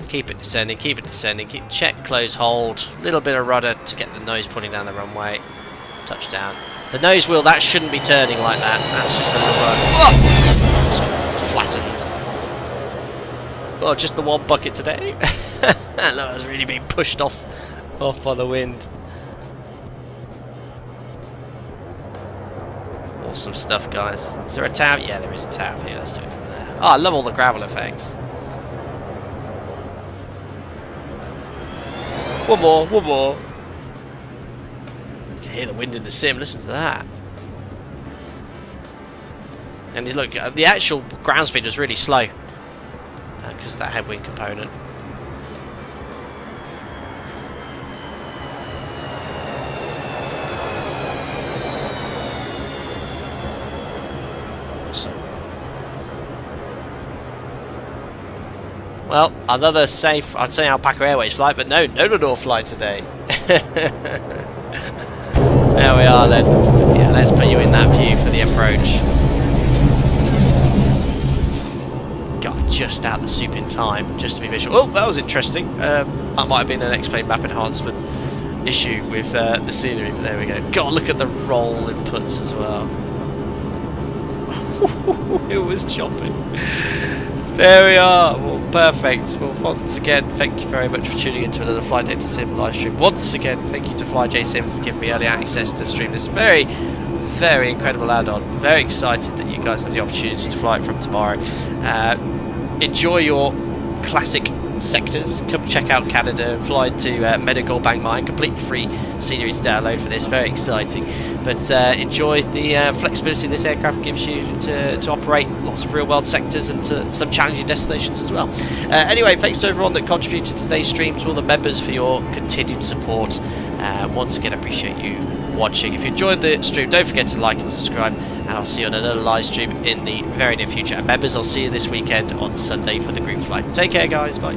Keep it descending, keep check, close, hold. A little bit of rudder to get the nose pointing down the runway. Touchdown. The nose wheel, that shouldn't be turning like that. That's just a little flattened. Oh, just the one bucket today. That was really being pushed off by the wind. Awesome stuff, guys. Is there a tab? Yeah, there is a tab here. Let's do it from there. Oh, I love all the gravel effects. One more. You can hear the wind in the sim. Listen to that. And look, the actual ground speed was really slow because of that headwind component. Well, another safe, I'd say, Alpaca Airways flight, but no Nolinor flight today. There we are then. Yeah, let's put you in that view for the approach. Got just out the soup in time, just to be visual. Oh, that was interesting. That might have been an X-Plane map enhancement issue with the scenery, but there we go. God, look at the roll inputs as well. It was chopping. There we are. Well, perfect. Well, once again, thank you very much for tuning into another FlyJSim live stream. Once again, thank you to FlyJSim for giving me early access to stream this very, very incredible add-on. Very excited that you guys have the opportunity to fly it from tomorrow. Enjoy your classic sectors. Come check out Canada and fly to Meadowbank Gold Mine. Completely free scenery to download for this. Very exciting. But enjoy the flexibility this aircraft gives you to operate lots of real-world sectors and to some challenging destinations as well. Anyway, thanks to everyone that contributed to today's stream, to all the members for your continued support. Once again, I appreciate you watching. If you enjoyed the stream, don't forget to like and subscribe, and I'll see you on another live stream in the very near future. And members, I'll see you this weekend on Sunday for the group flight. Take care, guys. Bye.